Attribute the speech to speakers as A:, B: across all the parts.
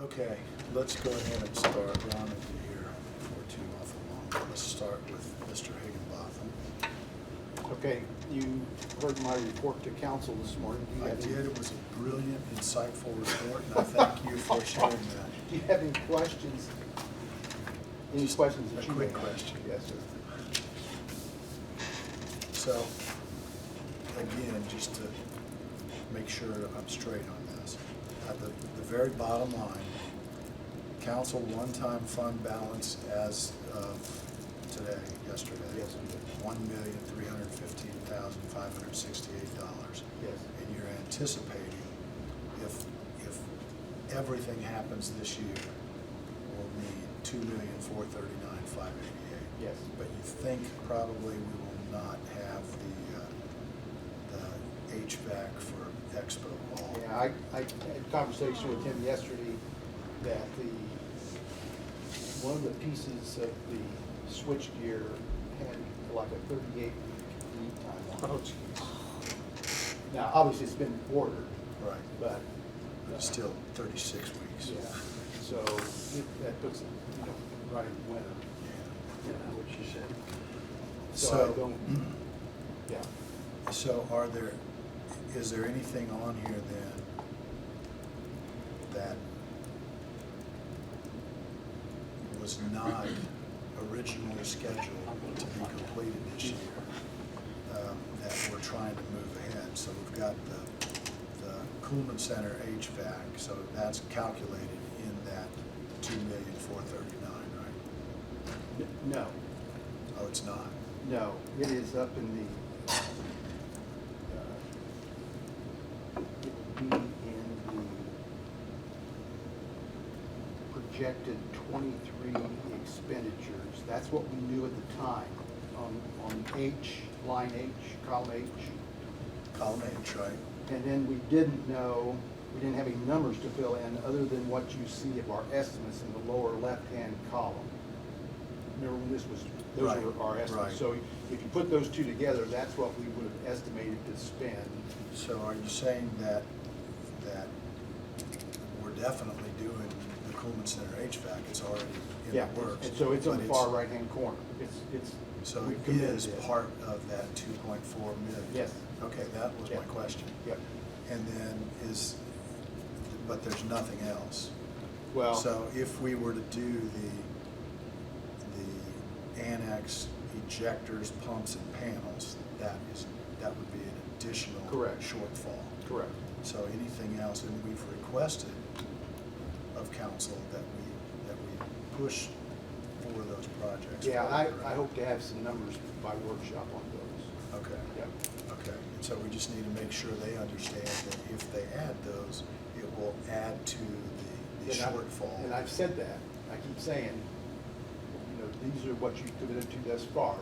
A: Okay, let's go ahead and start rounding it here before too awful long. Let's start with Mr. Higginbotham.
B: Okay, you heard my report to council this morning. Do you
A: I
B: have
A: did,
B: any-
A: it was a brilliant, insightful report, and I thank you for sharing that.
B: Do you have any questions? Any
A: Just
B: questions
A: a
B: that you
A: quick
B: may have?
A: question.
B: Yes, sir.
A: So, again, just to make sure I'm straight on this, at the very bottom line, council one-time fund balance as of today, yesterday.
B: Yes, we did.
A: $1,315,568.
B: Yes.
A: And you're anticipating, if everything happens this year, we'll need $2,439,588.
B: Yes.
A: But you think probably we will not have the HVAC for Expo Hall.
B: Yeah, I had a conversation with him yesterday that one of the pieces of the switch gear had like a 38-week lead time on it.
C: jeez.
B: Now, obviously, it's been ordered,
A: Right.
B: but.
A: But it's still 36 weeks.
B: Yeah, so that puts it, right in the winter.
A: Yeah.
B: What you said. So
A: So,
B: I don't, yeah.
A: so is there anything on here then that was not originally scheduled to be completed this year, that we're trying to move ahead? So we've got the Coolman Center HVAC, so that's calculated in that $2,439,000, right?
B: No,
A: Oh, it's not?
B: no, it is up in the, it would be in the projected 23 expenditures. That's what we knew at the time on H, line H, column H.
A: Column H, right?
B: And then we didn't know, we didn't have any numbers to fill in other than what you see of our estimates in the lower left-hand column. Remember when this was, those
A: Right,
B: were our estimates.
A: right.
B: So if you put those two together, that's what we would have estimated to spend.
A: So are you saying that we're definitely doing the Coolman Center HVAC? It's already in
B: Yeah,
A: the works?
B: and so it's on
A: but
B: the far right-hand corner. It's.
A: So
B: we've
A: it
B: committed
A: is
B: it.
A: part of that 2.4 million?
B: Yes.
A: Okay, that was my
B: Yeah.
A: question.
B: Yep.
A: And then but there's nothing else?
B: Well.
A: So if we were to do the annex ejectors, pumps, and panels, that would be an additional
B: Correct.
A: shortfall?
B: Correct.
A: So anything else, and we've requested of council that we push for those projects.
B: Yeah,
A: further.
B: I hope to have some numbers by workshop on those.
A: Okay.
B: Yep.
A: Okay, so we just need to make sure they understand that if they add those, it will add to the shortfall.
B: And I've said that. I keep saying, these are what you committed to thus far.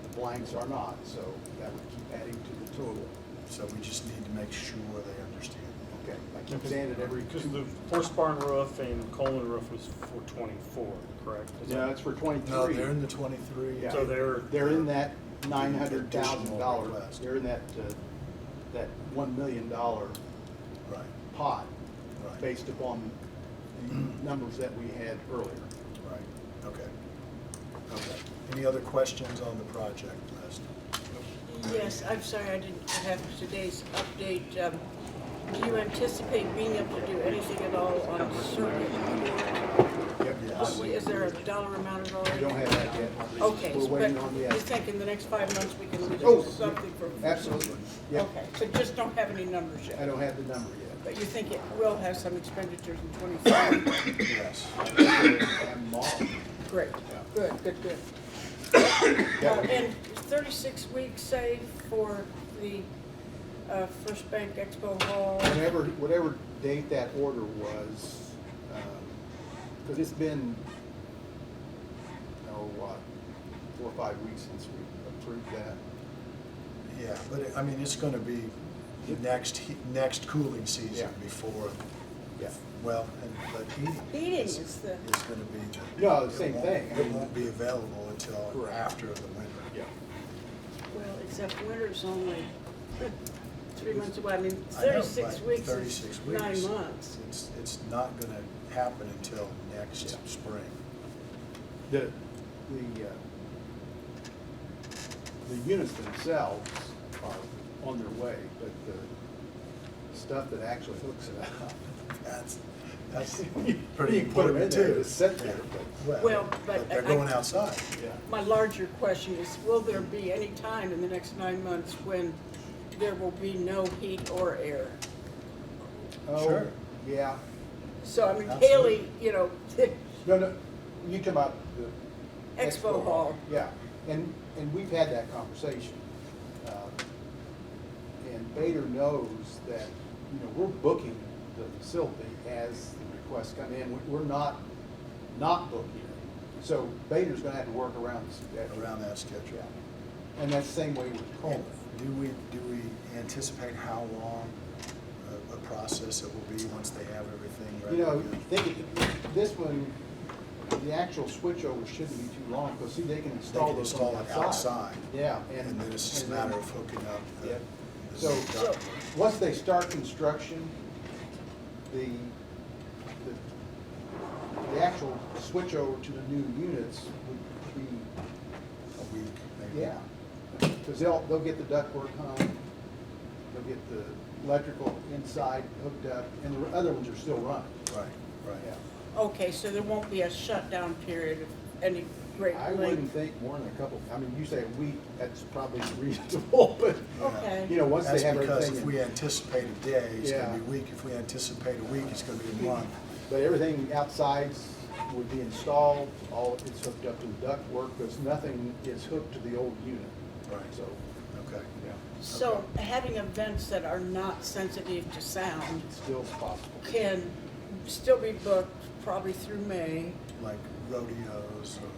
B: The blanks are not, so that would keep adding to the total.
A: So we just need to make sure they understand.
B: Okay, I keep saying it every
C: Because
B: two.
C: the horse barn roof and Coleman roof was for 24, correct? Is
B: No,
C: that-
B: it's for 23.
A: No, they're in the 23.
B: Yeah.
C: So they're
B: in that
A: Additional
B: $900,000.
A: request.
B: They're in that $1 million
A: Right,
B: pot
A: right.
B: based upon the numbers that we had earlier.
A: Right, okay. Okay. Any other questions on the project list?
D: Yes, I'm sorry I didn't have today's update. Do you anticipate being able to do anything at all on circuit court?
B: Yep.
A: Yes.
D: Is there a dollar amount at all?
B: We don't have that yet.
D: Okay,
B: We're
D: but
B: waiting on the
D: you
B: estimate.
D: think in the next 5 months we can
B: Oh,
D: do something for?
B: Absolutely. Yep.
D: Okay, so just don't have any numbers yet?
B: I don't have the number yet.
D: But you think it will have some expenditures in 23?
A: Yes.
B: And mall.
D: Great,
B: Yeah.
D: good.
B: Yeah.
D: And 36 weeks, say, for the First Bank Expo Hall?
B: Whatever date that order was, because it's been, 4 or 5 weeks since we approved that.
A: Yeah, but it's going to be the next cooling season
B: Yeah.
A: before.
B: Yeah.
A: Well, but heating.
D: Heating
A: is
D: is the-
A: going to be.
B: No, the same
A: it won't-
B: thing.
A: It won't be available until
B: Correct.
A: after the winter.
B: Yeah.
D: Well, except winter's only 3 months away. I mean,
A: I know,
D: 36
A: but
D: weeks
A: 36
D: is
A: weeks.
D: 9 months.
A: It's not gonna happen until next
B: Yeah.
A: spring.
B: The units themselves are on their way, but the stuff that actually hooks it up.
A: That's
B: You
A: pretty
B: put 'em in
A: important
B: there
A: too.
B: to sit there,
D: Well, but
A: they're
D: I-
A: going outside.
B: Yeah.
D: My larger question is, will there be any time in the next 9 months when there will be no heat or air?
B: Oh,
A: Sure.
B: yeah.
D: So, I mean,
A: Absolutely.
D: Haley, you know,
B: No, you talk about the
D: Expo Hall.
B: Yeah, and we've had that conversation. And Bader knows that, you know, we're booking the facility as the requests come in. We're not booking it. So Bader's gonna have to work around
A: Around that schedule.
B: Yeah. And that's the same way with Coleman.
A: And do we anticipate how long a process it will be once they have everything ready?
B: You know,
A: to go?
B: this one, the actual switchover shouldn't be too long, because see, they can
A: They
B: install
A: can
B: those on
A: install
B: the
A: it outside.
B: Yeah.
A: And then it's just a
B: and then-
A: matter of hooking up the.
B: Yep.
A: the
B: So,
A: ductwork.
B: once they start construction, the actual switch over to the new units would be,
A: A week, maybe.
B: yeah. Because they'll get the ductwork hung, they'll get the electrical inside hooked up, and the other ones are still running.
A: Right, right.
B: Yeah.
D: okay, so there won't be a shutdown period of any great
B: I
D: length?
B: wouldn't think more than a couple, I mean, you say a week, that's probably reasonable, but,
D: Okay.
B: you know, once they have
A: That's because
B: everything.
A: if we anticipate a day, it's gonna
B: Yeah.
A: be a week. If we anticipate a week, it's gonna be a month.
B: But everything outside would be installed, all, it's hooked up to the ductwork, because nothing is hooked to the old unit.
A: Right.
B: So,
A: Okay.
B: yeah,
D: So having events that are not sensitive to sound
B: it's still possible.
D: can still be booked probably through May.
A: Like rodeos or.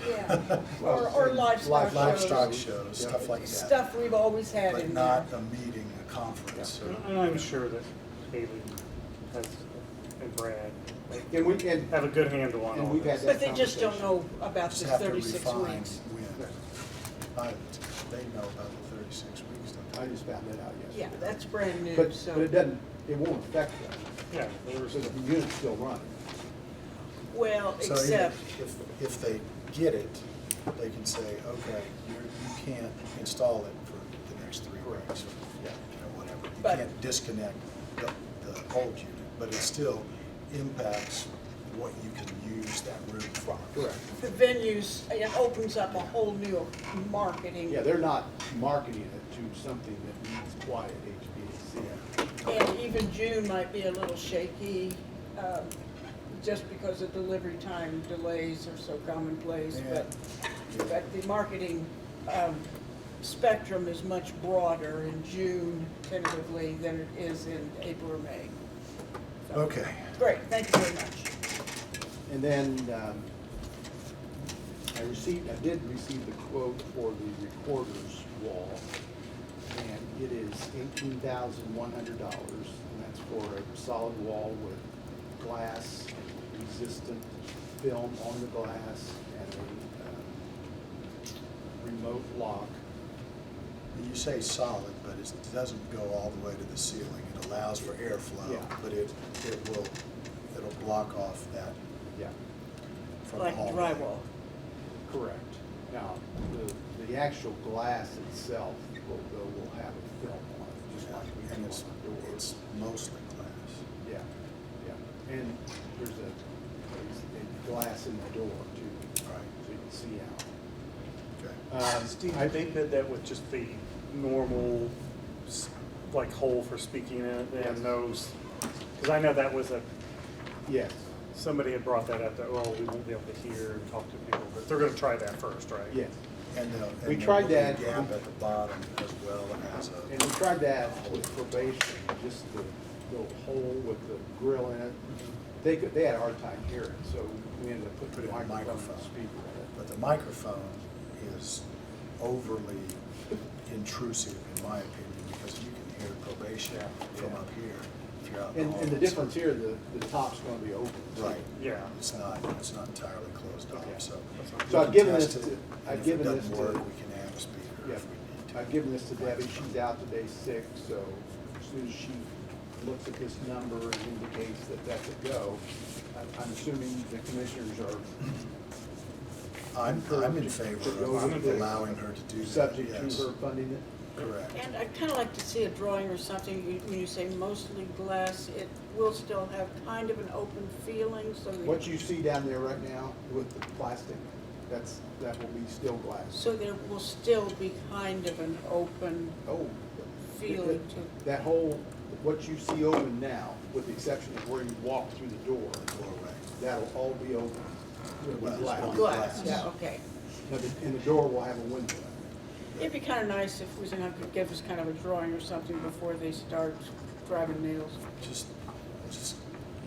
D: Yeah,
B: Well,
D: or livestock shows.
A: Livestock shows,
B: Yeah.
A: stuff like that.
D: Stuff we've always had
A: But
D: in
A: not
D: there.
A: a meeting, a conference.
B: Yeah.
A: or-
C: And I'm sure that Haley has, and Brad, like,
B: And we, and,
C: have a good handle on
B: and
C: all
B: we've had
C: this.
B: that
D: But they just don't
B: conversation.
D: know about
A: Just
D: the
A: have to
D: 36
A: refine
D: weeks.
A: when. They know about the 36 weeks, don't
B: I
A: they?
B: just found that out
D: Yeah,
B: yesterday.
D: that's brand new,
B: But it
D: so.
B: doesn't, it won't affect them,
C: Yeah, they were,
B: because the unit's still running.
D: Well,
A: So
D: except,
A: if they get it, they can say, okay, you can't install it for the next 3
B: Correct.
A: weeks,
B: Yeah.
A: or whatever. You
D: But-
A: can't disconnect the old unit, but it still impacts what you can use that room for.
B: Correct.
D: the venues, it opens up a whole new marketing.
B: Yeah, they're not marketing it to something that needs quiet HVAC.
A: Yeah.
D: And even June might be a little shaky, just because of delivery time delays are so commonplace.
A: Yeah.
D: But the marketing spectrum is much broader in June tentatively than it is in April or May. So,
A: Okay.
D: Great, thank you very much.
B: And then, I did receive the quote for the recorder's wall, and it is $18,100, and that's for a solid wall with glass resistant film on the glass and a remote lock.
A: You say solid, but it doesn't go all the way to the ceiling. It allows for airflow,
B: Yeah.
A: but it'll block off that
B: Yeah,
A: from the
D: Like
A: hallway.
D: drywall.
B: correct. Now, the actual glass itself will have a film on it, just like we do
A: And
B: on
A: it's
B: the doors.
A: mostly glass.
B: Yeah, yeah, and there's a glass in the door too,
A: Right.
B: so you can see out.
A: Okay.
C: Steve, I think that with just the normal, like, hole for speaking in it,
B: Yes.
C: and those, because I know that was
B: Yes,
C: somebody had brought that up, that, well, we won't be able to hear and talk to people, but they're gonna try that first, right?
B: yes,
A: And
B: We
A: there
B: tried
A: will be a
B: that.
A: gap at the bottom as well as
B: and we tried that with probation, just the little hole with the grill in it. They had a hard time hearing, so we ended up putting a microphone and a speaker in it.
A: But the microphone is overly intrusive, in my opinion, because you can hear probation from
B: Yeah.
A: up here if you're out in the
B: And the
A: hall.
B: difference here, the top's gonna be open. too.
A: Right.
C: Yeah.
A: It's not entirely closed off,
B: Okay.
A: so.
B: So I've
A: we
B: given
A: can
B: this
A: test
B: to-
A: it,
B: I've
A: and
B: given
A: if it
B: this
A: doesn't
B: to-
A: work, we can add a speaker
B: Yeah,
A: if we need to.
B: I've given this to Debbie, she's out today sick, so soon as she looks at this number and indicates that that's a go, I'm assuming the commissioners are
A: I'm in
B: encouraged to
A: favor
B: go
A: of
B: with this,
A: allowing her to do that,
B: subject
A: yes.
B: to her funding it.
A: Correct.
D: And I'd kind of like to see a drawing or something, when you say mostly glass, it will still have kind of an open feeling, so that.
B: What you see down there right now with the plastic, that will be still glass.
D: So there will still be kind of an open
B: Oh.
D: feeling to.
B: That whole, what you see open now, with the exception of where you walk through the door,
A: Doorway.
B: that'll all be open. It'll be
A: Well,
B: glass.
A: it's
D: Glass,
A: glass.
D: yeah, okay.
B: And the door will have a window.
D: It'd be kind of nice if we could give us kind of a drawing or something before they start driving nails.
A: Just, you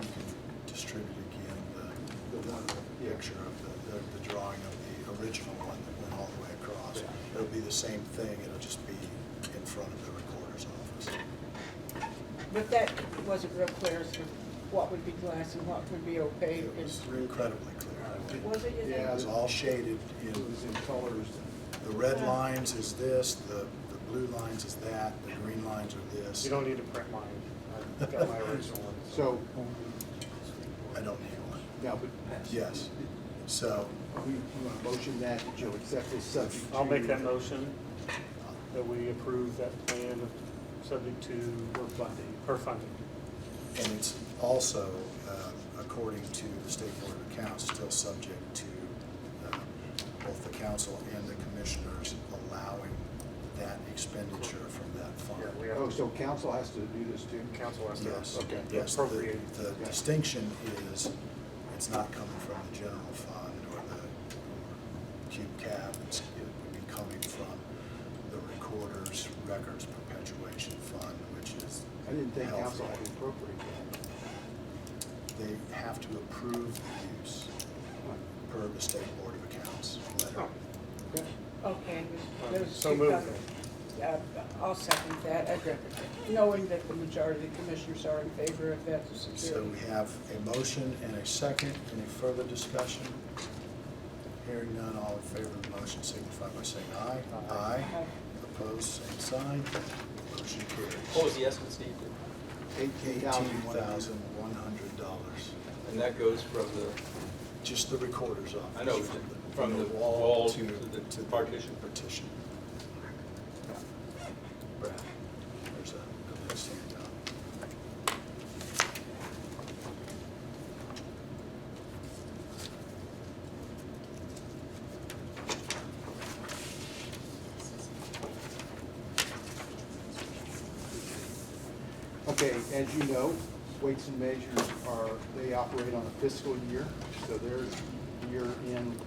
A: can distribute again
B: The one,
A: the
B: yeah.
A: picture of the drawing of the original one that went all the way across.
B: Yeah.
A: It'll be the same thing, it'll just be in front of the recorder's office.
D: But that wasn't real clear as to what would be glass and what would be opaque.
A: It was incredibly clear.
D: Was it, you think?
B: Yeah.
A: It was all shaded in,
B: It was in colors.
A: the red lines is this, the blue lines is that, the green lines are this.
C: You don't need to print mine. I've got my original one.
B: So,
A: I don't need one.
B: now, but.
A: Yes, so,
B: We want to motion that you'll accept this subject.
C: I'll make
B: to-
C: that motion that we approve that plan subject to her funding.
A: and it's also, according to the State Board of Accounts, still subject to both the council and the commissioners allowing that expenditure from that fund.
C: Yeah, we have.
B: Oh, so council has to do this too?
C: Council has to.
A: Yes,
B: Okay.
A: yes,
C: Appropriate.
A: the distinction is, it's not coming from the general fund or the cube cap, it would be coming from the recorder's records perpetuation fund, which is.
B: I didn't think
A: health
B: council had
A: related.
B: appropriated that.
A: They have to approve the use per the State Board of Accounts letter.
B: Okay.
D: Okay. those
C: So
D: two
C: moved.
D: comments. I'll second that, knowing that the majority of the commissioners are in favor of that to
A: So
D: security.
A: we have a motion and a second. Any further discussion? Hearing none, all in favor of the motion signify by saying aye.
C: Aye.
D: Aye.
A: Opposed, same sign. Motion carries.
E: What was the estimate, Steve?
A: $18,100.
E: And that goes from the,
A: Just the recorder's office.
E: I know, from the
A: wall
E: wall
A: to
E: to the partition.
A: Partition. Brad, there's a, go ahead, stand down.
B: Okay, as you know, weights and measures they operate on a fiscal year, so their year ended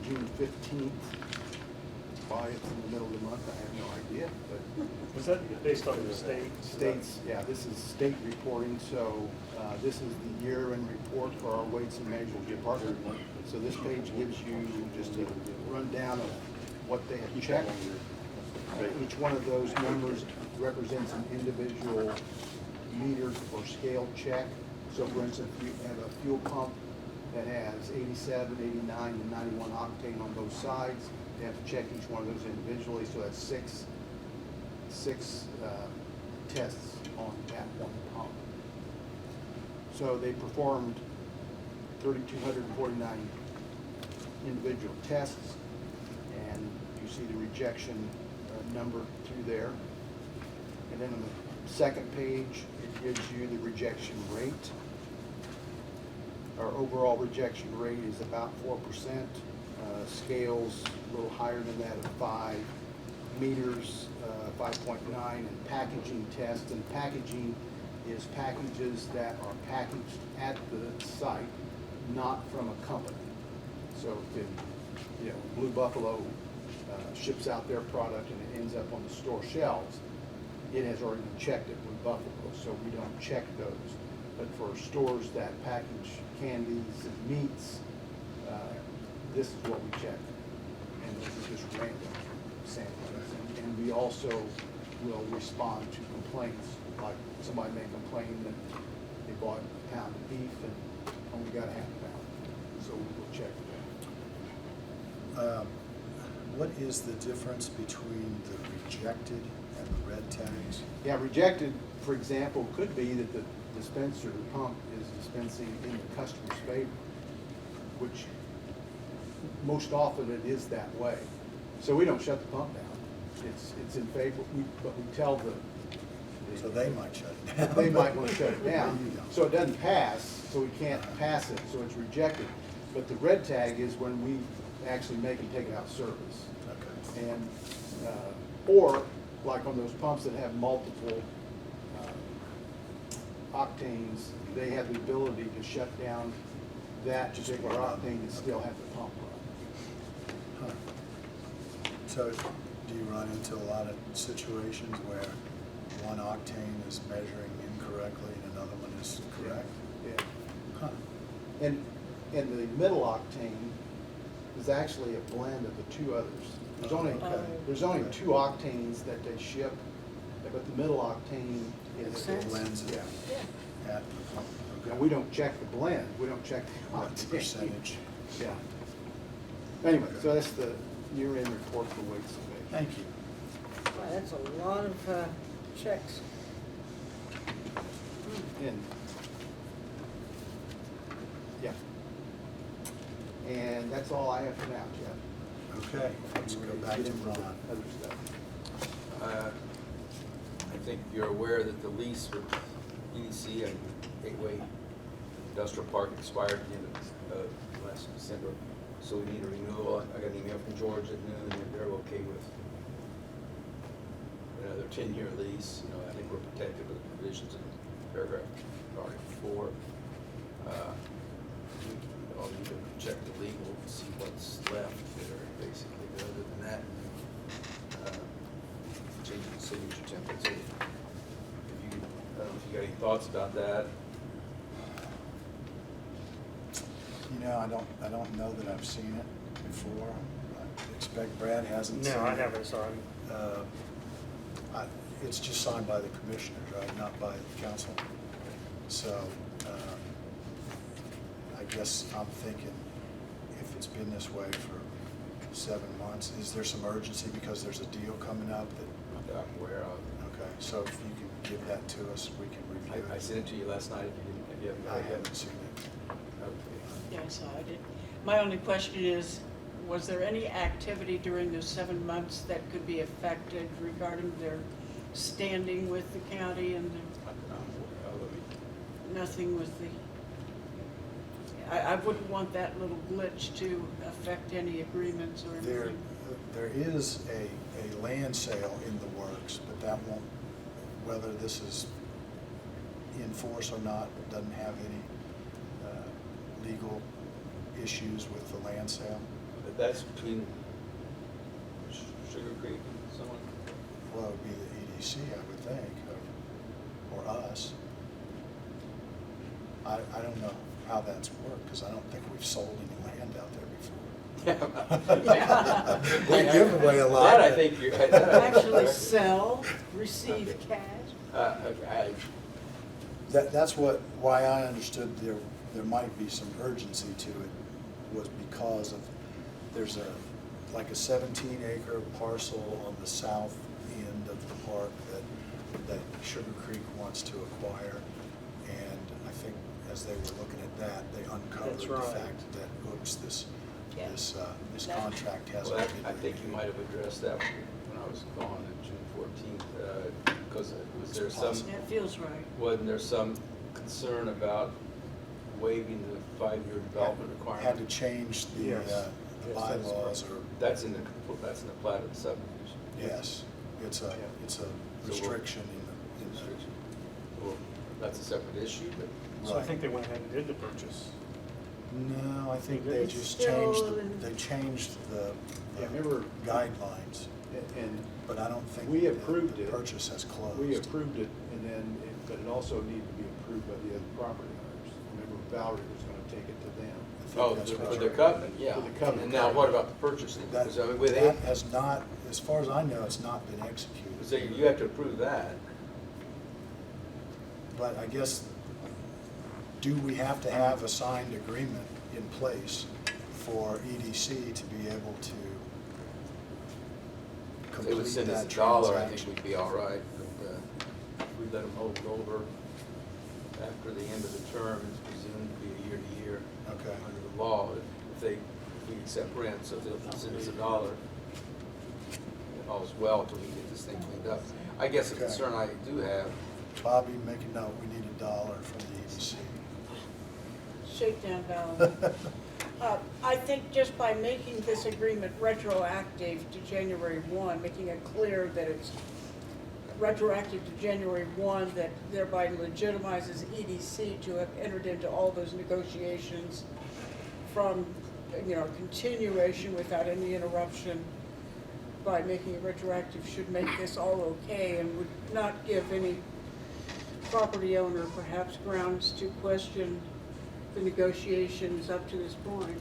B: June 15th. Why it's in the middle of the month, I have no idea, but
C: Was that based on the state?
B: states, yeah, this is state reporting, so this is the year-end report for our weights and measures department. So this page gives you just a rundown of what they have checked. Each one of those numbers represents an individual meter or scale check. So for instance, if you have a fuel pump that has 87, 89, and 91 octane on both sides, they have to check each one of those individually, so that's six tests on that one pump. So they performed 3,249 individual tests, and you see the rejection number through there. And then on the second page, it gives you the rejection rate. Our overall rejection rate is about 4%. Scales a little higher than that at 5. Meters, 5.9, and packaging tests. And packaging is packages that are packaged at the site, not from a company. So if Blue Buffalo ships out their product and it ends up on the store shelves, it has already been checked at Blue Buffalo, so we don't check those. But for stores that package candies and meats, this is what we check. And this is just random samples. And we also will respond to complaints, like somebody may complain that they bought a pound of beef and only got a half pound. So we will check that.
A: What is the difference between the rejected and the red tags.
B: Yeah, rejected, for example, could be that the dispenser, the pump is dispensing in the customer's favor, which most often it is that way. So we don't shut the pump down. It's in favor, but we tell the.
A: So they might shut it down.
B: They might want to shut it down.
A: You don't.
B: So it doesn't pass, so we can't pass it, so it's rejected. But the red tag is when we actually make them take it out of service.
A: Okay.
B: And, or like on those pumps that have multiple octanes, they have the ability to shut down that
A: Just
B: particular
A: one.
B: octane and still have the pump run.
A: Huh. So do you run into a lot of situations where one octane is measuring incorrectly and another one is correct?
B: Yeah.
A: Huh.
B: And the middle octane is actually a blend of the two others. There's only,
A: Okay.
B: there's only
A: Okay.
B: 2 octanes that they ship, but the middle octane is.
D: Makes sense.
A: Blends it
B: Yeah.
D: Yeah.
A: at the pump. Okay.
B: And we don't check the blend, we don't check the
A: Not the
B: octane.
A: percentage.
B: Yeah. Anyway, so that's the year-end report for weights and measures.
A: Thank you.
D: Wow, that's a lot of checks.
B: And, yeah. And that's all I have for now, Jeff.
A: Okay, let's go back to Ron.
B: Other stuff.
E: I think you're aware that the lease with EDC and Gateway Industrial Park expired at the end of last December. So we need a renewal. I got an email from George at noon, and they're okay with another 10-year lease. You know, I think we're protected with the provisions in paragraph Article 4. I'll need to check the legal and see what's left there, basically. But other than that, changing the signature template. So if you, I don't know if you got any thoughts about that.
A: You know, I don't know that I've seen it before. I expect Brad hasn't seen it.
C: No, I haven't, so I'm,
A: It's just signed by the commissioners, right, not by the council. So, I guess I'm thinking if it's been this way for 7 months, is there some urgency because there's a deal coming up that,
E: That I'm aware of.
A: okay, so if you can give that to us, we can review it.
E: I sent it to you last night if you haven't got
A: I
E: it yet.
A: haven't seen it.
E: Okay.
D: Yeah, I saw it. My only question is, was there any activity during those 7 months that could be affected regarding their standing with the county and nothing with the, I wouldn't want that little glitch to affect any agreements or
A: There,
D: anything.
A: there is a land sale in the works, but that won't, whether this is in force or not, doesn't have any legal issues with the land sale.
E: But that's between Sugar Creek and someone?
A: Well, it would be the EDC, I would think, or us. I don't know how that's worked, because I don't think we've sold any land out there before. We give away a lot.
E: That I think you're.
D: Actually sell, receive cash?
A: That's why I understood there might be some urgency to it, was because of, there's like a 17-acre parcel on the south end of the park that Sugar Creek wants to acquire. And I think as they were looking at that, they uncovered
C: That's
A: the
C: right.
A: fact that, oops, this
D: Yeah. That-
A: contract hasn't
E: Well,
A: been
E: I think you
A: renewed.
E: might have addressed that when I was gone on June 14th, because was there
A: It's
E: some,
A: possible.
D: That feels right.
E: wasn't there some concern about waiving the 5-year development requirement?
A: Had to change the
C: Yes.
A: the
C: Yes, that is
A: bylaws,
C: correct.
A: or,
E: That's in the plat of the subdivision.
A: yes, it's a restriction in the.
E: Restriction. Well, that's a separate issue, but
C: so I
A: Right.
C: think they went ahead and did the purchase.
A: No, I think they
D: It's
A: just
D: still
A: changed,
D: in-
A: they changed the
B: Yeah, remember-
A: guidelines,
B: And
A: but I don't think
B: we
A: the
B: approved it.
A: purchase has closed.
B: we approved it, and then, but it also needed to be approved by the other property owners. Remember Valerie was gonna take it to them.
A: I think
E: oh,
A: that's
E: for
A: right.
E: the covenant, yeah.
B: For the covenant.
E: And now what about the purchasing?
A: That,
E: Because I mean, with
A: that
E: it,
A: has not, as far as I know, it's not been executed.
E: so you have to approve that.
A: But I guess, do we have to have a signed agreement in place for EDC to be able to
E: If they would
A: complete
E: send us
A: that
E: $1, I
A: transaction.
E: think we'd be all right, but if we let them hold it over after the end of the term, it's presumed to be a year-to-year
A: Okay.
E: under the law. If we accept rent, so if they'll send us $1, all's well till we get this thing cleaned up. I guess the
A: Okay.
E: concern I do have,
A: Bobby, make a note, we need $1 from the EDC.
D: Shakedown Valley. I think just by making this agreement retroactive to January 1, making it clear that it's retroactive to January 1, that thereby legitimizes EDC to have entered into all those negotiations from, continuation without any interruption, by making it retroactive should make this all okay and would not give any property owner perhaps grounds to question the negotiations up to this point.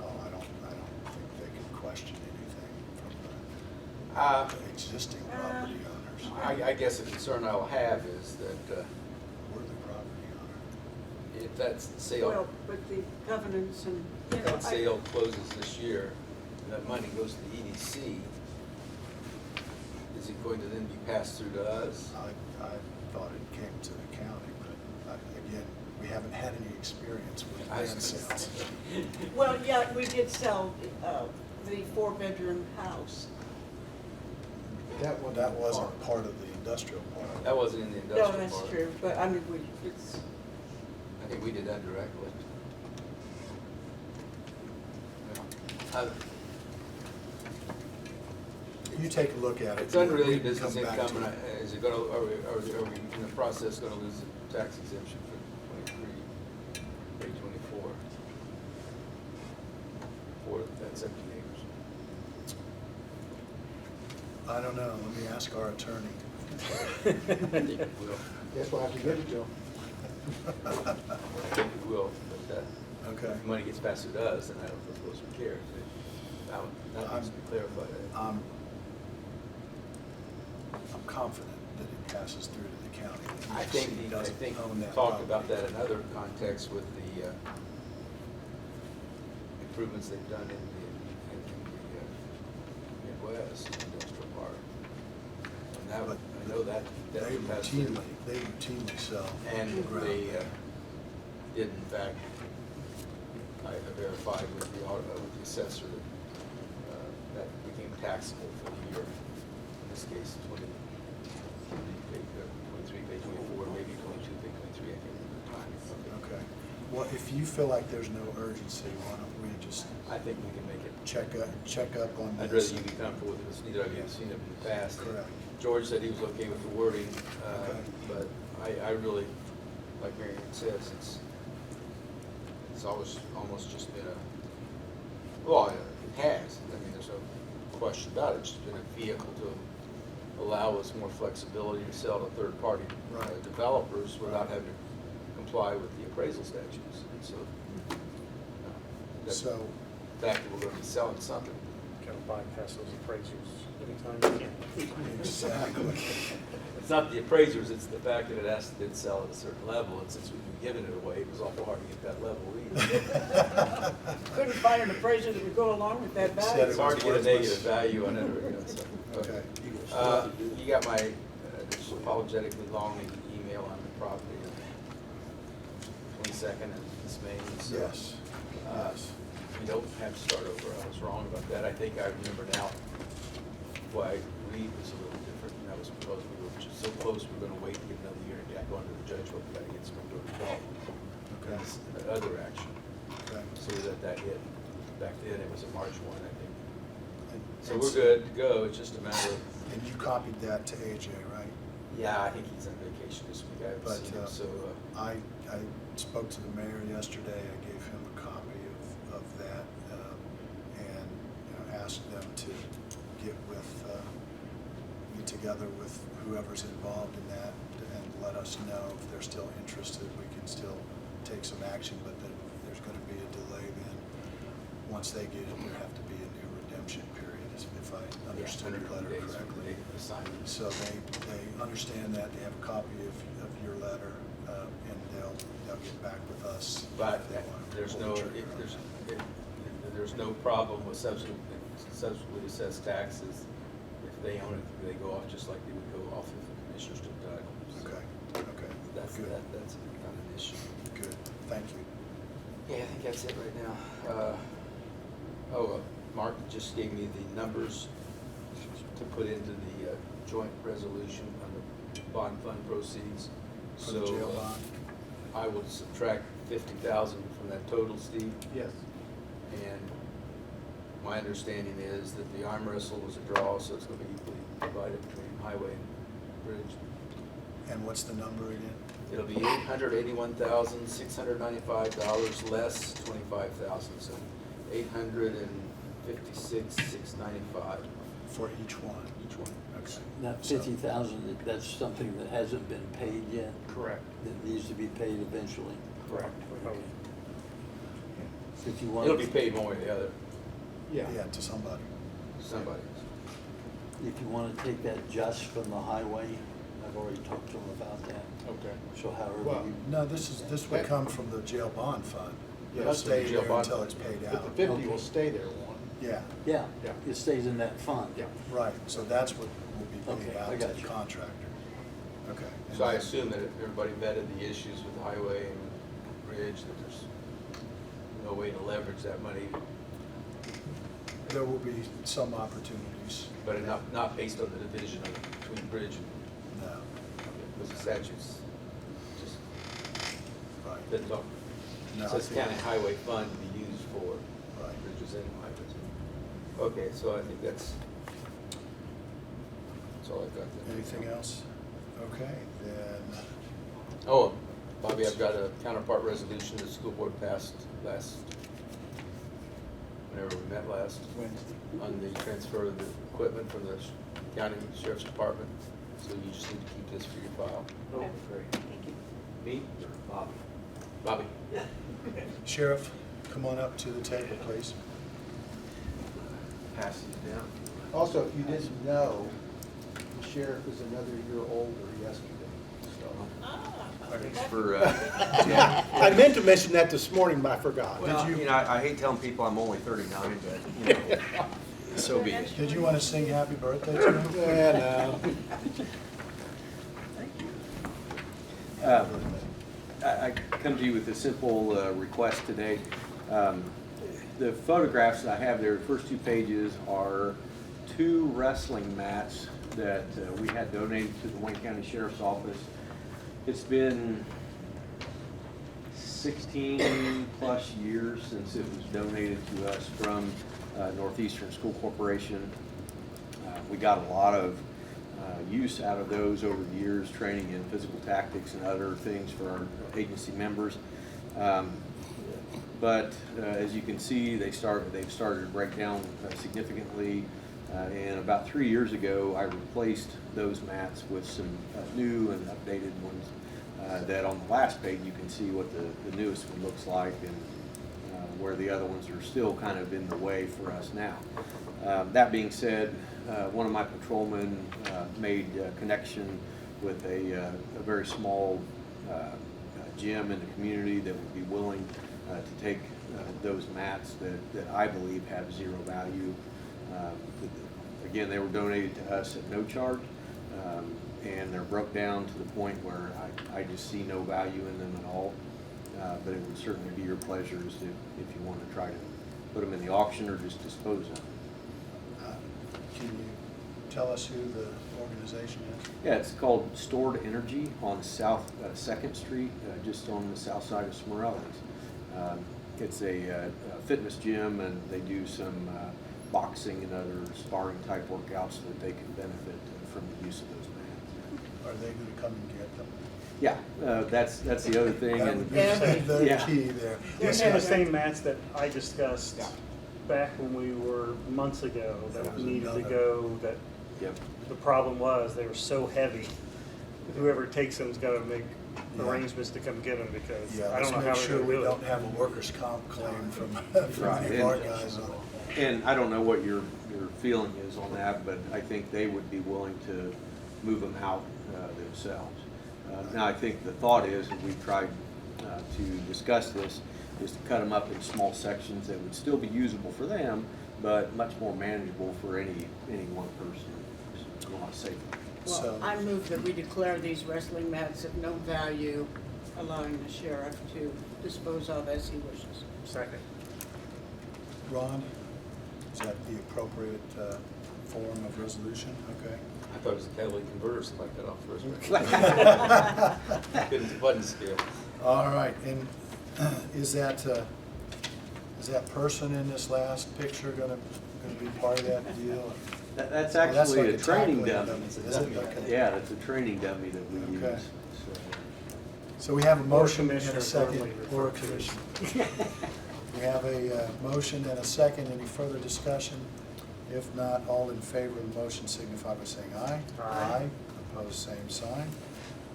A: Oh, I don't think they can question anything from the existing property owners.
E: I guess the concern I'll have is that
A: We're the property owner.
E: if that
D: Well,
E: sale,
D: but the covenants and,
E: if that sale closes this year, and that money goes to the EDC, is it going to then be passed through to us?
A: I thought it came to the county, but again, we haven't had any experience with
E: I
A: land
E: was gonna
A: sales.
E: say.
D: well, yeah, we did sell the 4-bedroom house.
B: That one.
A: That wasn't part of the industrial part.
E: That wasn't in the industrial
D: No,
E: part.
D: that's true, but I mean, it's,
E: I think we did that directly. Yeah.
A: You take a look at it.
E: It's unrelated
A: we can
E: business
A: come back
E: income,
A: to
E: and
A: it.
E: is it gonna, are we in the process gonna lose the tax exemption for 23, 24? For that 17 acres?
A: I don't know, let me ask our attorney.
E: I think it will.
B: Guess we'll have to give it to them.
E: I think it will, but
A: Okay.
E: if money gets passed through to us, then I don't suppose we care. That needs to be clarified.
A: I'm confident that it passes through to the county. The
E: I
A: EDC
E: think
A: doesn't own
E: we
A: that
E: talked about
A: property.
E: that in other contexts with the improvements they've done in the Midwest industrial park. And that,
A: But
E: I know that
A: They
E: passed through.
A: routinely sell.
E: And
A: ground.
E: they did in fact, I verified with the assessor that that became taxable for the year. In this case, 23, pay 24, maybe 22, pay 23, I can't remember the time.
A: Okay. Well, if you feel like there's no urgency, why don't we just
E: I think we can make it.
A: check up on
E: I'd
A: this?
E: rather you be comfortable with it, neither of you have seen it in the past.
A: Correct.
E: George said he was okay with the wording,
A: Okay.
E: but I really, like Marion says, it's always almost just been well, it has, I mean, there's no question about it, it's just been a vehicle to allow us more flexibility to sell to third-party
A: Right.
E: developers without
A: Right.
E: having to comply with the appraisal statutes. And so,
A: So,
E: the fact that we're gonna be selling something,
C: Kind of bypass those appraisers anytime you can.
A: exactly.
E: it's not the appraisers, it's the fact that it has to sell at a certain level, and since we've been giving it away, it was awful hard to get that level either.
D: couldn't find an appraiser that would go along with that
A: Said
D: value.
E: It's hard to get a
A: worthless.
E: negative value on it, you know, so.
A: Okay.
E: You got my just apologetically long email on the property, 22nd and Miss May, so.
A: Yes, yes.
E: You don't have to start over, I was wrong about that, I think I remember now why Reed was a little different, and that was because we were just so close, we were gonna wait to get another year and get going to the judge, but we gotta get some more development.
A: Okay.
E: That's the other action,
A: Okay.
E: so we let that hit, back then it was a March 1, I think.
A: And-
E: So we're good to go, it's just a matter of,
A: And you copied that to AJ, right?
E: yeah, I think he's on vacation this week, I haven't
A: But
E: seen him, so,
A: I spoke to the mayor yesterday, I gave him a copy of that, and, asked them to get together with whoever's involved in that, and let us know if they're still interested, we can still take some action, but then there's gonna be a delay then. Once they get it, there have to be a new redemption period, if I understood the
E: 100
A: letter
E: days from the
A: correctly.
E: date of assignment.
A: So they understand that, they have a copy of your letter, and they'll get back with us.
E: But
A: if they want to
E: there's
A: pull
E: no,
A: the trigger on that.
E: there's no problem with subsequently assessed taxes they own it, they go off just like they would go off if the commissioners took title. So
A: Okay,
E: That's,
A: good,
E: that's not an issue.
A: good, thank you.
E: Yeah, I think that's it right now. Mark just gave me the numbers to put into the joint resolution on the bond fund proceeds.
A: For the jail
E: So,
A: bond?
E: I will subtract 50,000 from that total, Steve.
B: Yes.
E: And my understanding is that the arm wrestle was a draw, so it's gonna be equally divided between highway and bridge.
A: And what's the number again?
E: It'll be $881,695 less 25,000, so 856,695
A: For each one?
E: each one.
A: Okay.
F: That
A: So-
F: 50,000, that's something that hasn't been paid yet,
C: Correct.
F: that needs to be paid eventually.
C: Correct.
F: Okay. If you want,
E: It'll be paid one way or the other,
B: Yeah.
A: Yeah, to somebody.
E: somebody.
F: if you want to take that just from the highway, I've already talked to them about that.
B: Okay.
F: So however
B: Well,
F: you,
A: No, this would come from the jail bond fund.
B: Yeah,
A: It'll
E: that's from the
A: stay
E: jail
A: there
E: bond
A: until
E: fund.
A: it's paid
B: But the
A: out.
B: 50 will stay there, one.
A: Yeah,
F: yeah,
B: Yeah.
F: it stays in that fund.
B: Yeah.
A: right, so that's what will be paid
F: Okay, I
A: out to
F: got
A: the
F: you.
A: contractor. Okay. And
E: So I
A: then-
E: assume that if everybody vetted the issues with the highway and bridge, that there's no way to leverage that money,
A: There will be some opportunities.
E: but not based on the division of between bridge and,
A: No,
E: with the statutes. Just
A: right,
E: doesn't talk.
A: No,
E: Says
A: I think-
E: county highway fund to be used for
A: right.
E: bridges and highways. Okay, so I think that's all I've got there.
A: Anything else? Okay, then,
E: Oh, Bobby, I've got a counterpart resolution the school board passed whenever we met last,
B: Wednesday.
E: on the transfer of the equipment from the county sheriff's department. So you just need to keep this for your file.
C: Okay.
E: Great. Me or Bobby? Bobby.
A: Sheriff, come on up to the table, please.
E: Pass these down.
B: Also, if you didn't know, the sheriff is another year older yesterday, so.
G: Thanks for,
B: I meant to mention that this morning, but I forgot.
G: well, you know, I hate telling people I'm only 39, but, you know, so be it.
A: Did you want to sing happy birthday to him?
B: Yeah, no.
G: I come to you with a simple request today. The photographs that I have there, the first 2 pages, are 2 wrestling mats that we had donated to the Wayne County Sheriff's Office. It's been 16 plus years since it was donated to us from Northeastern School Corporation. We got a lot of use out of those over the years, training in physical tactics and other things for our agency members. But as you can see, they've started to break down significantly. And about 3 years ago, I replaced those mats with some new and updated ones that on the last page you can see what the newest one looks like, and where the other ones are still kind of in the way for us now. That being said, one of my patrolmen made a connection with a very small gym in the community that would be willing to take those mats that I believe have zero value. Again, they were donated to us at no charge, and they're broke down to the point where I just see no value in them at all. But it would certainly be your pleasure if you want to try to put them in the auction or just dispose of them.
A: Can you tell us who the organization is?
G: Yeah, it's called Stored Energy on South 2nd Street, just on the south side of Smorelis. It's a fitness gym, and they do some boxing and other sparring type workouts so that they can benefit from the use of those mats.
A: Are they going to come and get them?
G: Yeah, that's the other thing.
A: That
G: And
A: would be
D: Yeah.
A: the
G: Yeah.
A: key there.
C: These are the same mats that I discussed
B: Yeah.
C: back when we were months ago,
A: That
C: that
A: was
C: needed to
A: another-
C: go, that
G: Yep.
C: the problem was they were so heavy. Whoever takes them's gotta make
A: Yeah.
C: arrangements to come get them, because
A: Yeah,
C: I
A: let's
C: don't know
A: make
C: how
A: sure
C: they're
A: we
C: gonna do
A: don't
C: it.
A: have a workers' comp claim from
G: Right.
A: any of our guys on it.
G: And I don't know what your feeling is on that, but I think they would be willing to move them out themselves. Now, I think the thought is, and we've tried to discuss this, is to cut them up in small sections that would still be usable for them, but much more manageable for any one person. a lot safer.
D: Well,
A: So-
D: I move that we declare these wrestling mats of no value, allowing the sheriff to dispose of as he wishes.
C: Second.
A: Ron, is that the appropriate form of resolution? Okay.
E: I thought it was a catalytic converter, somebody cut off first. Couldn't the button scale.
A: All right, and is that person in this last picture gonna be part of that deal?
G: That's
A: Oh, that's
G: actually
A: like
G: a training
A: tackling
G: dummy.
A: dummy, is it? Okay.
G: Yeah, it's a training dummy that we use.
A: Okay.
G: So,
A: So we have a motion and a
C: commissioner
A: second,
C: normally
A: or a
C: referred to.
A: commissioner. We have a motion and a second. Any further discussion? If not, all in favor of the motion signify by saying aye.
C: Aye.
A: Opposed, same sign.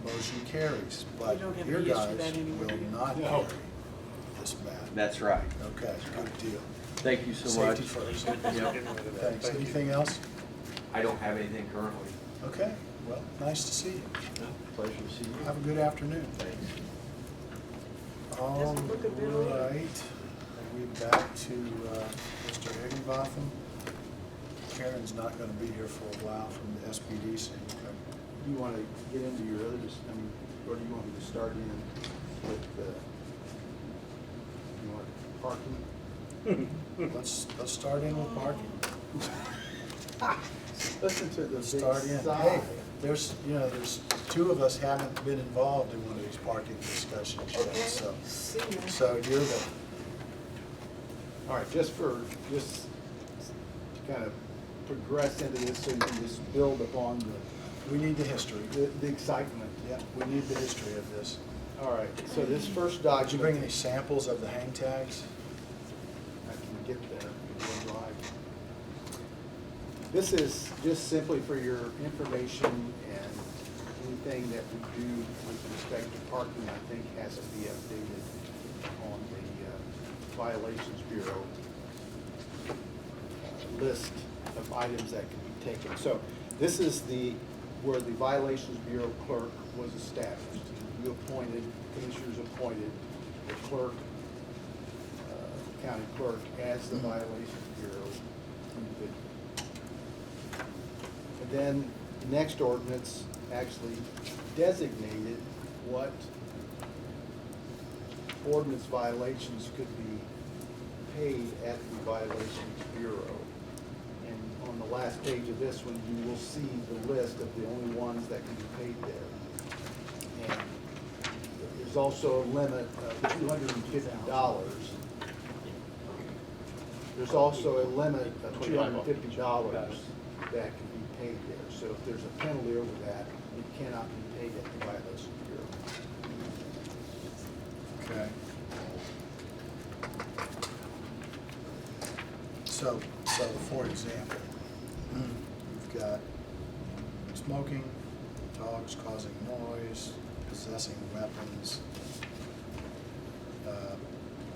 A: Motion carries. But
D: don't have
A: your
D: any use for
A: guys
D: that anymore, do you?
A: will not
B: No.
A: carry this mat.
G: That's right.
A: Okay, good deal.
G: Thank you so much.
A: Safety first.
G: Yep.
C: Getting rid of that.
A: Thanks.
C: Thank you.
A: Anything else?
G: I don't have anything currently.
A: Okay, well, nice to see you.
G: Pleasure to see you.
A: Have a good afternoon.
G: Thanks.
A: All
D: Doesn't look a bit old.
A: right, we're back to Mr. Higginbotham. Karen's not gonna be here for a while from the SBDC.
B: Do you want to get into your other, or do you want me to start in with you want parking?
A: Let's start in with parking.
B: Listen to the big
A: Start in, hey,
B: sigh.
A: there's two of us haven't been involved in one of these parking discussions yet, so.
D: See ya.
A: So you're the,
B: All right, just to kind of progress into this, so you can just build upon
A: we need the history.
B: the excitement.
A: Yeah, we need the history of this.
B: All right, so this first
A: Did
B: document.
A: you bring any samples of the hang tags?
B: I can get there. We'll drive. This is just simply for your information, and anything that we do with respect to parking, I think, has to be updated on the Violations Bureau list of items that can be taken. So this is where the Violations Bureau clerk was established. You appointed, commissioners appointed the clerk, county clerk as the Violations Bureau individual. And then the next ordinance actually designated what ordinance violations could be paid at the Violations Bureau. And on the last page of this one, you will see the list of the only ones that can be paid there. And there's also a limit of $250. There's also a limit of $250 that can be paid there. So if there's a penalty over that, it cannot be paid at the Violations Bureau.
A: Okay. So for example, we've got smoking, dogs causing noise, possessing weapons.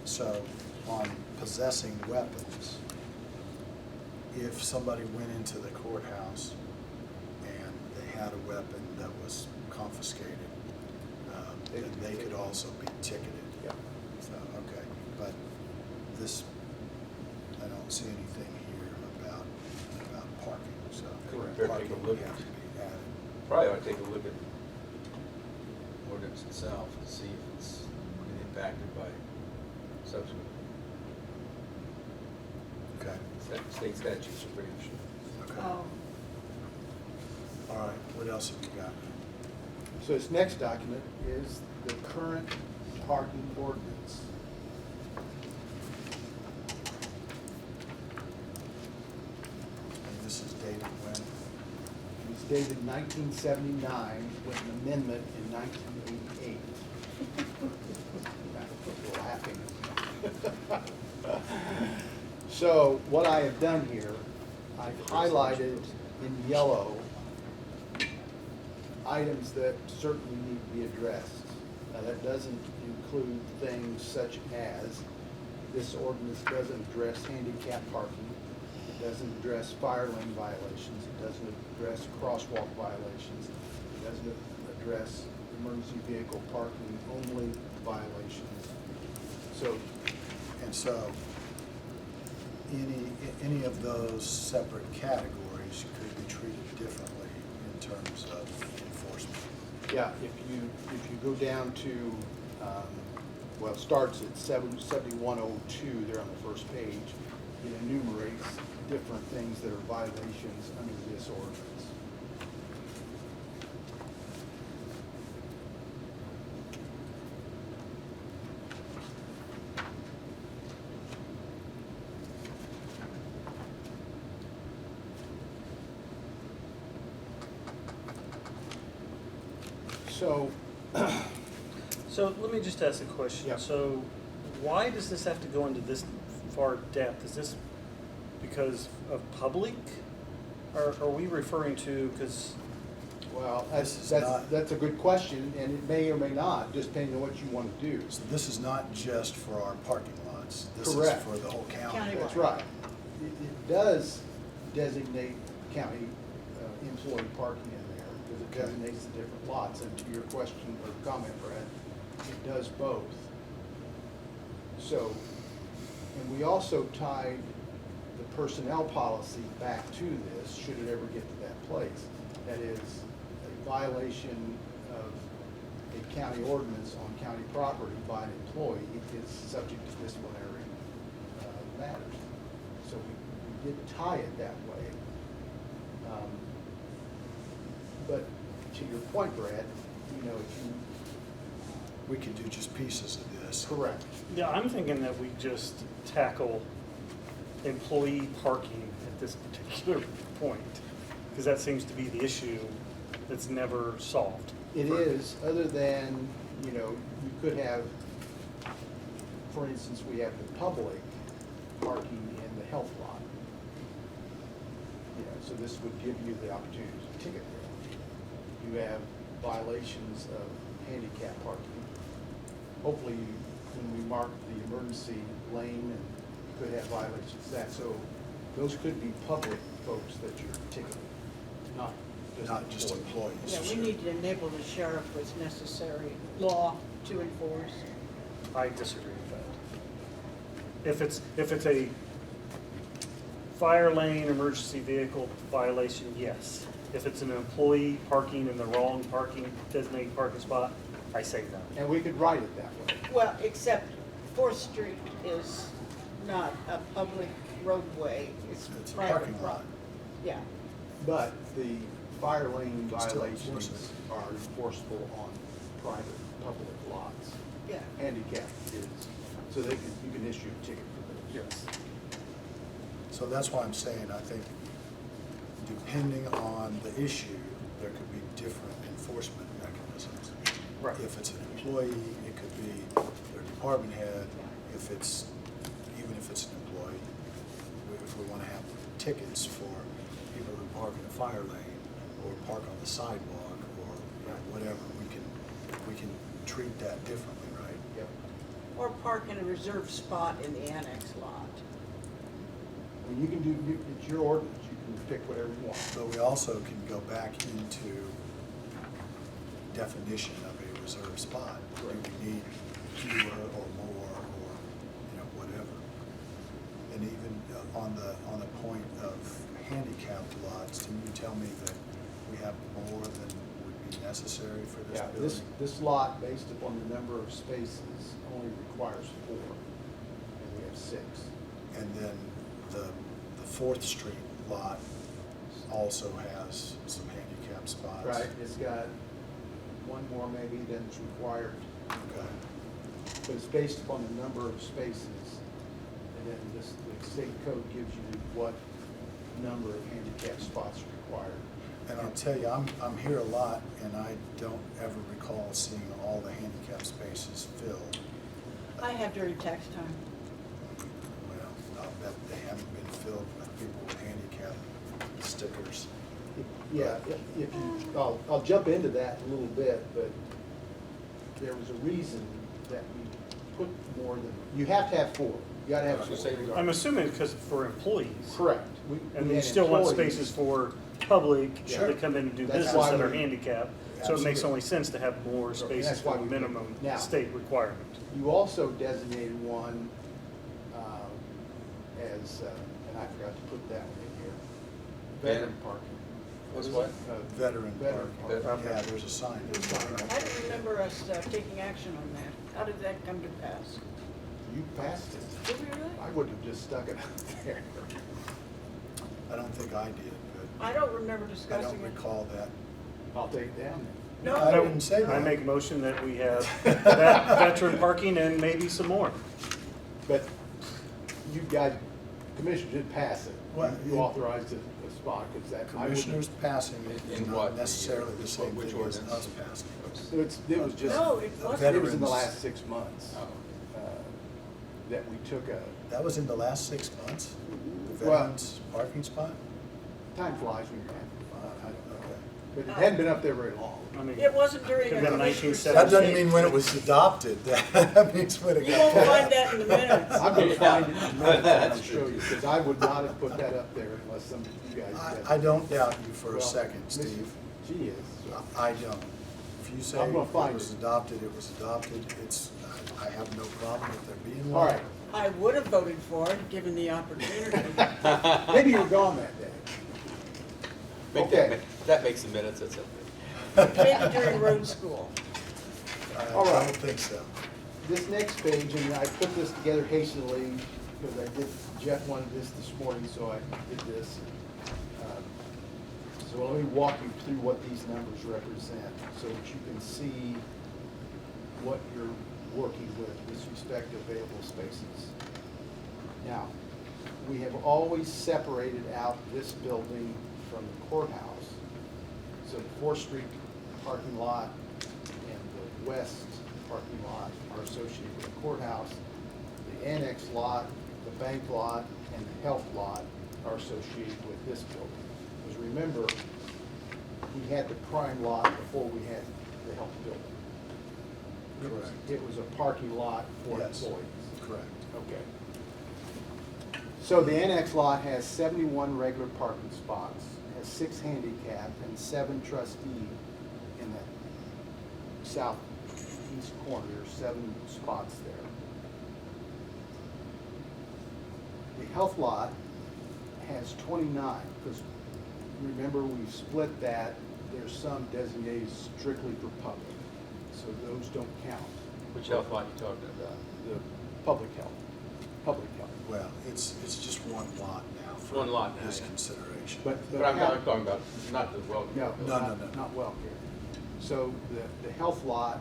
A: So on possessing weapons, if somebody went into the courthouse and they had a weapon that was confiscated, then they could also be ticketed.
B: Yeah.
A: So, okay, but this, I don't see anything here about parking, so.
E: Correct. Better take a
A: Parking
E: look
A: would
E: at
A: have to
E: it.
A: be added.
E: Probably ought to take a look at the ordinance itself to see if it's been impacted by subsequent
A: Okay,
E: state statutes are pretty sure.
A: okay.
D: Oh,
A: All right, what else have you got?
B: So this next document is the current parking ordinance.
A: And this is dated when?
B: It was dated 1979 with an amendment in 1988. You're laughing. So what I have done here, I've highlighted in yellow items that certainly need to be addressed. Now, that doesn't include things such as, this ordinance doesn't address handicap parking, it doesn't address fire lane violations, it doesn't address crosswalk violations, it doesn't address emergency vehicle parking only violations. So,
A: And so, any of those separate categories could be treated differently terms of enforcement.
B: Yeah, if you go down to, well, it starts at 7102 there on the first page. It enumerates different things that are violations under this ordinance. So,
C: So let me just ask a question.
B: Yeah.
C: So why does this have to go into this far depth? Is this because of public? Or are we referring to, because,
B: well,
A: This is not-
B: that's a good question, and it may or may not, just depending on what you want to do.
A: So this is not just for our parking lots. This is
B: Correct.
A: for the whole county.
D: County.
B: That's right. It does designate county employee parking in there, because it
A: Okay.
B: designates the different lots. And to your question or comment, Brad, it does both. So, and we also tied the personnel policy back to this, should it ever get to that place. That is, a violation of a county ordinance on county property by an employee is subject to disciplinary matters. So we did tie it that way. But to your point, Brad, you know, if you,
A: We could do just pieces of this.
B: correct.
C: yeah, I'm thinking that we just tackle employee parking at this particular point. Because that seems to be the issue that's never solved.
B: It is, other than, you know, you could have, for instance, we have the public parking in the health lot. You know, so this would give you the opportunity to ticket there. You have violations of handicap parking. Hopefully, when we mark the emergency lane, and you could have violations of that. So those could be public folks that you're ticketing, not just employees.
A: employees.
D: Yeah, we
A: Sure.
D: need to enable the sheriff with necessary law to enforce.
C: I disagree with that. If it's a fire lane emergency vehicle violation, yes. If it's an employee parking in the wrong parking, designated parking spot, I say no.
B: And we could write it that way.
D: Well, except Fourth Street is not a public roadway, it's
A: It's a
D: private
A: parking lot.
D: property. Yeah,
B: But the fire lane
A: Can still enforce
B: violations
A: it.
B: are enforceable on private, public lots.
D: yeah.
B: Handicap is, so you can issue a ticket for those.
C: Yes.
A: So that's why I'm saying, I think, depending on the issue, there could be different enforcement mechanisms.
C: Right.
A: If it's an employee, it could be their department head. If it's, even if it's an employee, if we want to have tickets for people who park in a fire lane or park on the sidewalk or whatever, we can treat that differently, right?
B: Yep.
D: Or park in a reserved spot in the annex lot.
B: I mean, you can do, it's your ordinance, you can pick whatever you want.
A: But we also can go back into definition of a reserved spot. Do we need fewer or more or, whatever? And even on the point of handicapped lots, can you tell me that we have more than would be necessary for this
B: Yeah,
A: building?
B: this lot, based upon the number of spaces, only requires 4, and we have 6.
A: And then the Fourth Street lot also has some handicap spots.
B: Right, it's got one more maybe than is required,
A: Okay.
B: but it's based upon the number of spaces. And then the state code gives you what number of handicap spots are required.
A: And I'll tell you, I'm here a lot, and I don't ever recall seeing all the handicap spaces filled.
D: I have during tax time.
A: Well, I'll bet they haven't been filled with people with handicap stickers.
B: Yeah, if you, I'll jump into that a little bit, but there was a reason that we put more than, you have to have 4. You gotta have
E: I was
B: 4.
E: gonna say,
C: I'm assuming because for employees.
B: Correct.
C: And
B: we
C: you
B: had
C: still want
B: employees.
C: spaces for public, if
A: Sure.
C: they come in and do
B: That's
C: business
B: why
C: that are
B: we-
C: handicapped. So it makes
A: Absolutely.
C: only sense to have more spaces
B: that's why
C: for
B: we-
C: minimum
B: now-
C: state requirement.
B: You also designated one as, and I forgot to put that one in here, veteran parking.
E: Was what?
A: Veteran
B: Veteran
A: parking.
E: parking.
A: Yeah, there's a sign.
D: I don't remember us taking action on that. How did that come to pass?
B: You passed it.
D: Did we really?
B: I wouldn't have just stuck it out there.
A: I don't think I did,
D: I don't remember
A: but I
D: discussing
A: don't
D: it.
A: recall that.
B: I'll take it down then.
A: I
D: No,
A: didn't say that.
C: I make a motion that we have that veteran parking and maybe some more.
B: But you guys, commissioners did pass it.
A: Well,
B: You authorized a spot, because that. I wouldn't-
A: Commissioners passing it is
E: In
A: not
E: what?
A: necessarily the same
E: Which
A: thing as
E: ordinance?
A: us passing it.
B: So it was just.
D: No, it
A: A
D: wasn't.
B: It was in the
A: veterans-
B: last 6 months,
E: Oh.
B: that we took a,
A: That was in the last 6 months? The
B: Well-
A: veterans parking spot?
B: time flies when you're having fun, I don't know.
A: Okay.
B: But it hadn't been up there very long.
C: I mean,
D: It wasn't during
C: Could've
D: a
C: been
D: commissioner's
C: 1970.
A: That
D: session.
A: doesn't mean when it was adopted. That means when it
D: You
A: got
D: won't
A: passed.
D: find that in the minutes.
B: I'm gonna find it in the minutes and I'll
E: That's
B: show
E: true.
B: you, because I would not have put that up there unless some of you guys did.
A: I don't doubt you for a
B: Well,
A: second,
B: Miss-
A: Steve.
B: She is. so.
A: I don't. If you say
B: I'm gonna
A: it
B: find
A: was
B: it.
A: adopted, it was adopted. It's, I have no problem with there being
B: All
A: one.
B: right,
D: I would have voted for it, given the opportunity.
B: maybe you were gone that day.
E: Make
B: Okay.
E: that makes the minutes, that's okay.
D: Maybe during road school.
A: I
B: All right.
A: don't think so.
B: This next page, and I put this together hastily, because Jeff wanted this morning, so I did this. So let me walk you through what these numbers represent, so that you can see what you're working with respect to available spaces. Now, we have always separated out this building from the courthouse. So the Fourth Street parking lot and the west parking lot are associated with the courthouse. The annex lot, the bank lot, and the health lot are associated with this building. Because remember, we had the prime lot before we had the health building.
A: Correct.
B: It was a parking lot for
A: Yes.
B: employees.
A: Correct.
B: Okay. So the annex lot has 71 regular parking spots, has 6 handicap and 7 trustee in the southeast corner. There's 7 spots there. The health lot has 29, because remember we split that. There's some designated strictly for public, so those don't count.
E: Which health lot you talking about?
B: The public health, public health.
A: Well, it's just one lot now. for
E: One lot now,
A: This
E: yeah.
A: consideration.
B: But
E: I'm talking about, not the well.
B: No,
A: No,
B: not,
A: no, no.
B: not welfare. So the health lot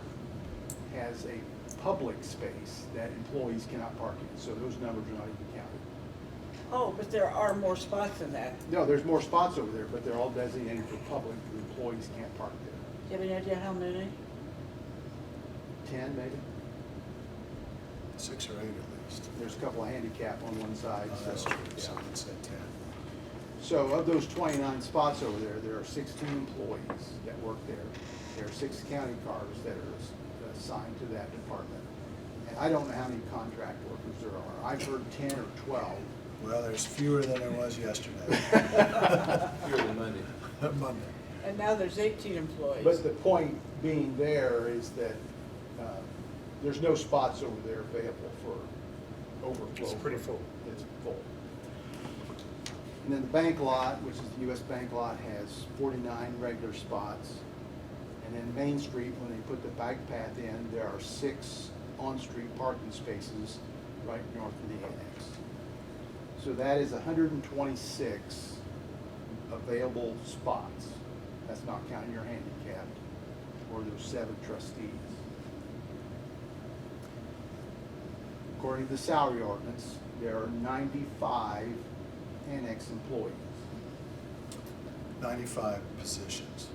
B: has a public space that employees cannot park in, so those numbers are not even counted.
D: Oh, but there are more spots than that.
B: No, there's more spots over there, but they're all designated for public, the employees can't park there.
D: Do you have any idea how many?
B: 10 maybe?
A: 6 or 8 at least.
B: There's a couple of handicap on one side,
A: Oh, that's
B: so.
A: true.
B: yeah.
A: Someone said 10.
B: So of those 29 spots over there are 16 employees that work there. There are 6 county cars that are assigned to that department. And I don't know how many contract workers there are. I've heard 10 or 12.
A: Well, there's fewer than there was yesterday.
E: Fewer than Monday.
A: Monday.
D: And now there's 18 employees.
B: But the point being there is that there's no spots over there available for overflow.
C: It's pretty full.
B: It's full. And then the bank lot, which is the US Bank lot, has 49 regular spots. And then Main Street, when they put the bike path in, there are 6 on-street parking spaces right north of the annex. So that is 126 available spots. That's not counting your handicapped or those 7 trustees. According to the salary ordinance, there are 95 annex employees,
A: 95 positions.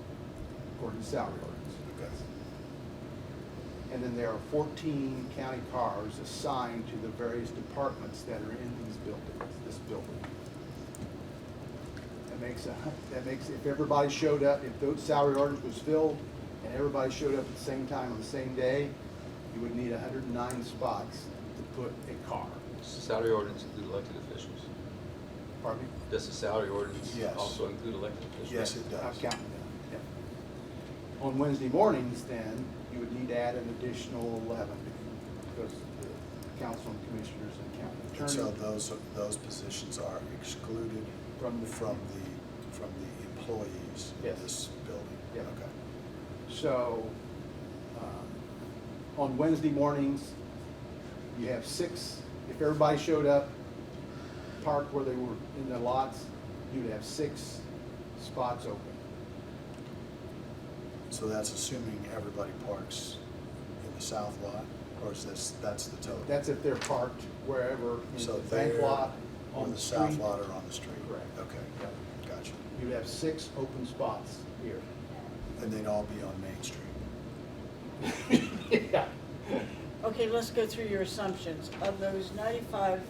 B: according to the salary ordinance.
A: Okay.
B: And then there are 14 county cars assigned to the various departments that are in these buildings, this building. That makes, if everybody showed up, if those salary orders was filled and everybody showed up at the same time on the same day, you would need 109 spots to put a car.
E: Does the salary ordinance include elected officials?
B: Pardon me?
E: Does the salary ordinance
A: Yes.
E: also include elected officials?
A: Yes, it
B: I'm
A: does.
B: counting them, yeah. On Wednesday mornings, then, you would need to add an additional 11 because the council and commissioners and county
A: And
B: attorney.
A: so those positions are excluded
B: From the-
A: from the employees in
B: Yes.
A: this building?
B: Yeah.
A: Okay.
B: So, on Wednesday mornings, you have 6, if everybody showed up, parked where they were in the lots, you'd have 6 spots open.
A: So that's assuming everybody parks in the south lot, or is that's the total?
B: That's if they're parked wherever, in
A: So
B: the bank
A: there,
B: lot,
A: on
B: on
A: the
B: the
A: south
B: street.
A: lot or on the street?
B: Correct.
A: Okay,
B: Yep.
A: gotcha.
B: You'd have 6 open spots here.
A: And they'd all be on Main Street?
B: Yeah.
D: Okay, let's go through your assumptions. Of those 95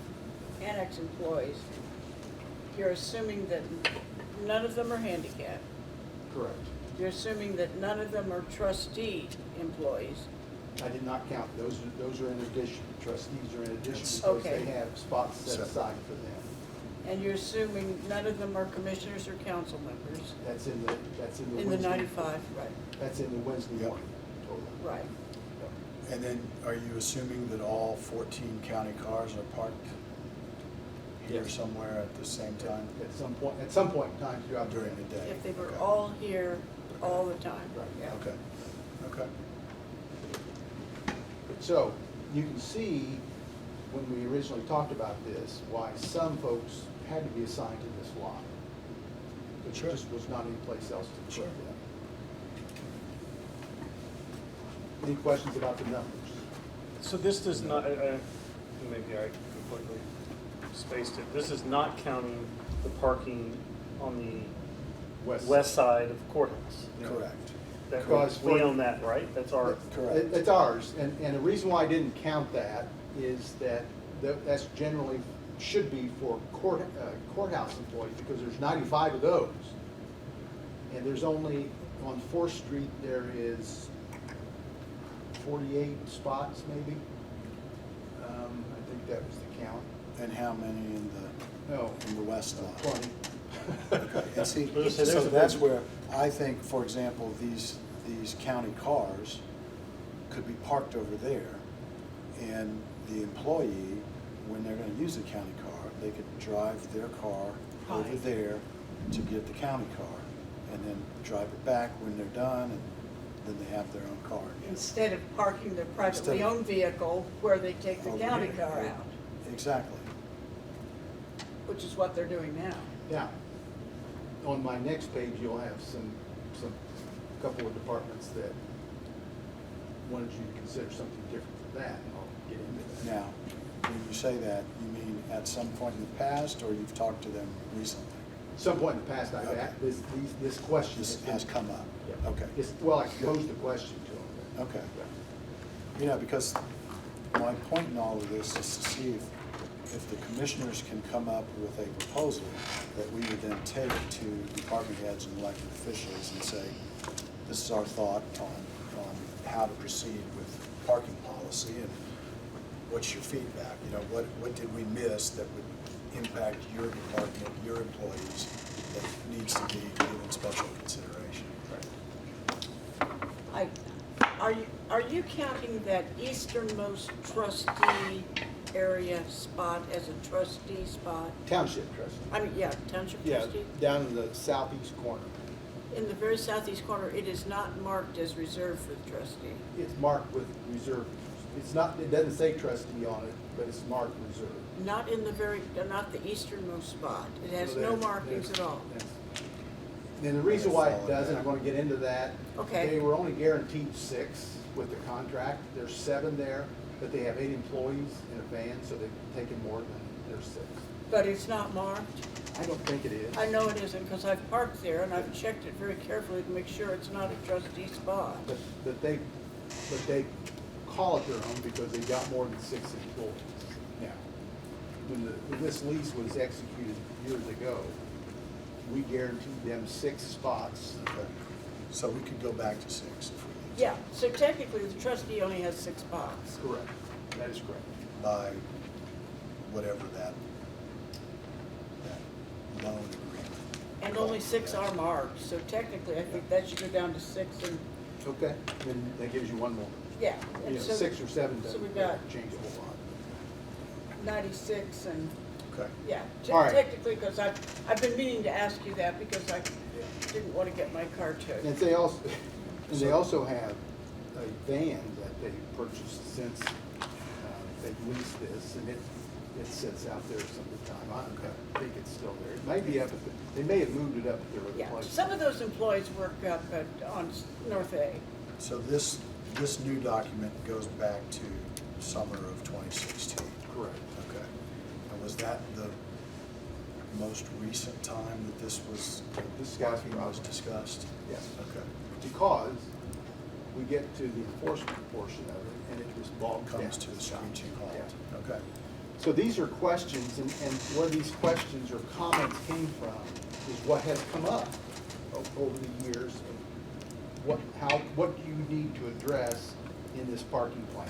D: annex employees, you're assuming that none of them are handicapped.
B: Correct.
D: You're assuming that none of them are trustee employees.
B: I did not count, those are in addition, trustees are in addition,
A: That's-
B: because
D: Okay.
B: they have spots set
A: Separate.
B: aside for them.
D: And you're assuming none of them are commissioners or council members
B: That's in the
D: in the
B: Wednesday.
D: 95, right,
B: That's in the Wednesday
A: Yep.
B: morning total.
D: right.
A: And then are you assuming that all 14 county cars are parked here
B: Yes.
A: somewhere at the same time
B: At some point in time throughout
A: during the day?
D: If they were
A: Okay.
D: all here all the time.
B: Right.
D: Yeah.
A: Okay, okay.
B: So, you can see, when we originally talked about this, why some folks had to be assigned to this lot. But
A: Sure.
B: there just was not any place else to put
A: Sure.
B: them. Any questions about the numbers?
C: So this does not, maybe I completely spaced it. This is not counting the parking on the west side of the courthouse.
A: Correct.
C: That
B: Because
C: we
B: for-
C: own that, right? That's our,
A: Correct.
B: It's ours, and the reason why I didn't count that is that that's generally, should be for courthouse employees, because there's 95 of those. And there's only, on 4th Street, there is 48 spots, maybe. I think that was the count.
A: And how many in
B: No,
A: the west lot?
B: 20.
A: Okay, and see,
C: Well, so there's
A: so
C: a
A: that's
C: big-
A: where, I think, for example, these county cars could be parked over there, and the employee, when they're gonna use the county car, they could drive their car over
D: Right.
A: there to get the county car, and then drive it back when they're done, and then they have their own car again.
D: Instead of parking their privately
A: Instead of-
D: owned vehicle where they take the
A: Over
D: county
A: here.
D: car out,
A: Exactly.
D: which is what they're doing now.
B: Now, on my next page, you'll have some couple of departments that wanted you to consider something different for that, and I'll get into that.
A: Now, when you say that, you mean at some point in the past, or you've talked to them recently?
B: Some point in the past, I've
A: Okay.
B: had, this question
A: This
B: been-
A: has come up?
B: Yeah.
A: Okay.
B: Well, I posed the question to them.
A: Okay. You know, because my point in all of this is to see if the commissioners can come up with a proposal that we would then take to department heads and elected officials and say, this is our thought on how to proceed with parking policy, and what's your feedback? You know, what did we miss that would impact your department, your employees, that needs to be given special consideration?
D: Are you counting that easternmost trustee area spot as a trustee spot?
B: Township trustee.
D: I mean, yeah, township
B: Yeah,
D: trustee?
B: down in the southeast corner.
D: In the very southeast corner, it is not marked as reserved for the trustee.
B: It's marked with reserve. It's not, it doesn't say trustee on it, but it's marked reserve.
D: Not in the not the easternmost spot. It has
B: So
D: no
B: there's-
D: markings at all.
B: And the reason why it doesn't, I'm gonna get into that.
D: Okay.
B: They were only guaranteed 6 with the contract. There's 7 there, but they have 8 employees in a van, so they've taken more than their 6.
D: But it's not marked?
B: I don't think it is.
D: I know it isn't, because I've parked there and I've checked it very carefully to make sure it's not a trustee spot.
B: But they call it their own because they got more than 6 employees. Now, when this lease was executed years ago, we guaranteed them 6 spots.
A: Okay. So we could go back to 6 if we need to.
D: Yeah, so technically, the trustee only has 6 spots.
B: Correct. That is correct.
A: By whatever that loan agreement.
D: And only 6 are marked, so technically, I think that should go down to 6 and,
B: Okay. Then that gives you one more.
D: yeah.
B: You
D: and
B: know,
D: so
B: 6 or 7
D: So
B: doesn't
D: we got
B: change a whole lot.
D: 96 and,
A: Okay.
D: yeah.
B: All right.
D: Technically, because I've been meaning to ask you that because didn't want to get my car towed.
B: And they also have a van that they purchased since they leased this, and it sits out there some of the time. I think it's still there. It may be up they may have moved it up at their other
D: Yeah,
B: place.
D: some of those employees work up on North A.
A: So this new document goes back to summer of 2016.
B: Correct.
A: Okay. And was that the most recent time that this was,
B: Discussed,
A: parking was
B: probably.
A: discussed?
B: Yes.
A: Okay.
B: Because we get to the enforcement portion of it, and it just bogs down.
A: Comes to the screeching halt.
B: Yeah.
A: Okay.
B: So these are questions, and where these questions or comments came from is what has come up over the years. What do you need to address in this parking plan?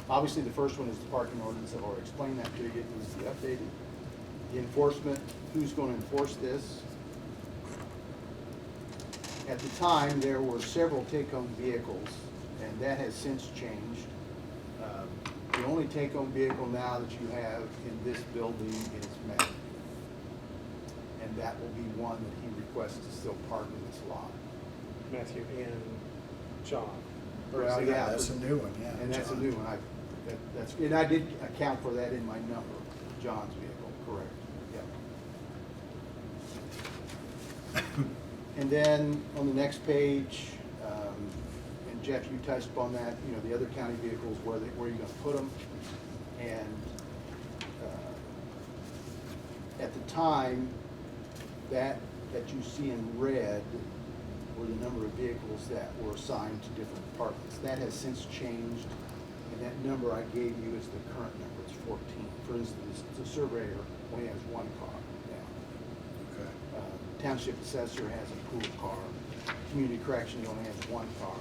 B: Obviously, the first one is the parking ordinance. I've already explained that to you. It needs to be updated. The enforcement, who's going to enforce this? At the time, there were several take-home vehicles, and that has since changed. The only take-home vehicle now that you have in this building is Matt. And that will be one that he requests to still park in this lot.
C: Matthew and John. Or is
B: Well,
C: it-
B: yeah.
A: That's a new one, yeah.
B: And that's a
A: John.
B: new one. And I did account for that in my number, John's vehicle, correct, yeah. And then on the next page, and Jeff, you touched upon that, you know, the other county vehicles, where you're gonna put them. And at the time, that you see in red were the number of vehicles that were assigned to different departments. That has since changed, and that number I gave you is the current number, it's 14. For instance, the surveyor only has one car now.
A: Okay.
B: Township assessor has a pool car. Community corrections only has one car.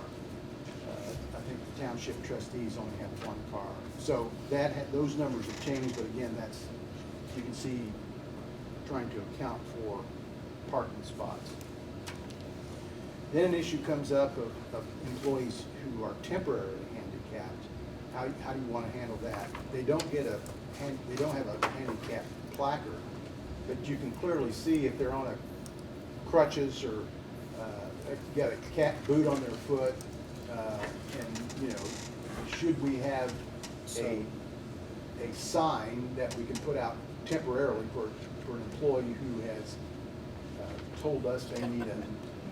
B: I think the township trustees only have one car. So those numbers have changed, but again, that's, you can see, trying to account for parking spots. Then an issue comes up of employees who are temporarily handicapped. How do you want to handle that? They don't have a handicap placard, but you can clearly see if they're on a crutches or got a cat boot on their foot, and, you know, should we have a sign that we can put out temporarily for an employee who has told us they need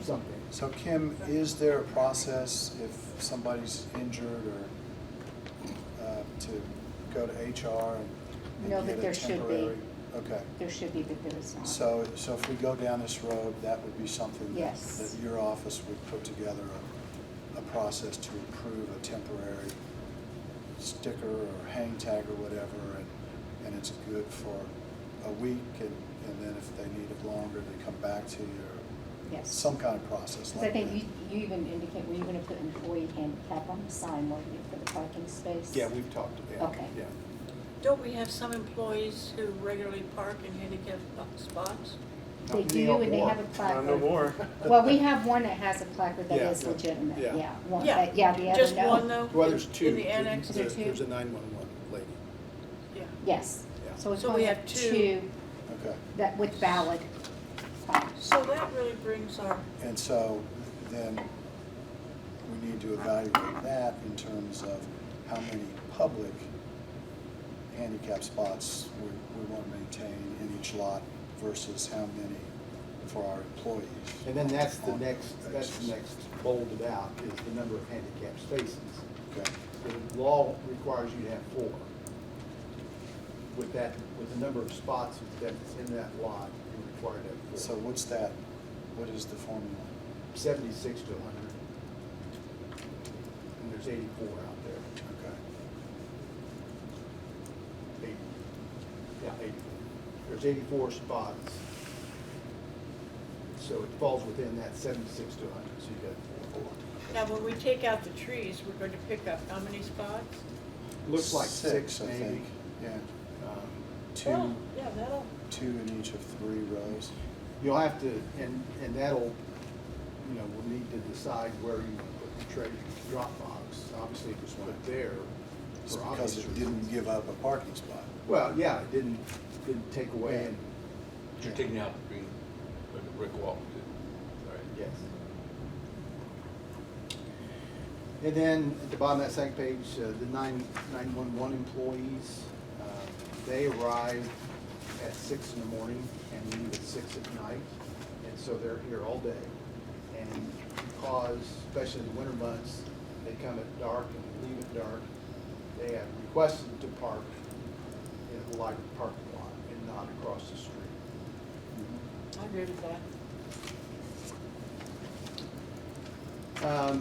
B: something?
A: So Kim, is there a process if somebody's injured or to go to HR and
H: No,
A: get
H: but
A: a
H: there should be.
A: temporary? Okay.
H: There should be, but there is not.
A: So if we go down this road, that would be something that,
H: Yes.
A: that your office would put together a process to approve a temporary sticker or hang tag or whatever, and it's good for a week, and then if they need it longer, they come back to you, or
H: Yes.
A: some kind of process
H: Because I
A: like
H: think
A: that.
H: you even indicate, were you gonna put employee handicap on the sign, weren't you, for the parking space?
B: Yeah, we've talked about it.
H: Okay.
B: Yeah.
D: Don't we have some employees who regularly park in handicapped spots?
H: They
B: Not
H: do, and they
B: anymore.
H: have a placard.
C: No more.
H: Well, we have one that has a placard that
B: Yeah,
H: is
B: yeah,
H: legitimate,
B: yeah.
H: yeah, one,
D: Yeah,
H: but yeah, the other no.
D: just one though?
B: Well, there's two.
D: In the annex?
H: There are two?
B: There's a 911 lady.
D: Yeah.
H: Yes,
B: Yeah.
H: so it's
D: So
H: one
D: we
H: of
D: have two.
H: two
A: Okay.
H: that with valid.
D: So that really brings our,
A: And so then we need to evaluate that in terms of how many public handicap spots we want to maintain in each lot versus how many for our employees.
B: And then that's the
A: on
B: next bolded out, is the number of handicap spaces.
A: Okay.
B: The law requires you to have 4. With the number of spots that's in that lot, you're required to have 4.
A: So what is the formula?
B: 76 to 100. And there's 84 out there.
A: Okay.
B: 80. Yeah, 80. There's 84 spots. So it falls within that 76 to 100, so you got 4.
D: now when we take out the trees, we're going to pick up how many spots?
B: Looks like
A: Six,
B: six
A: I
B: maybe.
A: think. Yeah.
D: Well, yeah, that'll,
A: Two in each of 3 rows.
B: You'll have to, and that'll, you know, we'll need to decide where you want to put the treasure drop box. Obviously, it was put there
A: It's
B: for
A: because
B: obvious
A: it
B: reasons.
A: didn't give up a parking spot.
B: Well, yeah, it didn't take away and.
E: You're taking out green. brick wall too. Right.
B: Yes. And then at the bottom of that second page, the 911 employees, they arrive at 6 in the morning and leave at 6 at night. And so they're here all day. And because, especially in the winter months, they come at dark and leave at dark, they have requested to park in the light parking lot and not across the street.
D: I agree with that.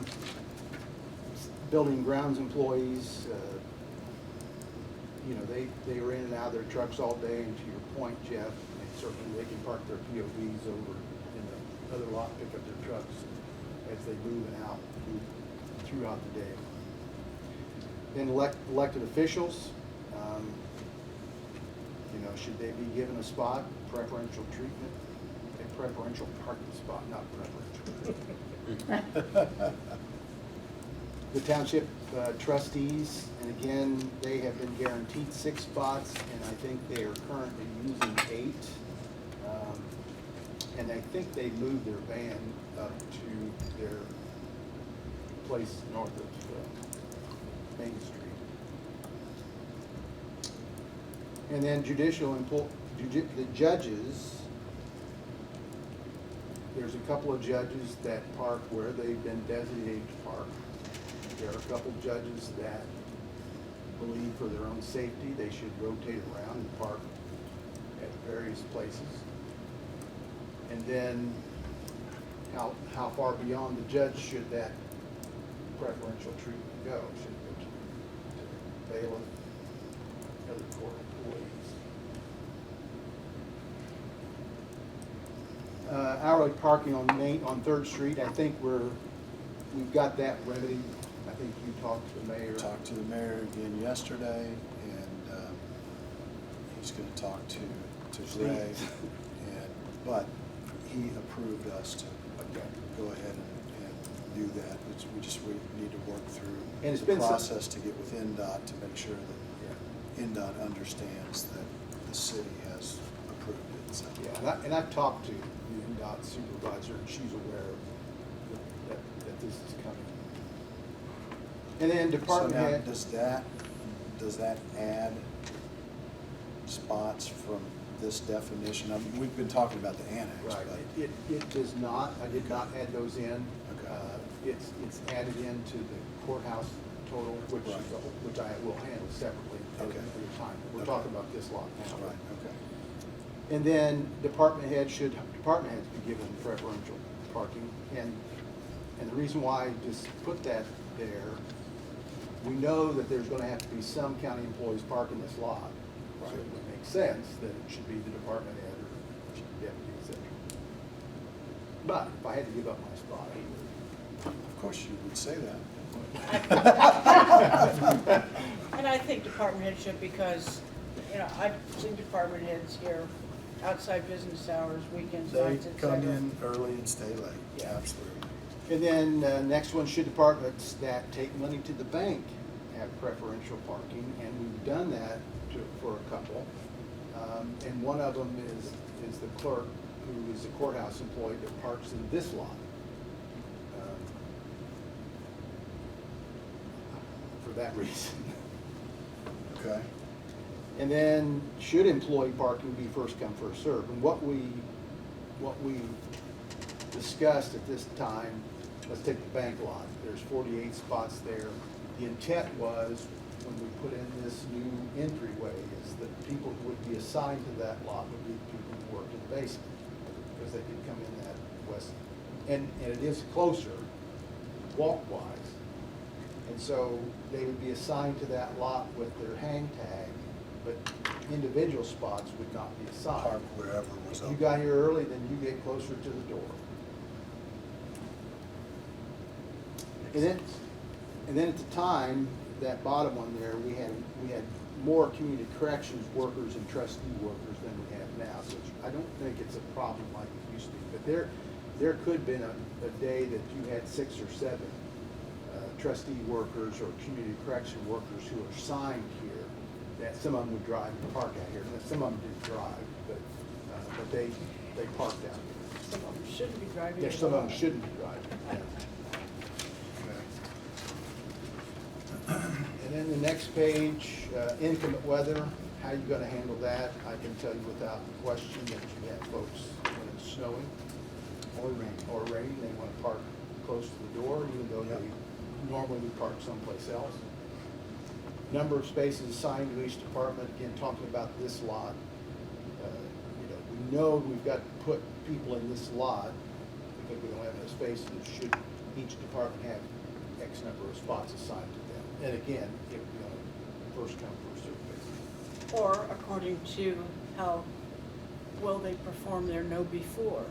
B: Building and grounds employees, they are in and out of their trucks all day, and to your point, Jeff, and certainly they can park their POVs over in the other lot, pick up their trucks as they move and out throughout the day. Then elected officials, should they be given a spot, preferential treatment, a preferential parking spot, not preferential. The township trustees, and again, they have been guaranteed 6 spots, and I think they are currently using 8. And I think they moved their van up to their place north of Main Street. And then the judges, there's a couple of judges that park where they've been designated to park. There are a couple of judges that believe for their own safety they should rotate around and park at various places. And then how far beyond the judge should that preferential treatment go? Should it go to the bailiff, other court employees? Hourly parking on 3rd Street, I think we've got that remedied. I think you talked to the mayor.
A: Talked to the mayor again yesterday, and he's gonna talk to Greg, but he approved us to go ahead and do that. We need to work through
B: And it's
A: the
B: been
A: process to get with NDOT to make sure that NDOT understands that the city has approved it, so.
B: Yeah, and I've talked to the NDOT supervisor, and she's aware that this is coming. And then
A: So
B: department
A: now,
B: head.
A: does that add spots from this definition? I mean, we've been talking about the annex,
B: Right,
A: but.
B: it does not, I did not add those in.
A: Okay.
B: It's added into the courthouse total, which
A: Right.
B: which I will handle separately at
A: Okay.
B: another time. We're
A: Okay.
B: talking about this lot now.
A: Right, okay.
B: And then department heads be given preferential parking, and the reason why I just put that there, we know that there's gonna have to be some county employees parking this lot. So it would make sense that it should be the department head or deputy, et cetera. But if I had to give up my spot, I would.
A: Of course you would say that.
D: And I think department heads should, because, I've seen department heads here outside business hours, weekends,
A: They
D: nights, et
A: come
D: cetera.
A: in early and stay late,
B: Yeah.
A: absolutely.
B: And then, next one, should departments that take money to the bank have preferential parking? And we've done that for a couple. And one of them is the clerk, who is a courthouse employee that parks in this lot. For that reason.
A: Okay.
B: And then, should employee parking be first come, first served? And what we discussed at this time, let's take the bank lot. There's 48 spots there. The intent was, when we put in this new entryway, is that people who would be assigned to that lot would be the people who worked in the basement, because they could come in that west. And it is closer, walk-wise. And so they would be assigned to that lot with their hang tag, but individual spots would not be assigned.
A: Park wherever was
B: If
A: open.
B: you got here early, then you get closer to the door. And then at the time, that bottom one there, we had more community corrections workers and trustee workers than we have now, so I don't think it's a problem like it used to be. But there could have been a day that you had 6 or 7 trustee workers or community correction workers who are assigned here, that some of them would drive and park out here. Now, some of them didn't drive, but they parked out here.
D: Some of them shouldn't be driving.
B: Yeah,
D: at
B: some of them
D: all.
B: shouldn't be driving. And then the next page, inclement weather, how you gonna handle that? I can tell you without question that you have folks when it's snowing
A: Or rain.
B: or raining, they wanna park close to the door, even though they normally would park someplace else. Number of spaces assigned to each department, again, talking about this lot. We know we've got to put people in this lot because we don't have enough spaces. Should each department have X number of spots assigned to them? And again, it would be on a first come, first served basis.
D: Or according to how well they perform their no before.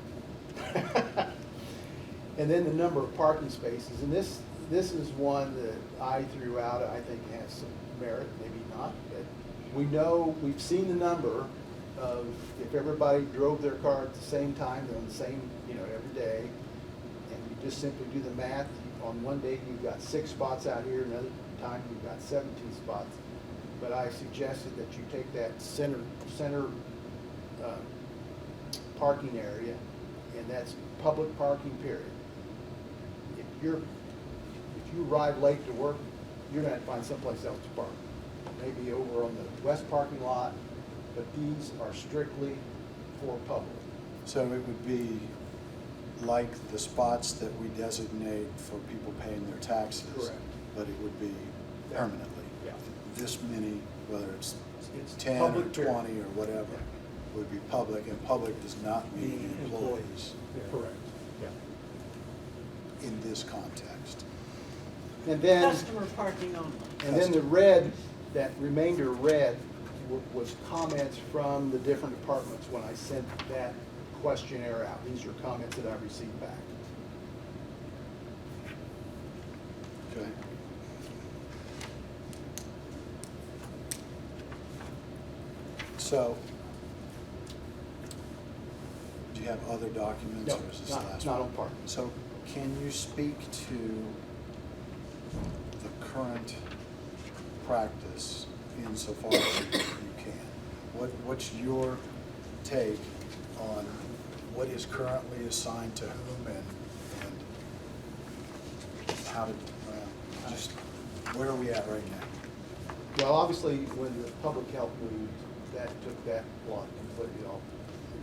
B: And then the number of parking spaces, and this is one that I threw out, I think has some merit, maybe not, but we know, we've seen the number of, if everybody drove their car at the same time, they're on the same, every day, and you just simply do the math, on one day you've got 6 spots out here, another time you've got 17 spots. But I suggested that you take that center parking area, and that's public parking, period. If you arrive late to work, you're gonna have to find someplace else to park. Maybe over on the west parking lot, but these are strictly for public.
A: So it would be like the spots that we designate for people paying their taxes.
B: Correct.
A: But it would be permanently.
B: Yeah.
A: This many, whether it's
B: It's
A: 10 or
B: public, period.
A: 20 or whatever, would be public, and public does not mean employees
B: Correct, yeah.
A: in this context.
B: And then.
D: Customer parking only.
B: And then the red, that remainder red was comments from the different departments when I sent that questionnaire out. These are comments that I received back.
A: Okay. So, do you have other documents,
B: No,
A: or is this
B: not-
A: the last
B: not
A: one?
B: on parking.
A: So, can you speak to the current practice insofar as you can? What's your take on what is currently assigned to whom, and how did, just, where are we at right now?
B: Well, obviously, when the public health moved, that took that block completely off.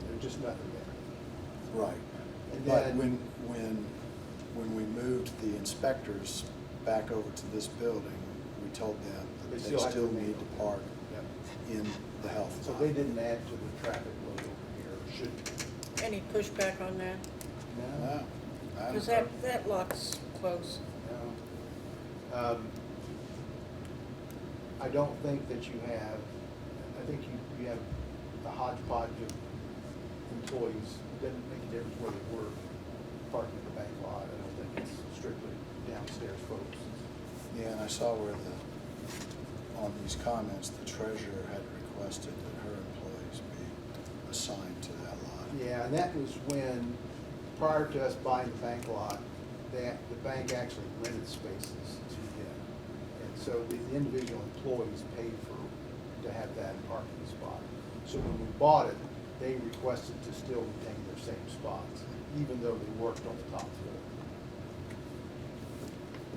B: There's just nothing there.
A: Right.
B: And
A: But
B: then-
A: when we moved the inspectors back over to this building, we told them
B: They
A: that they
B: still have to
A: still
B: remain
A: need to
B: open.
A: park
B: Yep.
A: in the health
B: So
A: lot.
B: they didn't add to the traffic load over here, or shouldn't.
D: Any pushback on that?
A: No, I
D: Because
A: don't-
D: that lot's close.
B: No. I don't think that you have, I think you have a hodgepodge of employees. It doesn't make a difference where they work, parking in the bank lot. I don't think it's strictly downstairs folks.
A: Yeah, and I saw where on these comments, the treasurer had requested that her employees be assigned to that lot.
B: Yeah, and that was when, prior to us buying the bank lot, the bank actually rented spaces to them. And so the individual employees paid to have that parking spot. So when we bought it, they requested to still retain their same spots, even though they worked on the top floor.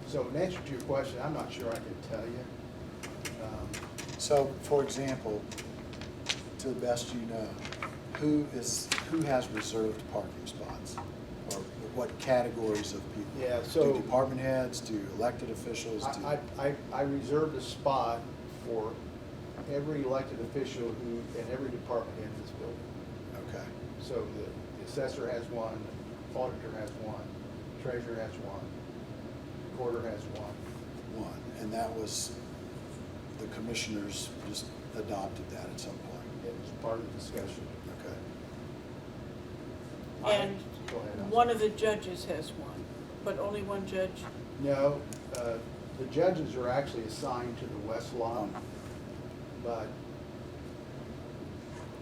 B: So in answer to your question, I'm not sure I can tell you.
A: So, for example, to the best you know, who has reserved parking spots? Or what categories of people?
B: Yeah, so-
A: Do department heads, do elected officials, do?
B: I reserved a spot for every elected official and every department in this building.
A: Okay,
B: So the assessor has one, auditor has one, treasurer has one, recorder has one.
A: and that was, the commissioners just adopted that at some point.
B: It was part of the discussion.
A: Okay.
D: And
B: Go ahead, I'm
D: one of the judges has one, but only one judge?
B: No, the judges are actually assigned to the west lot, but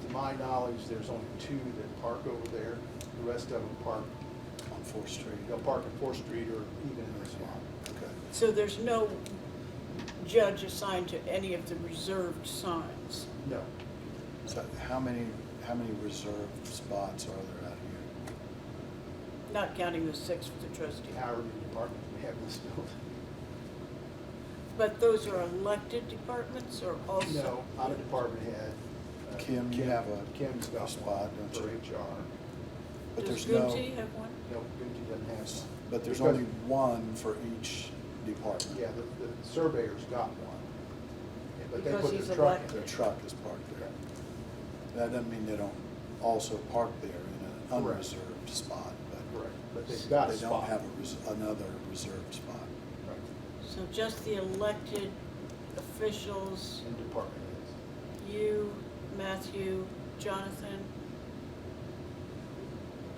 B: to my knowledge, there's only 2 that park over there. The rest of them park,
A: On 4th Street.
B: they'll park at 4th Street or even in this lot.
A: Okay.
D: So there's no judge assigned to any of the reserved signs?
B: No.
A: So how many reserved spots are there out here?
D: Not counting the 6 for the trustee.
B: however many departments we have in this building.
D: But those are elected departments or also?
B: No, I'm a department head.
A: Kim, you have a
B: Kim's got
A: spot,
B: one
A: don't
B: for
A: you?
B: HR.
A: But
D: Does
A: there's no,
D: Gunty have one?
B: No, Gucci doesn't have one.
A: but there's
B: Because-
A: only one for each department.
B: Yeah, the surveyor's got one. Yeah, but they
D: Because
B: put
D: he's
B: their truck
D: elected.
B: in
A: Their
B: there.
A: truck is parked there. That doesn't mean they don't also park there in an
B: Correct.
A: unreserved spot, but.
B: Correct, but they've got a
A: They don't
B: spot.
A: have another reserved spot.
B: Right.
D: So just the elected officials,
B: And department heads.
D: you, Matthew, Jonathan?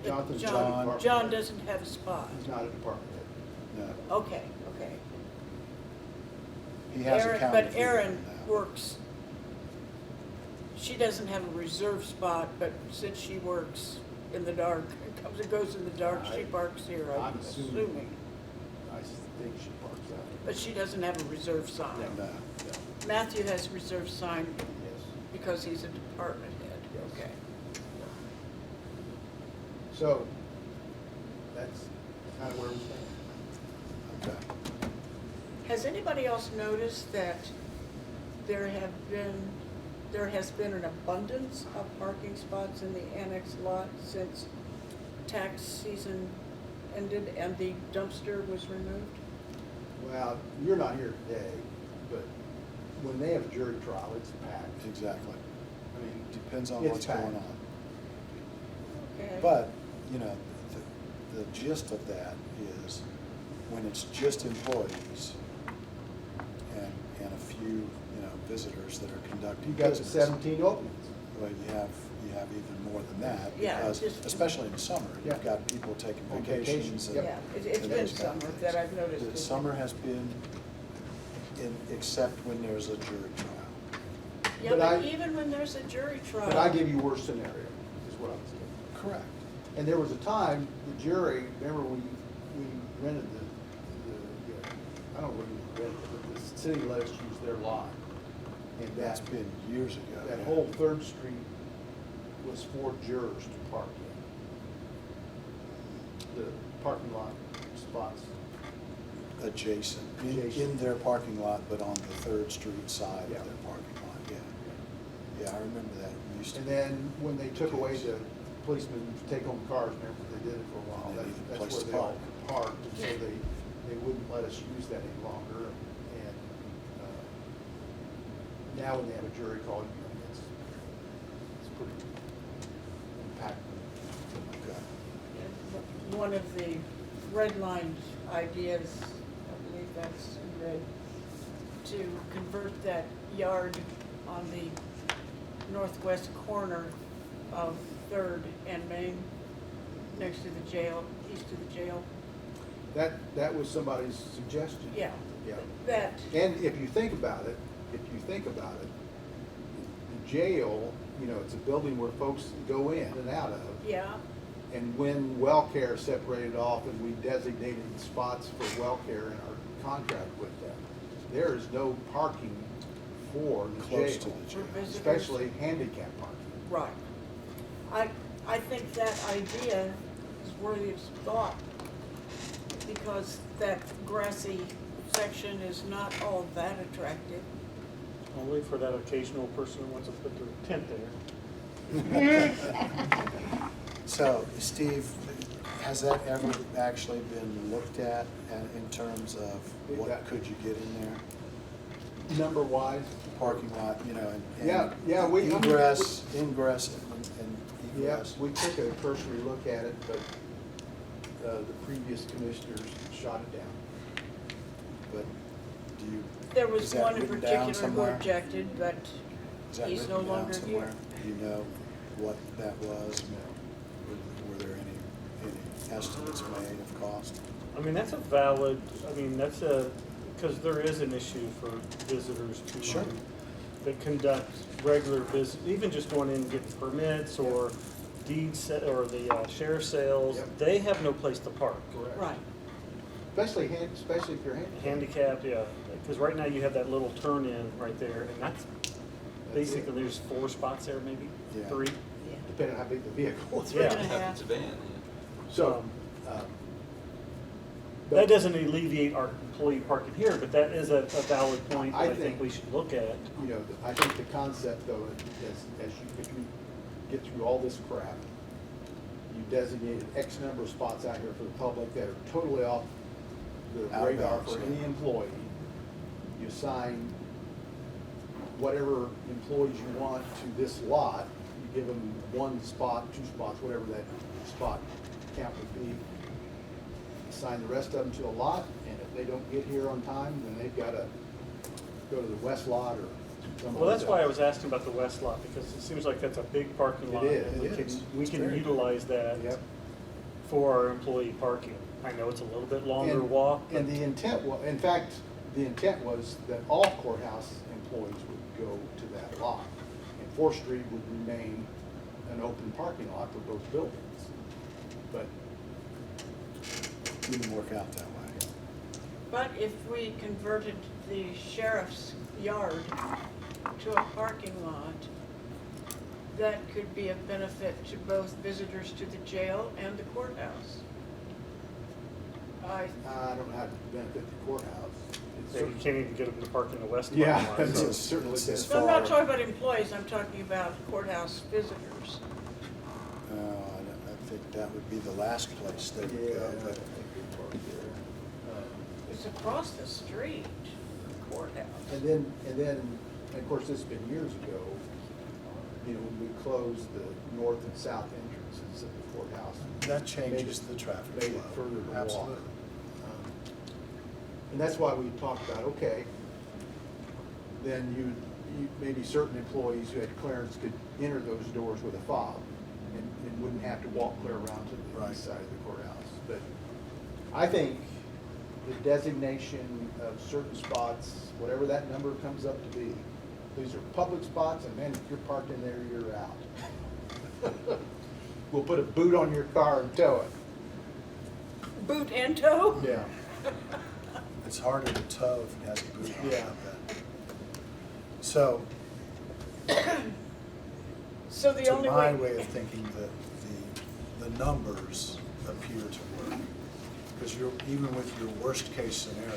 B: Jonathan's not a
A: John-
B: department
D: John
B: head.
D: doesn't have a spot.
B: He's not a department head.
A: No,
D: Okay, okay.
A: he has a
D: Erin-
A: county.
D: But
A: vehicle
D: Erin
A: now.
D: works, she doesn't have a reserve spot, but since she works in the dark, comes and goes in the dark, she parks here, I'm
B: I'm assuming.
D: assuming.
B: I think she parks out
D: But she doesn't have a reserve sign.
B: there.
A: No.
B: No.
D: Matthew has a reserve sign
B: Yes.
D: because he's a department head,
B: Yes.
D: okay.
B: So, that's kind of where we stand.
A: Okay.
D: Has anybody else noticed that there has been an abundance of parking spots in the annex lot since tax season ended and the dumpster was removed?
B: Well, you're not here today, but when they have a jury trial, it's packed.
A: Exactly.
B: I mean,
A: Depends on
B: it's
A: what's going
B: packed.
A: on.
D: Okay.
A: But, you know, the gist of that is when it's just employees and a few, you know, visitors that are conducting
B: You've got
A: business.
B: 17 openings.
A: Well, you have even more than that.
D: Yeah,
A: Because,
D: just-
A: especially in summer,
B: Yeah.
A: you've got people taking
B: On
A: vacations.
B: vacations,
A: and-
B: yep.
D: Yeah, it's
A: and
D: been
A: those kind of
D: summer
A: things.
D: that I've noticed.
A: The summer has been, except when there's a jury trial.
D: Yeah,
B: But
D: but
B: I-
D: even when there's a jury trial.
B: But I give you worst scenario, is what I was saying.
A: Correct.
B: And there was a time, the jury, remember we rented I don't know what we rented, but the city let us use their lot. And
A: That's
B: that,
A: been years ago.
B: that
A: yeah.
B: whole Third Street was for jurors to park in. The parking lot spots.
A: Adjacent, in
B: Adjacent.
A: their parking lot, but on the Third Street side of
B: Yeah.
A: their parking lot, yeah. Yeah, I remember that. It used to
B: And
A: be.
B: then when they took away the policemen take-home cars, remember, they did it for a while.
A: And they needed a
B: That's
A: place
B: where
A: to
B: they all
A: park.
B: parked, and so they wouldn't let us use that any longer. And now when they have a jury call, you know, it's pretty impactful.
A: Okay.
D: One of the redlined ideas, I believe that's in red, to convert that yard on the northwest corner of Third and Main, next to the jail, east of the jail.
B: That was somebody's suggestion.
D: Yeah.
B: Yeah.
D: That,
B: And if you think about it, the jail, you know, it's a building where folks go in and out of.
D: yeah,
B: And when WellCare separated off and we designated spots for WellCare in our contract with them, there is no parking for the
A: Close to
B: jail,
A: the jail.
D: For visitors.
B: especially handicap parking.
D: right. I think that idea is worthy of thought, because that grassy section is not all that attractive.
C: Only for that occasional person who wants to put their tent there.
A: So, Steve, has that ever actually been looked at in terms of what could you get in there?
B: Number wise,
A: Parking lot, you know, and.
B: Yeah, I mean,
A: Ingress and
B: yes,
A: egress.
B: we took a cursory look at it, but the previous commissioners shot it down.
A: But do you?
D: There was
A: is that
D: one in
A: written down
D: particular who
A: somewhere?
D: objected, but
A: Is that
D: he's no
A: written down
D: longer
A: somewhere?
D: here.
A: Do you know what that was? Were there any estimates made of cost?
C: I mean, that's a valid, because there is an issue for visitors to.
A: Sure.
C: That conduct regular business, even just going in and getting permits or deeds, or the share sales,
B: Yep.
C: they have no place to park.
B: Correct.
D: right.
B: Especially if you're handicapped.
C: Handicapped, yeah, because right now you have that little turn-in right there, and that's basically, there's 4 spots there, maybe,
A: Yeah.
C: 3.
D: Yeah.
B: Depending on how big the vehicle is.
D: Three
C: Yeah.
D: and a half.
E: It's a van, yeah.
B: So,
C: That doesn't alleviate our employee parking here, but that is a valid point that
B: I
C: I think
B: think-
C: we should look at.
B: You know, I think the concept though, as you get through all this crap, you designated X number of spots out here for the public that are totally off the
A: Out of
B: radar
A: bounds,
B: for
A: yeah.
B: any employee. You assign whatever employees you want to this lot, you give them 1 spot, 2 spots, whatever that spot count would be. Assign the rest of them to a lot, and if they don't get here on time, then they've gotta go to the west lot or somewhere.
C: Well, that's why I was asking about the west lot, because it seems like that's a big parking
B: It
C: lot.
B: is.
C: and we
A: It
C: can-
A: is.
C: We
A: It's
C: can
A: very
C: utilize that
B: Yep.
C: for our employee parking. I know it's a little bit longer
B: And-
C: walk, but
B: And the intent was, in fact, the intent was that all courthouse employees would go to that lot. And Fourth Street would remain an open parking lot for both buildings. But
A: Didn't work out that way.
D: But if we converted the sheriff's yard to a parking lot, that could be of benefit to both visitors to the jail and the courthouse.
B: I don't know how to benefit the courthout. It's
C: you
B: certainly-
C: can't even get them to park in the west
B: Yeah,
C: parking lot.
B: it's
C: so-
B: it's certainly.
A: It's as
D: So I'm not
A: far-
D: talking about employees, I'm talking about courthouse visitors.
A: I think that would be the last place they would
B: Yeah,
A: go,
B: I
A: but
B: think we park there.
D: It's across the street, courthouse.
B: And then, of course, this has been years ago, you know, when we closed the north and south entrances of the courthouse.
A: that changes
B: Made
A: the
B: it-
A: traffic
B: Made it
A: flow.
B: further to walk.
A: Absolutely.
B: And that's why we talked about, okay, then you, maybe certain employees who had clearance could enter those doors with a fob and wouldn't have to walk clear around to the
A: Right.
B: east side of the courthouse. But I think the designation of certain spots, whatever that number comes up to be, these are public spots, and man, if you're parked in there, you're out. We'll put a boot on your car and tow it.
D: Boot and toe?
B: Yeah.
A: It's harder to tow if it has a boot on it.
B: Yeah.
A: I bet. So,
D: So the
A: to
D: only
A: my
D: way.
A: way of thinking, the numbers appear to work. Because even with your worst case scenario,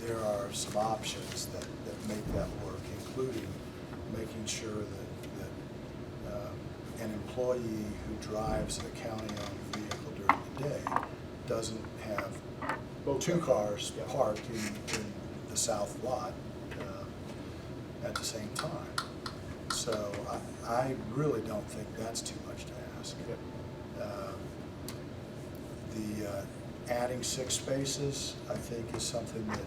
A: there are some options that make that work, including making sure that an employee who drives a county-owned vehicle during the day doesn't have
B: Both
A: two
B: of them.
A: cars
B: Yeah.
A: parked in the south lot at the same time. So I really don't think that's too much to ask.
B: Yep.
A: Adding 6 spaces, I think, is something that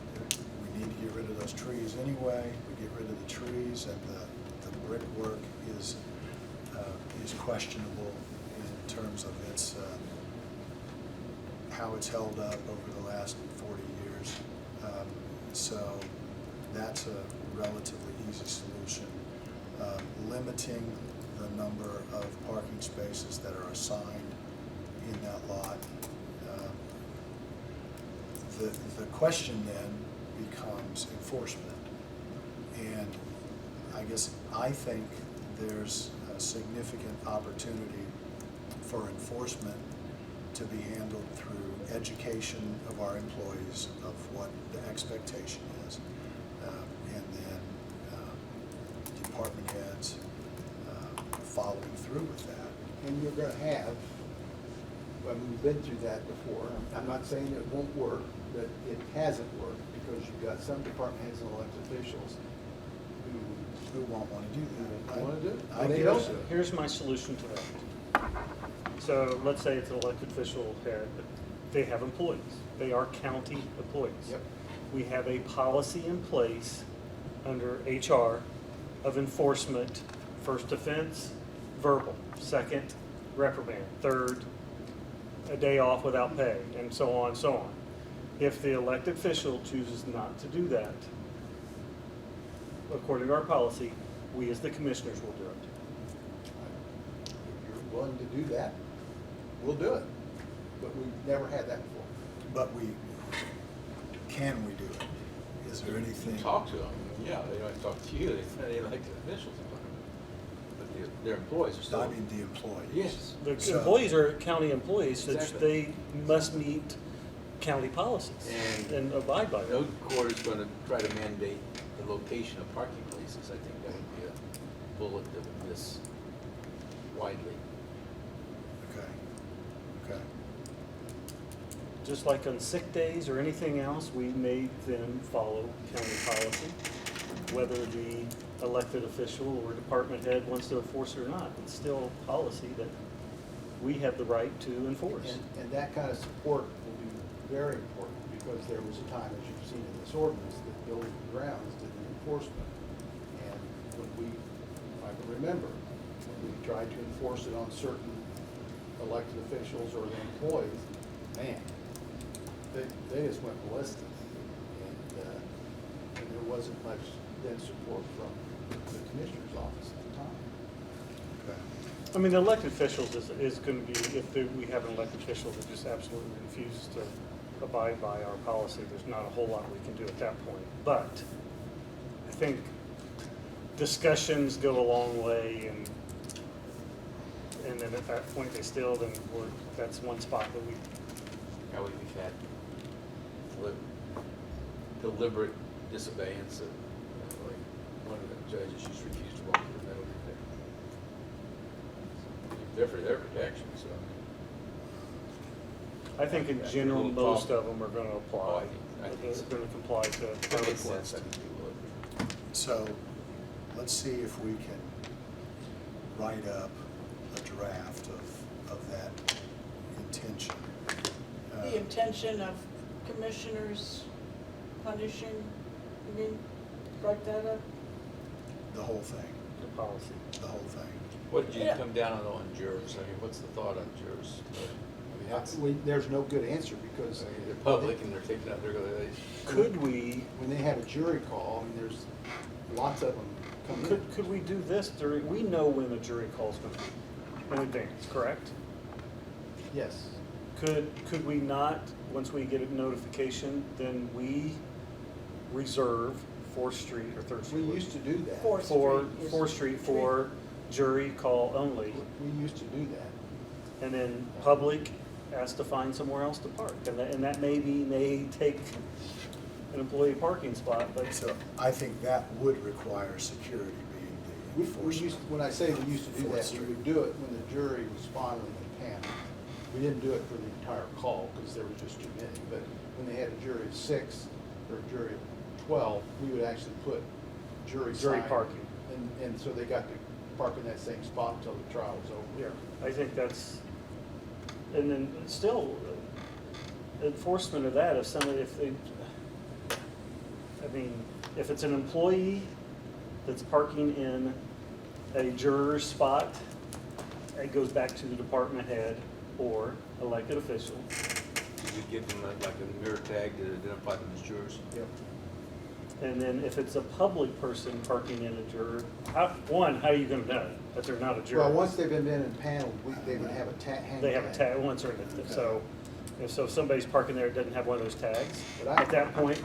A: we need to get rid of those trees anyway. We get rid of the trees, and the brickwork is questionable in terms of its how it's held up over the last 40 years. So that's a relatively easy solution. Limiting the number of parking spaces that are assigned in that lot. The question then becomes enforcement. And I think there's a significant opportunity for enforcement to be handled through education of our employees of what the expectation is. And then department heads following through with that.
B: And you're gonna have, we've been through that before, I'm not saying it won't work, but it hasn't worked, because you've got some department heads and elected officials
A: Who won't want to do that?
B: who wanna do it,
A: I
B: and they
A: get
B: don't
A: it.
B: do it.
C: Here's my solution to that. So let's say it's an elected official head, but they have employees. They are county employees.
B: Yep.
C: We have a policy in place under HR of enforcement. First offense, verbal. Second, reprimand. Third, a day off without pay, and so on and so on. If the elected official chooses not to do that, according to our policy, we as the commissioners will do it.
B: If you're willing to do that, we'll do it, but we've never had that before.
A: But can we do it? Is there anything?
E: Talk to them, yeah, they don't talk to you, they elected officials. but their employees are still.
A: I mean, the employees.
E: Yes.
C: The
A: So-
C: employees are county employees, so
E: Exactly.
C: they must meet county policies
E: And
C: and abide by
E: No
C: them.
E: court is gonna try to mandate the location of parking places. I think that would be a bullet that would miss widely.
A: Okay, okay.
C: Just like on sick days or anything else, we made them follow county policy, whether the elected official or department head wants to enforce it or not. It's still policy that we have the right to enforce.
B: And that kind of support will be very important, because there was a time, as you've seen in this ordinance, that building and grounds did the enforcement. And when we, I can remember, when we tried to enforce it on certain elected officials or their employees, man, they just went ballistic. And there wasn't much then support from the commissioner's office at the time.
A: Okay.
C: I mean, the elected officials is going to be, if we have an elected official that just absolutely refuses to abide by our policy, there's not a whole lot we can do at that point. But I think discussions go a long way, and then at that point, that's one spot that we,
E: How we've had deliberate disobeyance of, like, one of the judges just refused to walk through the metal detector. They're for their protection, so.
C: I think in
E: Yeah,
C: general,
E: little
C: most
E: talk.
C: of them are going to
E: Oh,
C: apply.
E: I think so.
C: They're going to comply to our
E: That makes sense.
C: request.
E: I think we would.
A: So, let's see if we can write up a draft of that intention.
D: The intention of commissioners punishing, you mean, write that up?
A: The whole thing,
C: The policy.
A: the whole thing.
E: What did you
D: Yeah.
E: come down on jurors? I mean, what's the thought on jurors? I mean, that's,
B: There's no good answer, because
E: they're public and they're taking out,
C: Could we,
B: when they have a jury call, I mean, there's lots of them come in.
C: could we do this during, we know when the jury call is going to be in advance, correct?
B: Yes.
C: Could we not, once we get a notification, then we reserve 4th Street or 3rd
B: We
C: Street?
B: used to do that.
D: Fourth
C: For
D: Street is-
C: 4th Street for jury call only,
B: We used to do that.
C: and then public has to find somewhere else to park. And that may take an employee parking spot, but
A: So, I think that would require security being the
B: We
A: enforcement.
B: used, when I say we used to do
A: Fourth
B: that, we
A: Street.
B: would do it when the jury was finally in panel. We didn't do it for the entire call, because there were just too many, but when they had a jury of 6 or a jury of 12, we would actually put jury
C: Jury
B: sign.
C: parking.
B: And so they got to park in that same spot until the trial was over.
C: yeah, I think that's, and then still, enforcement of that, if it's an employee that's parking in a juror's spot, it goes back to the department head or elected official.
E: Did you give them like a mirror tag to identify them as jurors?
B: Yep.
C: And then if it's a public person parking in a juror, how are you gonna know that they're not a juror?
B: Well, once they've been in and paneled, they would have a hang
C: They have a tag, once they're in it, so, if somebody's parking there that doesn't have one of those tags,
B: But I-
C: at that point,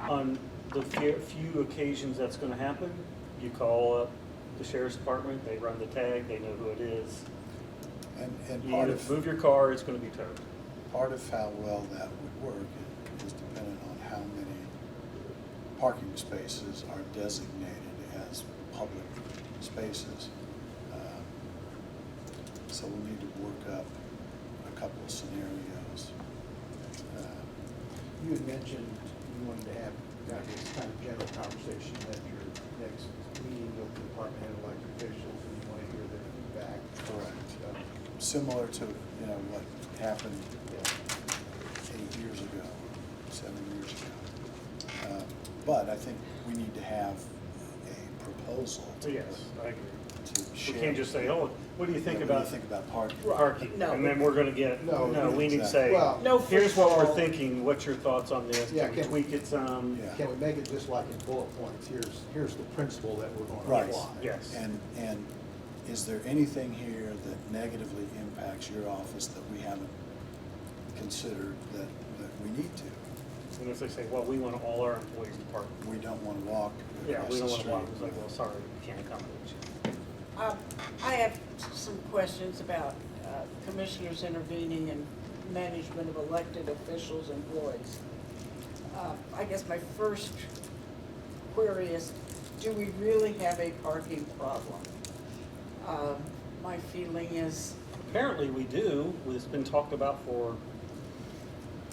C: on the few occasions that's gonna happen, you call up the sheriff's department, they run the tag, they know who it is.
A: And
C: You
A: part
C: either
A: of,
C: move your car, it's gonna be towed.
A: part of how well that would work is dependent on how many parking spaces are designated as public spaces. So we'll need to work up a couple of scenarios.
B: You had mentioned you wanted to have this kind of general conversation at your next meeting with the department head elected officials, and you want to hear their feedback.
A: Correct.
B: So,
A: Similar to, what happened
B: yeah.
A: 8 years ago, 7 years ago. But I think we need to have a proposal
C: So
A: to,
C: yes, I agree.
A: to
C: We
A: share.
C: can't just say, oh, what do you think
A: Yeah,
C: about
A: What do you think about parking?
C: parking?
D: No.
C: And then we're gonna get,
B: No,
C: no, we need to say,
B: Well,
D: No
C: here's what we're
D: football.
C: thinking, what's your thoughts on this?
B: Yeah,
C: Can we
B: can-
C: tweak it some?
A: Yeah.
B: Can we make it just like in bullet points? Here's the principle that we're going to
A: Right.
B: apply.
C: Yes.
A: And is there anything here that negatively impacts your office that we haven't considered that we need to?
C: And if they say, well, we want all our employees to park,
A: We don't want to walk
C: yeah,
A: across
C: we
A: the
C: don't wanna
A: street.
C: walk, it's like, well, sorry, we can't accommodate you.
D: I have some questions about commissioners intervening in management of elected officials, employees. I guess my first query is, do we really have a parking problem? My feeling is,
C: Apparently we do. It's been talked about for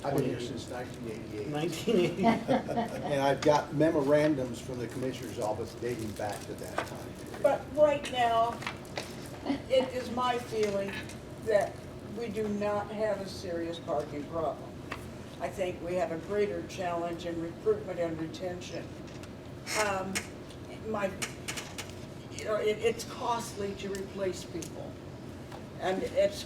B: I've been here since 1988.
C: 1980.
B: And I've got memorandums from the commissioner's office dating back to that time period.
D: but right now, it is my feeling that we do not have a serious parking problem. I think we have a greater challenge in recruitment and retention. It's costly to replace people. And it's,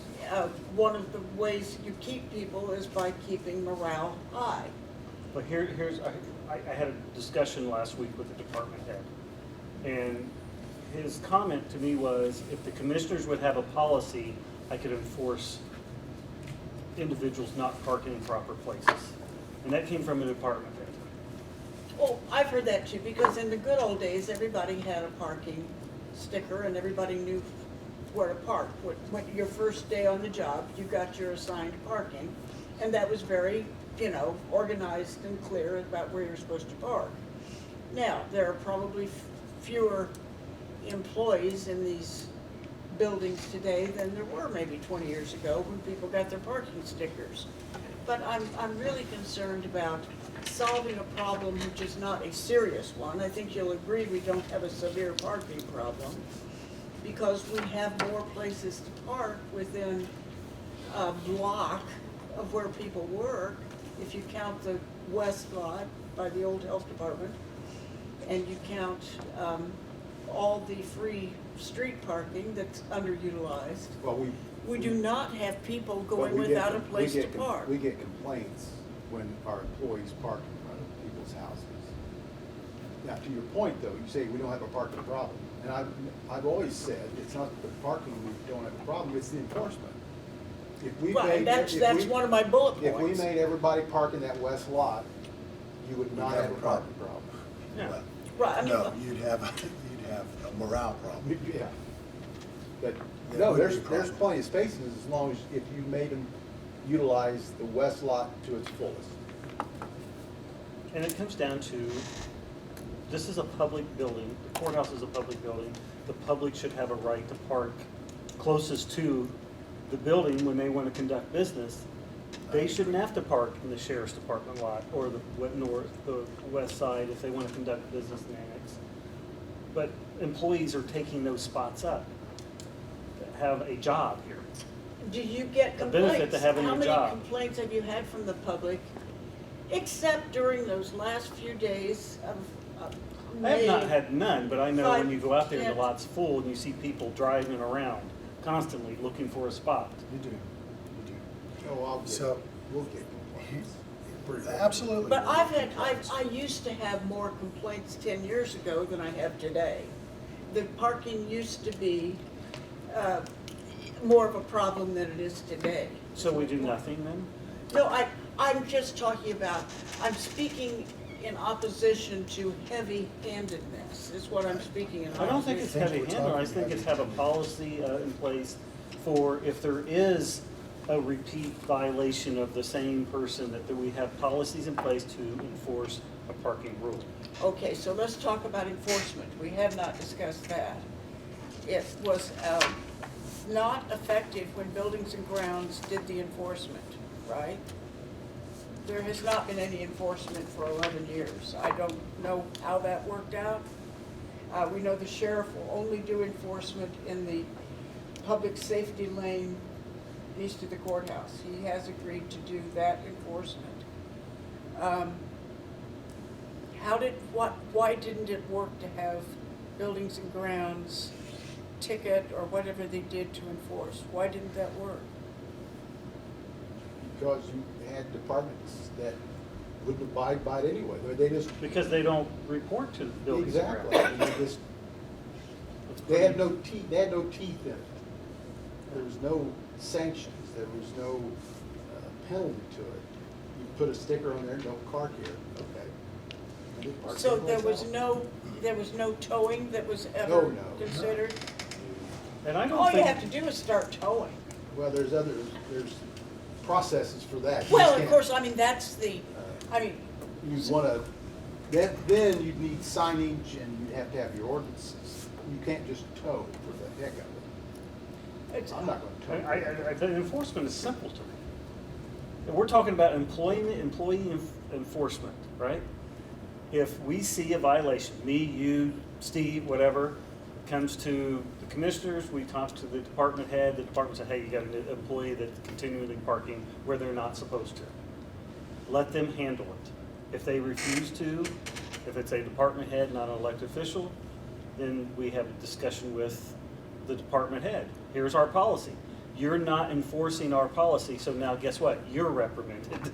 D: one of the ways you keep people is by keeping morale high.
C: But I had a discussion last week with the department head. And his comment to me was, if the commissioners would have a policy, I could enforce individuals not parking in proper places. And that came from a department head.
D: Well, I've heard that too, because in the good old days, everybody had a parking sticker and everybody knew where to park. When your first day on the job, you got your assigned parking, and that was very, organized and clear about where you're supposed to park. Now, there are probably fewer employees in these buildings today than there were maybe 20 years ago when people got their parking stickers. But I'm really concerned about solving a problem which is not a serious one. I think you'll agree we don't have a severe parking problem because we have more places to park within a block of where people work. If you count the west lot by the old health department, and you count all the free street parking that's underutilized,
B: Well,
D: we do not have people
B: but
D: going
B: we get
D: without a
B: com- we
D: place to
B: get com-
D: park.
B: We get complaints when our employees park in front of people's houses. Now, to your point, though, you say we don't have a parking problem. And I've always said, it's not the parking we don't have a problem, it's the enforcement. If we
D: Right,
B: made-
D: that's
B: if we-
D: one of my bullet
B: If we
D: points.
B: made everybody park in that west lot, you would not
A: We'd
B: have a parking problem.
C: Yeah.
A: But
D: Right, I mean,
A: no, you'd have a morale problem.
B: Yeah. But,
A: Yeah,
B: no,
A: it would
B: there's
A: be a problem.
B: plenty of spaces as long as, if you made them utilize the west lot to its fullest.
C: And it comes down to, this is a public building, the courthouse is a public building. The public should have a right to park closest to the building when they want to conduct business. They shouldn't have to park in the sheriff's department lot or the west side if they want to conduct business in annex. But employees are taking those spots up that have a job here.
D: do you get
C: A benefit
D: complaints?
C: to having
D: How
C: a
D: many
C: job.
D: complaints have you had from the public, except during those last few days of
C: I have
D: May?
C: not had none, but I know when you go out there and the
D: Yeah.
C: lot's full and you see people driving around constantly looking for a spot.
A: You do, you do.
B: Oh,
A: So-
B: we'll get complaints.
A: Absolutely.
D: But I used to have more complaints 10 years ago than I have today. The parking used to be more of a problem than it is today.
C: So we do nothing then?
D: No, I'm just talking about, I'm speaking in opposition to heavy-handedness, is what I'm speaking in
C: I don't think it's
A: Things we're
C: heavy-handed, I
A: talking
C: think it's
A: heavy.
C: have a policy in place for if there is a repeat violation of the same person, that we have policies in place to enforce a parking rule.
D: Okay, so let's talk about enforcement. We have not discussed that. It was not effective when Buildings and Grounds did the enforcement, right? There has not been any enforcement for 11 years. I don't know how that worked out. We know the sheriff will only do enforcement in the public safety lane east of the courthouse. He has agreed to do that enforcement. Why didn't it work to have Buildings and Grounds ticket or whatever they did to enforce? Why didn't that work?
B: Because you had departments that wouldn't abide by it anyway. They just,
C: Because they don't report to the buildings and
B: exactly.
C: grounds.
B: And they just, they had no teeth in it. There was no sanctions, there was no penalty to it. You put a sticker on there, don't park here, okay. And they parked
D: So
B: someplace
D: there was
B: else.
D: no towing that was
B: No,
D: ever
B: no.
D: considered?
C: And I don't
D: All you
C: think.
D: have to do is start towing.
B: Well, there's processes for that. You
D: Well,
B: just
D: of
B: can't-
D: course, I mean, that's the, I mean,
B: You'd wanna, then you'd need signage and you'd have to have your ordinances. You can't just tow for the heck of it.
D: it's,
B: I'm not gonna tow.
C: The enforcement is simple to me. And we're talking about employee enforcement, right? If we see a violation, me, you, Steve, whatever, comes to the commissioners, we talk to the department head, the department says, hey, you got an employee that's continually parking where they're not supposed to. Let them handle it. If they refuse to, if it's a department head, not an elected official, then we have a discussion with the department head. Here's our policy. You're not enforcing our policy, so now guess what? You're reprimanded.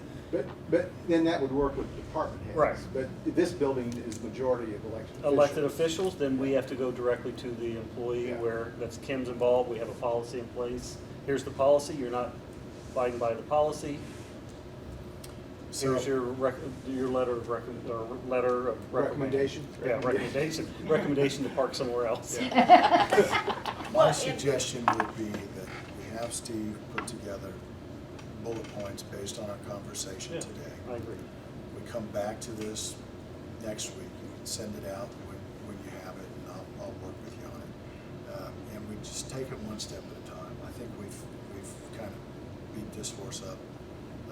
B: But then that would work with department heads.
C: Right.
B: But this building is majority of elected officials.
C: Elected officials, then we have to go directly to the employee
B: Yeah.
C: where that's Kim's involved. We have a policy in place. Here's the policy. You're not abiding by the policy.
A: So,
C: Here's your letter of reprimand.
B: Recommendation?
C: Yeah, recommendation to park somewhere else.
A: my suggestion would be that we have Steve put together bullet points based on our conversation
C: Yeah,
A: today.
C: I agree.
A: We come back to this next week, you can send it out when you have it, and I'll work with you on it. And we just take it one step at a time. I think we've kind of beat this horse up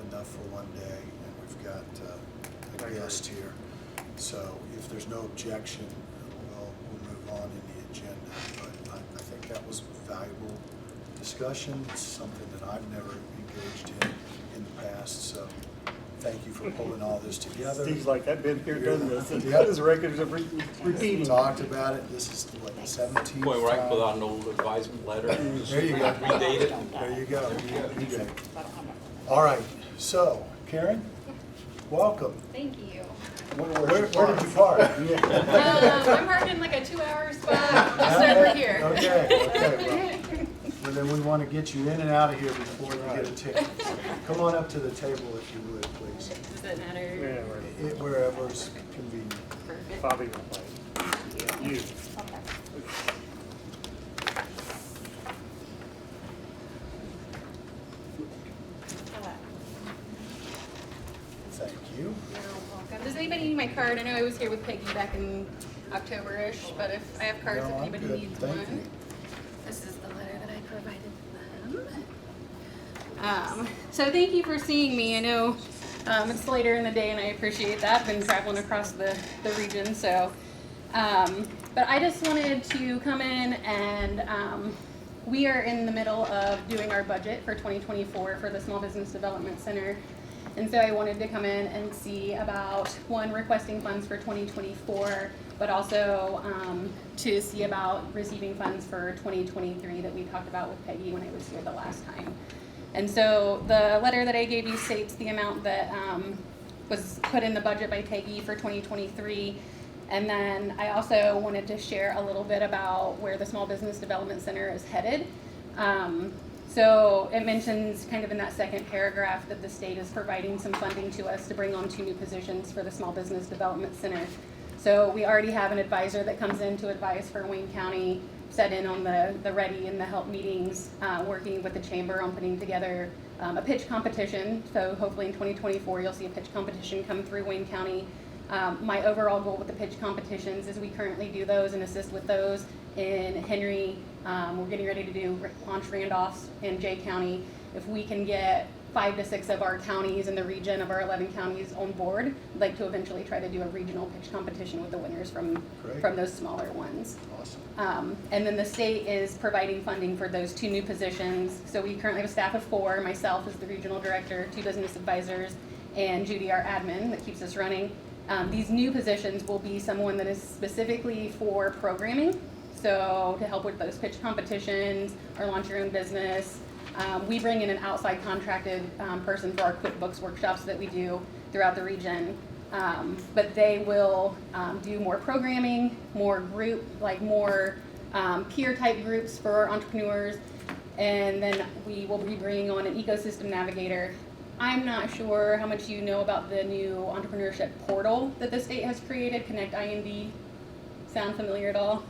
A: enough for one day, and we've got
C: I
A: a
C: agree.
A: guest here. So if there's no objection, we'll move on in the agenda. But I think that was valuable discussion. It's something that I've never engaged in the past, so thank you for pulling all this together.
C: Steve's like, I've been here, done this, and
A: Yep.
C: his records of repeating.
A: Talked about it. This is what, the 17th
E: Point where I can pull out
A: time?
E: an old advisement letter.
A: There you go.
E: Redate it.
A: There you go. Okay. All right, so Karen, welcome.
I: Thank you.
A: Where did you park?
I: I'm parked in like a 2-hour spot just over here.
A: Okay, well, then we want to get you in and out of here before you get a ticket. So come on up to the table if you would, please.
I: Does it matter?
C: Yeah, right.
A: Wherever's convenient.
I: Perfect.
C: Bobby won't like you.
H: Okay.
A: Thank you.
I: You're welcome. Does anybody need my card? I know I was here with Peggy back in October-ish, but if I have cards,
A: No,
I: if
A: I'm
I: anybody
A: good.
I: needs
A: Thank
I: one.
A: you.
I: This is the letter that I provided them. So thank you for seeing me. I know it's later in the day and I appreciate that. I've been traveling across the region, so. But I just wanted to come in and we are in the middle of doing our budget for 2024 for the Small Business Development Center. And so I wanted to come in and see about, one, requesting funds for 2024, but also to see about receiving funds for 2023 that we talked about with Peggy when I was here the last time. And so the letter that I gave you states the amount that was put in the budget by Peggy for 2023. And then I also wanted to share a little bit about where the Small Business Development Center is headed. So it mentions kind of in that second paragraph that the state is providing some funding to us to bring on 2 new positions for the Small Business Development Center. So we already have an advisor that comes in to advise for Wayne County, set in on the ready and the help meetings, working with the chamber on putting together a pitch competition. So hopefully in 2024 you'll see a pitch competition come through Wayne County. My overall goal with the pitch competitions is we currently do those and assist with those in Henry. We're getting ready to launch Randolph's in Jay County. If we can get 5 to 6 of our counties in the region of our 11 counties on board, I'd like to eventually try to do a regional pitch competition with the winners from those smaller ones.
A: Awesome.
I: And then the state is providing funding for those 2 new positions. So we currently have a staff of 4, myself as the regional director, 2 business advisors, and Judy, our admin, that keeps us running. These new positions will be someone that is specifically for programming, so to help with those pitch competitions or launch your own business. We bring in an outside contracted person for our QuickBooks workshops that we do throughout the region. But they will do more programming, more group, like more peer type groups for entrepreneurs. And then we will be bringing on an ecosystem navigator. I'm not sure how much you know about the new entrepreneurship portal that the state has created, Connect IND. Sound familiar at all?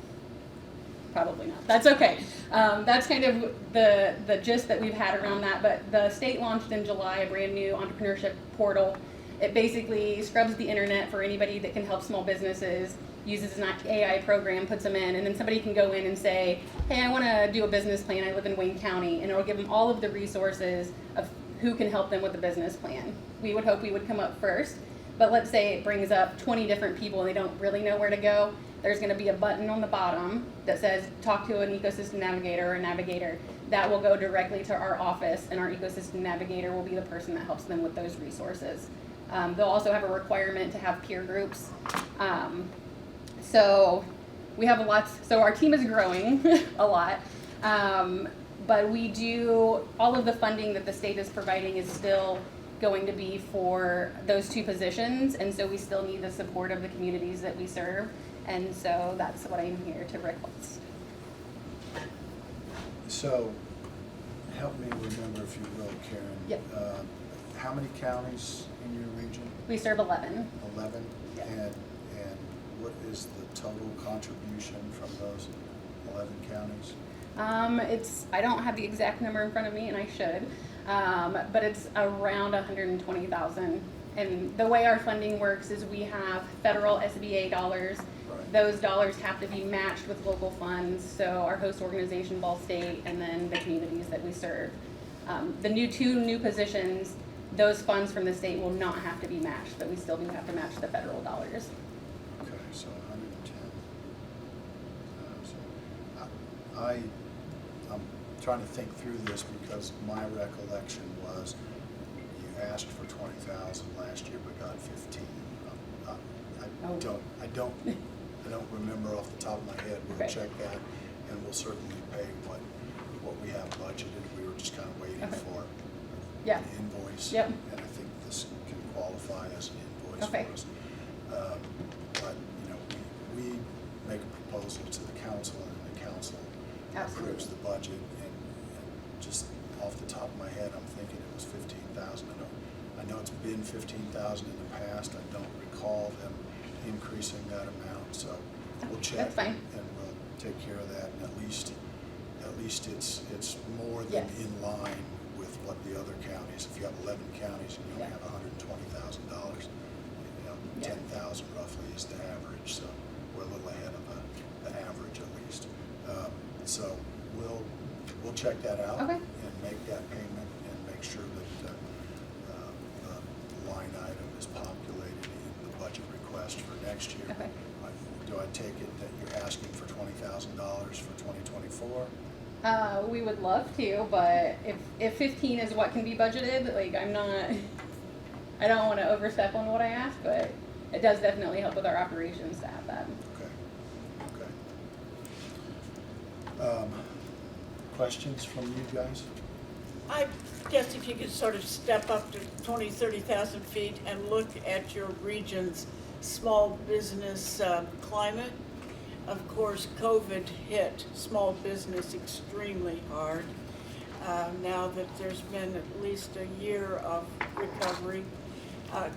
I: probably not. That's okay. That's kind of the gist that we've had around that. But the state launched in July a brand new entrepreneurship portal. It basically scrubs the internet for anybody that can help small businesses, uses an AI program, puts them in, and then somebody can go in and say, hey, I want to do a business plan. I live in Wayne County, and it'll give them all of the resources of who can help them with the business plan. We would hope we would come up first, but let's say it brings up 20 different people and they don't really know where to go. There's going to be a button on the bottom that says talk to an ecosystem navigator or a navigator. That will go directly to our office, and our ecosystem navigator will be the person that helps them with those resources. They'll also have a requirement to have peer groups. So we have so our team is growing a lot. But we do, all of the funding that the state is providing is still going to be for those two positions, and so we still need the support of the communities that we serve, and so that's what I'm here to request.
A: So, help me remember if you will, Karen.
I: Yep.
A: How many counties in your region?
I: We serve 11.
A: 11?
I: Yeah.
A: And what is the total contribution from those 11 counties?
I: I don't have the exact number in front of me, and I should, but it's around 120,000. And the way our funding works is we have federal SBA dollars.
A: Right.
I: Those dollars have to be matched with local funds, so our host organization, Ball State, and then the communities that we serve. The two new positions, those funds from the state will not have to be matched, but we still do have to match the federal dollars.
A: Okay, so 110,000. I'm trying to think through this because my recollection was you asked for 20,000 last year but got 15. I don't remember off the top of my head. We'll
I: Okay.
A: check that, and we'll certainly pay what we have budgeted. We were just kind of waiting
I: Okay.
A: for
I: Yeah.
A: an invoice.
I: Yep.
A: And I think this can qualify as an invoice
I: Okay.
A: for us. But, we make a proposal to the council, and the council approves the budget, and just off the top of my head, I'm thinking it was 15,000. I know it's been 15,000 in the past. I don't recall them increasing that amount, so we'll check.
I: That's fine.
A: And we'll take care of that, and at least it's more than
I: Yes.
A: in line with what the other counties. If you have 11 counties and you only
I: Yeah.
A: have $120,000,
I: Yeah.
A: 10,000 roughly is the average, so we're a little ahead of the average at least. So we'll check that out.
I: Okay.
A: And make that payment and make sure that the line item is populated in the budget request for next year.
I: Okay.
A: Do I take it that you're asking for $20,000 for 2024?
I: We would love to, but if 15 is what can be budgeted, like I don't want to overstep on what I ask, but it does definitely help with our operations to have that.
A: Okay. Questions from you guys?
D: I guess if you could sort of step up to 20, 30,000 feet and look at your region's small business climate. Of course, COVID hit small business extremely hard. Now that there's been at least a year of recovery,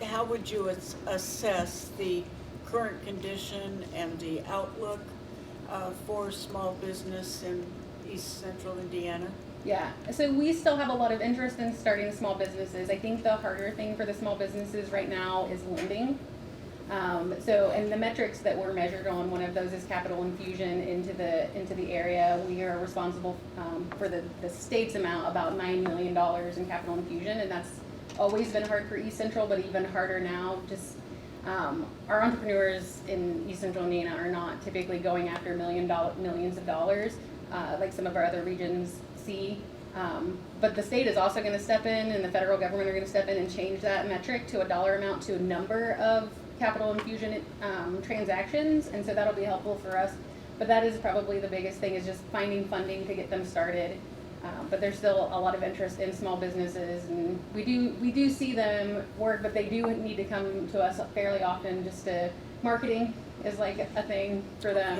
D: how would you assess the current condition and the outlook for small business in East Central Indiana?
I: Yeah, so we still have a lot of interest in starting small businesses. I think the harder thing for the small businesses right now is lending. And the metrics that we're measured on, one of those is capital infusion into the area. We are responsible for the state's amount, about $9 million in capital infusion, and that's always been hard for East Central, but even harder now. Just our entrepreneurs in East Central Indiana are not typically going after millions of dollars like some of our other regions see. But the state is also going to step in, and the federal government are going to step in and change that metric to a dollar amount to a number of capital infusion transactions, and so that'll be helpful for us. But that is probably the biggest thing, is just finding funding to get them started. But there's still a lot of interest in small businesses, and we do see them work, but they do need to come to us fairly often. Just marketing is like a thing for them,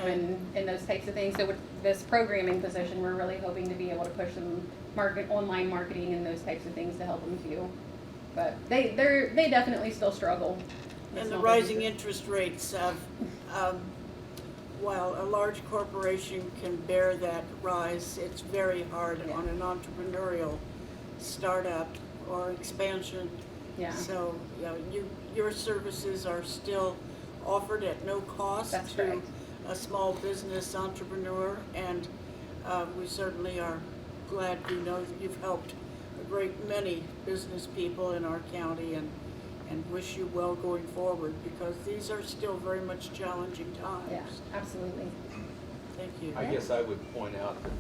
I: and those types of things. So with this programming position, we're really hoping to be able to push some online marketing and those types of things to help them too. But they definitely still struggle.
D: And the rising interest rates, while a large corporation can bear that rise, it's very hard on an entrepreneurial startup or expansion.
I: Yeah.
D: So, you know, your services are still offered at no cost
I: That's
D: to
I: correct.
D: a small business entrepreneur, and we certainly are glad you know that you've helped a great many business people in our county, and wish you well going forward, because these are still very much challenging times.
I: Yeah, absolutely.
D: Thank you.
E: I guess I would point out that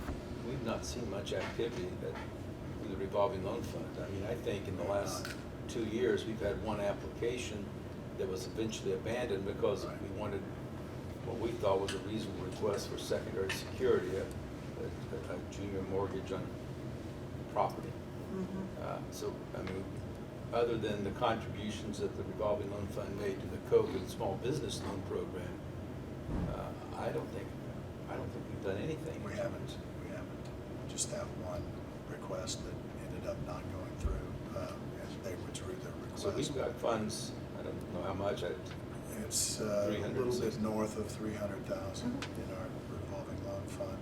E: we've not seen much activity with the revolving loan fund. I mean, I think in the last 2 years, we've had one application that was eventually abandoned because we wanted what we thought was a reasonable request for secondary security, a junior mortgage on property. So, I mean, other than the contributions that the revolving loan fund made to the COVID small business loan program, I don't think we've done anything.
A: We haven't. Just that one request that ended up not going through, as they withdrew their request.
E: So we've got funds, I don't know how much,
A: It's a little bit
E: 360.
A: north of 300,000 in our revolving loan fund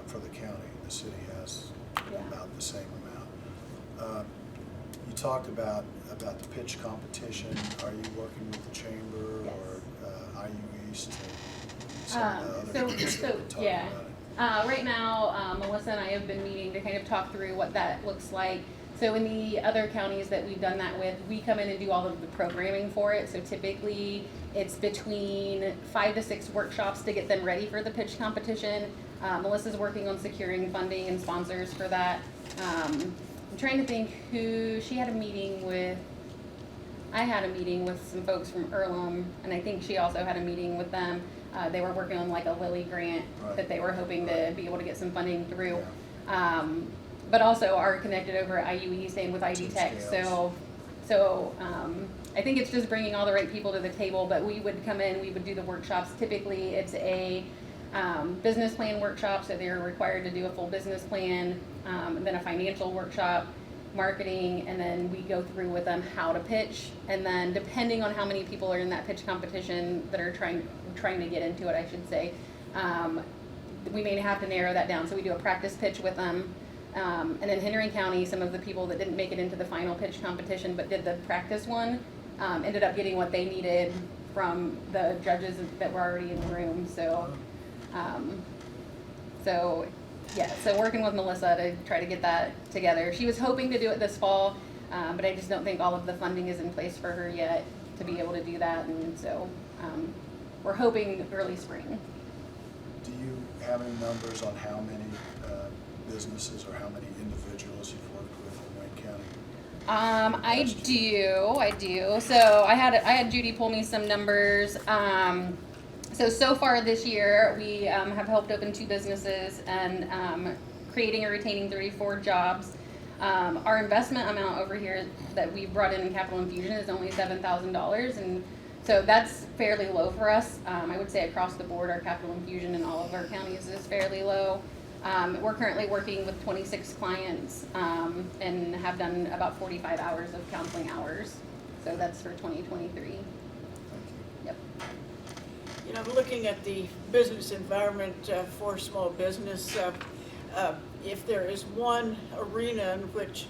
A: for the county. The city has
I: Yeah.
A: about the same amount. You talked about the pitch competition. Are you working with the chamber or IU East and some of the other groups that we talked
I: yeah.
A: about it?
I: Right now, Melissa and I have been meeting to kind of talk through what that looks like. So in the other counties that we've done that with, we come in and do all of the programming for it. So typically it's between 5 to 6 workshops to get them ready for the pitch competition. Melissa's working on securing funding and sponsors for that. I'm trying to think who she had a meeting with. I had a meeting with some folks from Earlham, and I think she also had a meeting with them. They were working on like a Lilly grant that they were hoping to be able to get some funding through. But also are connected over at IUE, same with ID Tech. So I think it's just bringing all the right people to the table, but we would come in, we would do the workshops. Typically it's a business plan workshop, so they're required to do a full business plan, and then a financial workshop, marketing, and then we go through with them how to pitch. And then depending on how many people are in that pitch competition that are trying to get into it, I should say, we may have to narrow that down. So we do a practice pitch with them. And in Henry County, some of the people that didn't make it into the final pitch competition but did the practice one ended up getting what they needed from the judges that were already in the room. So working with Melissa to try to get that together. She was hoping to do it this fall, but I just don't think all of the funding is in place for her yet to be able to do that. And so we're hoping early spring.
A: Do you have any numbers on how many businesses or how many individuals you've worked with in Wayne County?
I: I do. So I had Judy pull me some numbers. So far this year, we have helped open 2 businesses and creating or retaining 34 jobs. Our investment amount over here that we brought in capital infusion is only $7,000, and so that's fairly low for us. I would say across the board, our capital infusion in all of our counties is fairly low. We're currently working with 26 clients and have done about 45 hours of counseling hours. So that's for 2023. Yep.
D: You know, looking at the business environment for small business, if there is one arena in which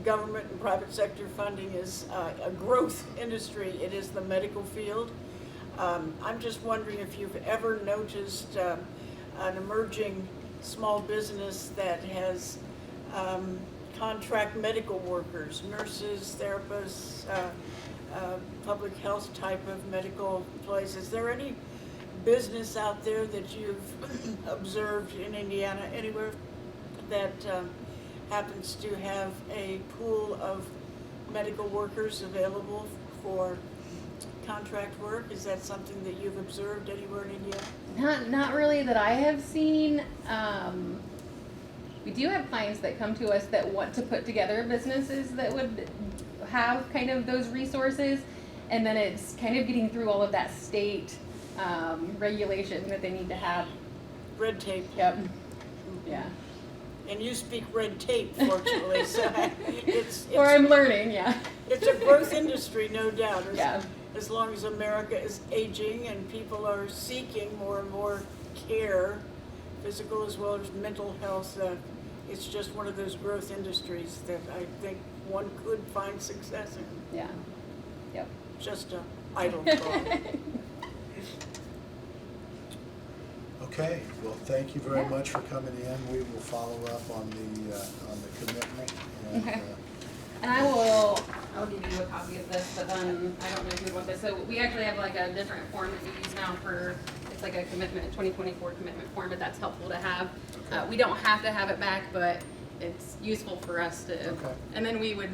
D: government and private sector funding is a growth industry, it is the medical field. I'm just wondering if you've ever noticed an emerging small business that has contract medical workers, nurses, therapists, public health type of medical employees. Is there any business out there that you've observed in Indiana, anywhere, that happens to have a pool of medical workers available for contract work? Is that something that you've observed anywhere in Indiana?
I: Not really that I have seen. We do have clients that come to us that want to put together businesses that would have kind of those resources, and then it's kind of getting through all of that state regulation that they need to have.
D: Red tape.
I: Yep. Yeah.
D: And you speak red tape, fortunately, so it's
I: Or I'm learning, yeah.
D: it's a growth industry, no doubt.
I: Yeah.
D: As long as America is aging and people are seeking more and more care, physical as well as mental health. It's just one of those growth industries that I think one could find success in.
I: Yeah. Yep.
D: Just a idle thought.
A: Okay, well, thank you very
I: Yeah.
A: much for coming in. We will follow up on the commitment. And,
I: Okay. And I'll give you a copy of this, but then I don't know if you want this. So we actually have like a different form that we use now for, it's like a commitment, 2024 commitment form, but that's helpful to have.
A: Okay.
I: We don't have to have it back, but it's useful for us to,
A: Okay.
I: and then we would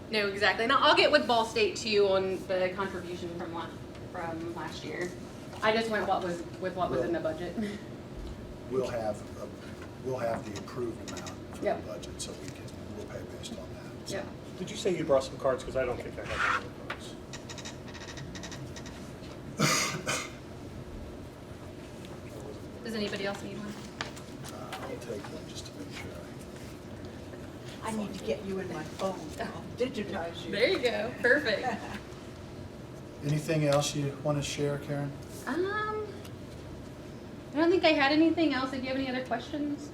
I: know exactly. Now, I'll get with Ball State too on the contribution from last year. I just went with what was in the budget.
A: We'll have the approved amount for the
I: Yep.
A: budget, so we'll pay based on that. So,
I: Yep.
C: Did you say you brought some cards? Because I don't think I have any cards.
I: Does anybody else need one?
A: I'll take one just to make sure.
D: I need to get you in my phone. I'll digitize you.
I: There you go. Perfect.
A: Anything else you want to share, Karen?
I: I don't think I had anything else. If you have any other questions?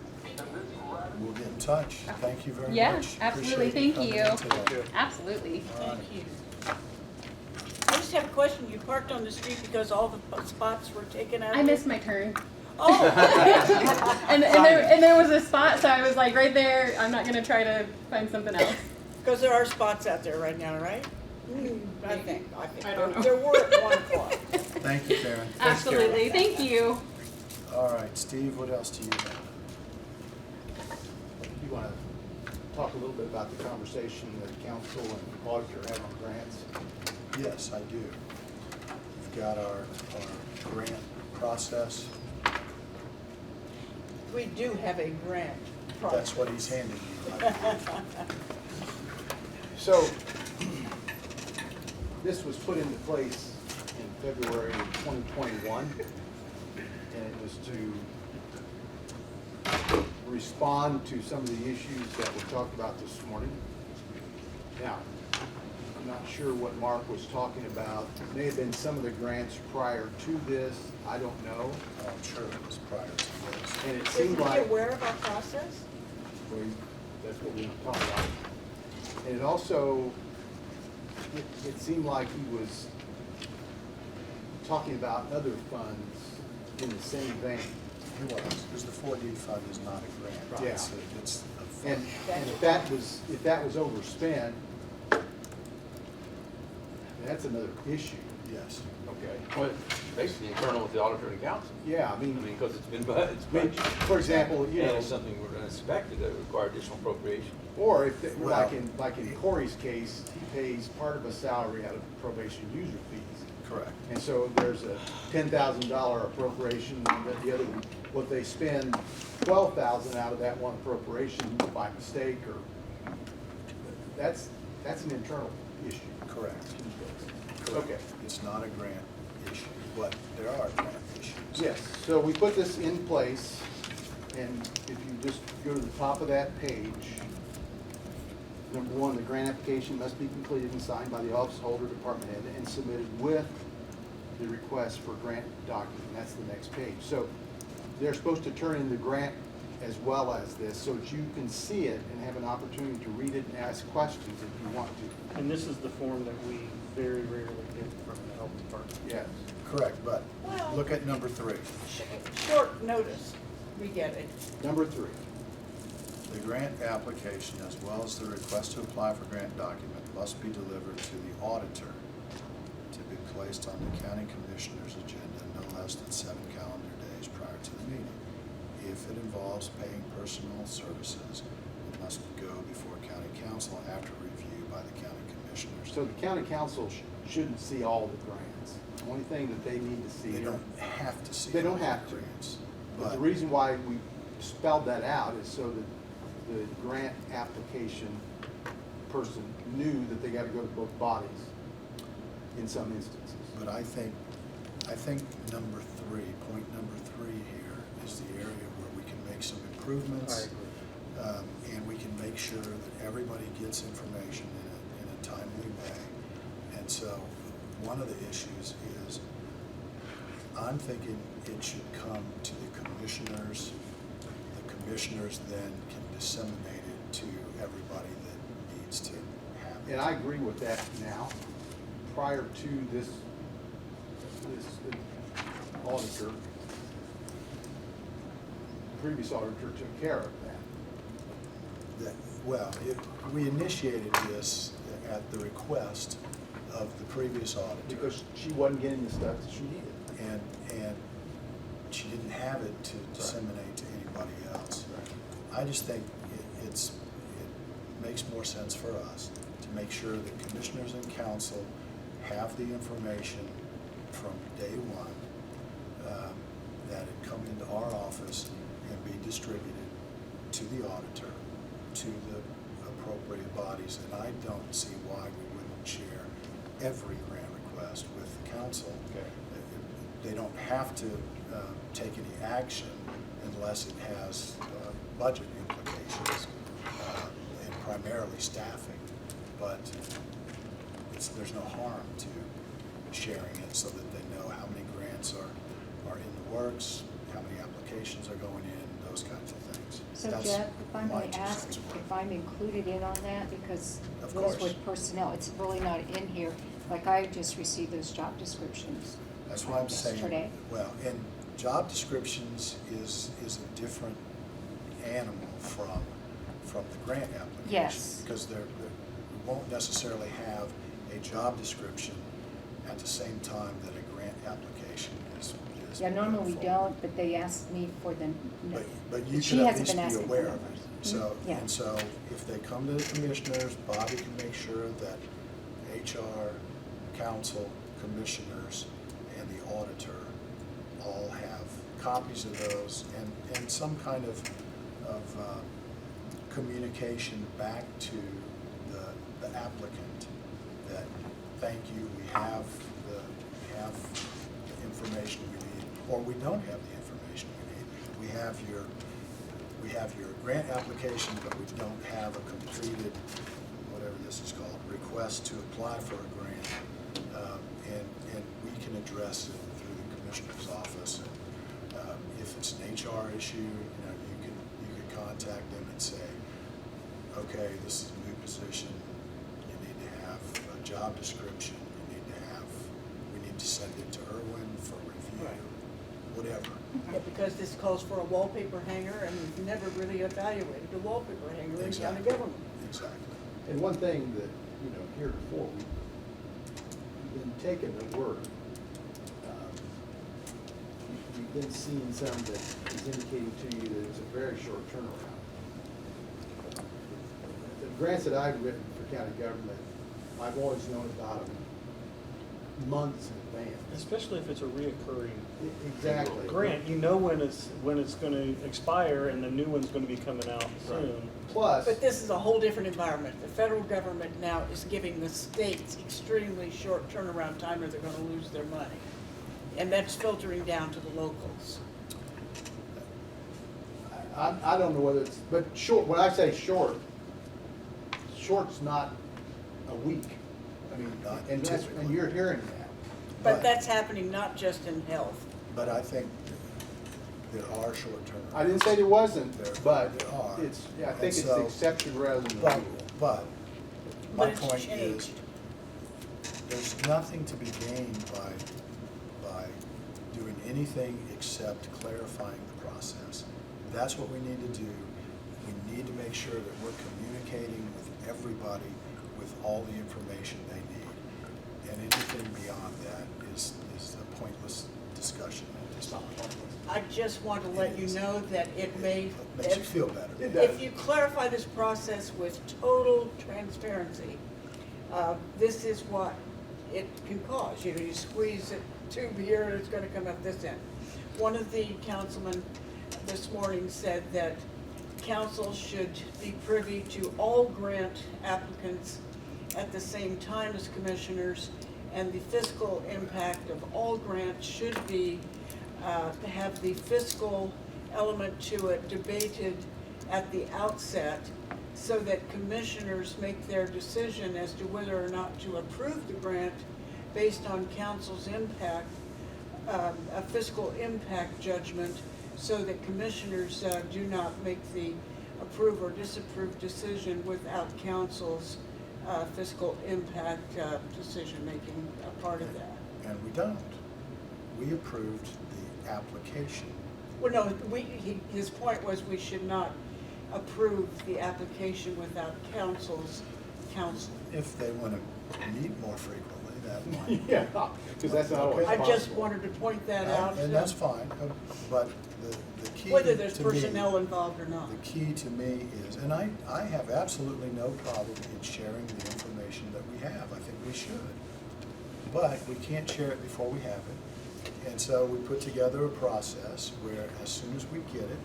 A: We'll get in touch. Thank you very much.
I: Yeah, absolutely.
A: Appreciate
I: Thank
A: coming
I: you.
A: in today.
I: Absolutely.
A: All right.
D: Thank you. I just have a question. You parked on the street because all the spots were taken out?
I: I missed my turn.
D: Oh.
I: and there was a spot, so I was like right there. I'm not gonna try to find something else.
D: Because there are spots out there right now, right? I think.
I: I don't know.
D: There were at 1 o'clock.
A: Thank you, Karen.
I: Absolutely. Thank you.
A: All right, Steve, what else do you have?
B: You want to talk a little bit about the conversation that council and auditor had on grants?
A: Yes, I do. We've got our grant process.
D: We do have a grant process.
A: That's what he's handing you. I believe.
B: So, this was put into place in February of 2021, and it was to respond to some of the issues that were talked about this morning. Now, I'm not sure what Mark was talking about. It may have been some of the grants prior to this, I don't know.
A: I'm sure it was prior to this.
B: And it
D: Isn't
B: seemed
D: he
B: like,
D: aware of our process?
B: that's what we talked about. And it also, it seemed like he was talking about other funds in the same vein.
A: He was, because the 4D fund is not a grant.
B: Yeah.
A: It's a
B: And,
A: fund.
B: and if that was overspent, that's another issue.
A: Yes.
B: Okay.
E: Well, basically internal with the auditor and council.
B: Yeah, I
E: I
B: mean,
E: mean, because it's been, it's
B: I mean,
E: budgeted.
B: for example, you
E: And
B: know,
E: it's something we're gonna expect that require additional appropriation.
B: or if,
A: Well-
B: like in Corey's case, he pays part of a salary out of probation user fees.
A: Correct.
B: And so there's a $10,000 appropriation, and then the other, what they spend $12,000 out of that one appropriation by mistake, or, that's an internal issue.
A: Correct.
B: Okay.
A: It's not a grant issue, but there are grant issues.
B: Yes, so we put this in place, and if you just go to the top of that page, number one, the grant application must be completed and signed by the office holder, department head, and submitted with the request for grant document. That's the next page. So they're supposed to turn in the grant as well as this, so that you can see it and have an opportunity to read it and ask questions if you want to.
C: And this is the form that we very rarely get from the health department.
B: Yes.
A: Correct, but
D: Well-
A: look at number 3.
D: Short notice, we get it.
B: Number 3.
A: The grant application, as well as the request to apply for grant document, must be delivered to the auditor to be placed on the county commissioner's agenda no less than 7 calendar days prior to the meeting. If it involves paying personal services, it must go before county council after review by the county commissioners.
B: So the county council shouldn't see all the grants. The only thing that they need to see.
A: They don't have to see.
B: They don't
A: all the
B: have to.
A: grants,
B: But the
A: but
B: reason why we spelled that out is so that the grant application person knew that they got to go to both bodies in some instances.
A: But I think number 3, point number 3 here is the area where we can make some improvements. And we can make sure that everybody gets information in a timely way. And so, one of the issues is I'm thinking it should come to the commissioners. The commissioners then can disseminate it to everybody that needs to have it.
B: And I agree with that now. Prior to this auditor, previous auditor took care of that.
A: Well, we initiated this at the request of the previous auditor.
B: Because she wasn't getting the stuff that she needed.
A: And she didn't have it to disseminate to anybody else. I just think it makes more sense for us to make sure that commissioners and council have the information from day one, that it come into our office and be distributed to the auditor, to the appropriate bodies. And I don't see why we wouldn't share every grant request with the council.
B: Okay.
A: They don't have to take any action unless it has budget implications and primarily staffing. But there's no harm to sharing it so that they know how many grants are in the works, how many applications are going in, those kinds of things.
H: So
A: That's
H: Jeff, if I
A: my
H: may
A: 2
H: ask,
A: cents worth.
H: if I'm included in on that, because
A: Of
H: those
A: course.
H: with personnel, it's really not in here. Like I just received those job descriptions.
A: That's why I'm saying,
H: yesterday.
A: well, and job descriptions is a different animal from the grant application.
H: Yes.
A: Because we won't necessarily have a job description at the same time that a grant application is.
H: Yeah, normally we
A: moving
H: don't,
A: forward.
H: but they asked me for the.
A: But you
H: She
A: can at
H: hasn't
A: least
H: been
A: be
H: asking
A: aware
H: for
A: of
H: numbers.
A: it. So,
H: Yeah.
A: and so if they come to the commissioners, Bobby can make sure that HR, council, commissioners, and the auditor all have copies of those and some kind of communication back to the applicant that, thank you, we have the information we need, or we don't have the information we need. We have your grant application, but we don't have a completed, whatever this is called, request to apply for a grant. And we can address it through the commissioner's office. And if it's an HR issue, you could contact them and say, okay, this is a new position. You need to have a job description. We need to send it to Irwin for review,
C: Right.
A: whatever.
D: Yeah, because this calls for a wallpaper hanger, and we've never really evaluated a wallpaper hanger in county
A: Exactly.
D: government.
A: Exactly.
B: And one thing that, heretofore, we've been taking the word. We've been seeing some that is indicating to you that it's a very short turnaround. The grants that I've written for county government, I've always known about them months in advance.
C: Especially if it's a reoccurring
B: Exactly.
C: grant, you know when it's gonna expire and the new one's gonna be coming out soon.
B: Plus,
D: But this is a whole different environment. The federal government now is giving the states extremely short turnaround time or they're gonna lose their money. And that's filtering down to the locals.
B: I don't know whether it's, but short, when I say short, short's not a week. I mean,
A: Not
B: and
A: typically.
B: you're hearing that.
D: But that's happening not just in health.
A: But I think there are short term.
B: I didn't say there wasn't,
A: There
B: but
A: are.
B: it's, I
A: And
B: think it's the
A: so-
B: exception rather than the
A: But,
B: rule.
A: but, my
D: But it's
A: point is,
D: changed.
A: there's nothing to be gained by doing anything except clarifying the process. That's what we need to do. We need to make sure that we're communicating with everybody with all the information they need. And anything beyond that is a pointless discussion at this point.
D: I just want to let you know that it may.
A: Makes you feel better.
B: It does.
D: If you clarify this process with total transparency, this is what it can cause. You squeeze a tube here and it's gonna come up this end. One of the councilmen this morning said that council should be privy to all grant applicants at the same time as commissioners, and the fiscal impact of all grants should be, to have the fiscal element to it debated at the outset, so that commissioners make their decision as to whether or not to approve the grant based on council's impact a fiscal impact judgment so that commissioners do not make the approve or disapprove decision without council's fiscal impact decision-making a part of that.
A: And we don't. We approved the application.
D: Well, no, his point was we should not approve the application without council's counsel.
A: If they want to meet more frequently, that might.
B: Yeah, because that's not always
D: I
B: possible.
D: just wanted to point that out.
A: And that's fine, but the key to me.
D: Whether there's personnel involved or not.
A: The key to me is, and I have absolutely no problem in sharing the information that we have. I think we should. But we can't share it before we have it. And so we put together a process where as soon as we get it,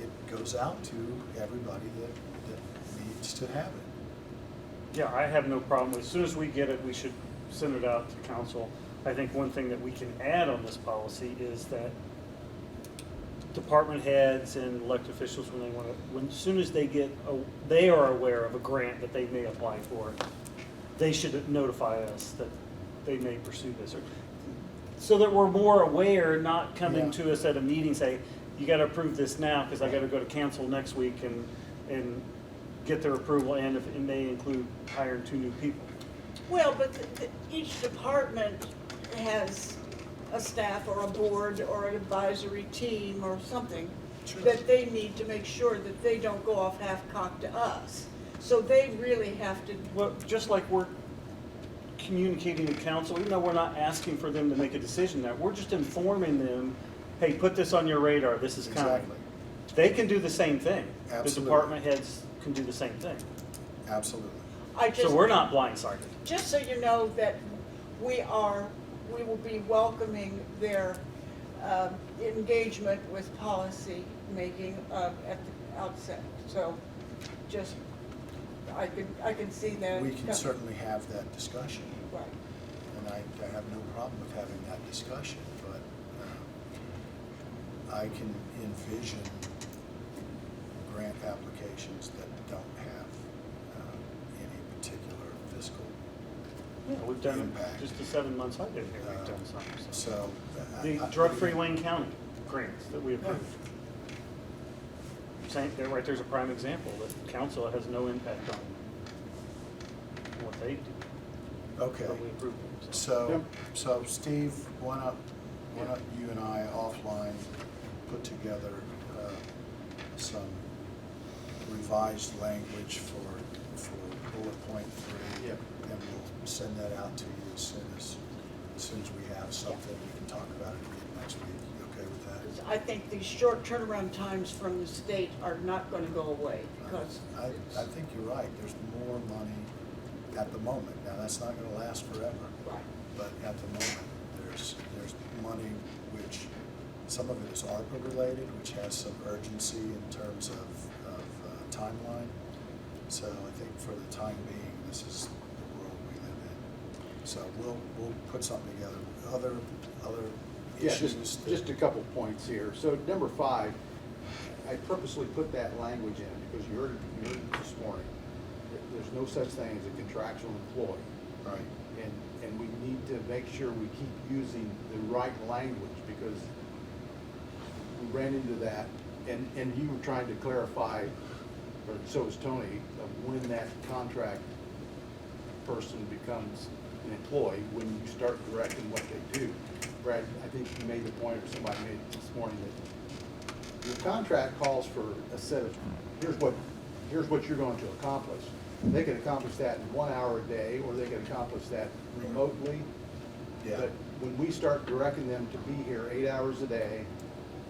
A: it goes out to everybody that needs to have it.
C: Yeah, I have no problem. As soon as we get it, we should send it out to council. I think one thing that we can add on this policy is that department heads and elected officials, when they want to, when, as soon as they they are aware of a grant that they may apply for, they should notify us that they may pursue this. So that we're more aware, not coming
A: Yeah.
C: to us at a meeting, say, you got to approve this now because I got to go to council next week and get their approval, and if it may include hiring 2 new people.
D: Well, but each department has a staff or a board or an advisory team or something
A: Sure.
D: that they need to make sure that they don't go off half-cocked to us. So they really have to,
C: Well, just like we're communicating to council, even though we're not asking for them to make a decision there, we're just informing them, hey, put this on your radar, this is coming.
A: Exactly.
C: They can do the same thing.
A: Absolutely.
C: The department heads can do the same thing.
A: Absolutely.
C: So we're not blindsided.
D: just so you know that we will be welcoming their engagement with policy making at the outset. So just, I can see that.
A: We can certainly have that discussion,
D: Right.
A: and I have no problem with having that discussion, but I can envision grant applications that don't have any particular fiscal
C: Yeah, we've done,
A: impact.
C: just the 7 months I've been here, we've done some.
A: So.
C: The drug-free Wayne County grants that we approved. Saying, there, right, there's a prime example that council has no impact on what they do.
A: Okay.
C: But we approved them, so.
A: So Steve, why not you and I offline put together some revised language for bullet point 3?
B: Yep.
A: And we'll send that out to you as soon as we have something, we can talk about it again next week. You okay with that?
D: I think these short turnaround times from the state are not going to go away because.
A: I think you're right. There's more money at the moment. Now, that's not gonna last forever.
D: Right.
A: But at the moment, there's money which, some of it is ARPA related, which has some urgency in terms of timeline. So I think for the time being, this is the world we live in. So we'll put something together. Other
B: Yeah,
A: issues.
B: just a couple points here. So number 5, I purposely put that language in because you heard it this morning. There's no such thing as a contractual employee.
A: Right.
B: And we need to make sure we keep using the right language because we ran into that. And you were trying to clarify, or so was Tony, of when that contract person becomes an employee, when you start directing what they do. Brad, I think you made the point, or somebody made it this morning, that your contract calls for a set of, here's what you're going to accomplish. They can accomplish that in 1 hour a day, or they can accomplish that remotely.
A: Yeah.
B: But when we start directing them to be here 8 hours a day,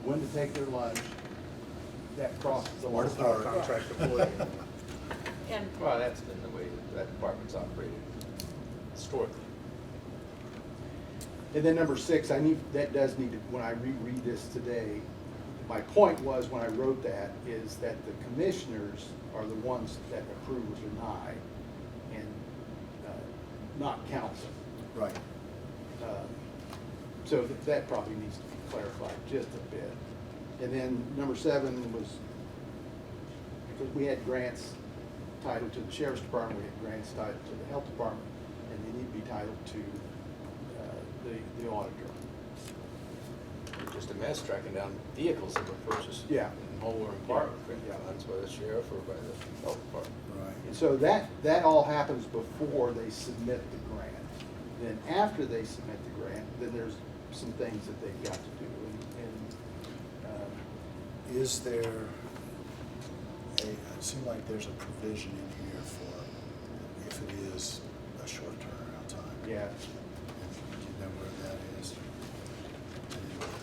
B: when to take their lunch, that crosses the line.
A: Part of our
C: Contract employee.
D: And
E: Well, that's been the way that department's operated historically.
B: And then number 6, that does need to, when I reread this today, my point was when I wrote that is that the commissioners are the ones that approve or deny, and not council.
A: Right.
B: So that probably needs to be clarified just a bit. And then number 7 was, because we had grants titled to the sheriff's department, we had grants titled to the health department, and they need to be titled to the auditor.
E: just a mess tracking down vehicles that were purchased.
B: Yeah.
E: In Moeller and Park, yeah, that's by the sheriff or by the health department.
A: Right.
B: And so that all happens before they submit the grant. Then after they submit the grant, then there's some things that they've got to do.
A: Is there it seems like there's a provision in here for if it is a short turnaround time.
B: Yeah.
A: Do you know where that is?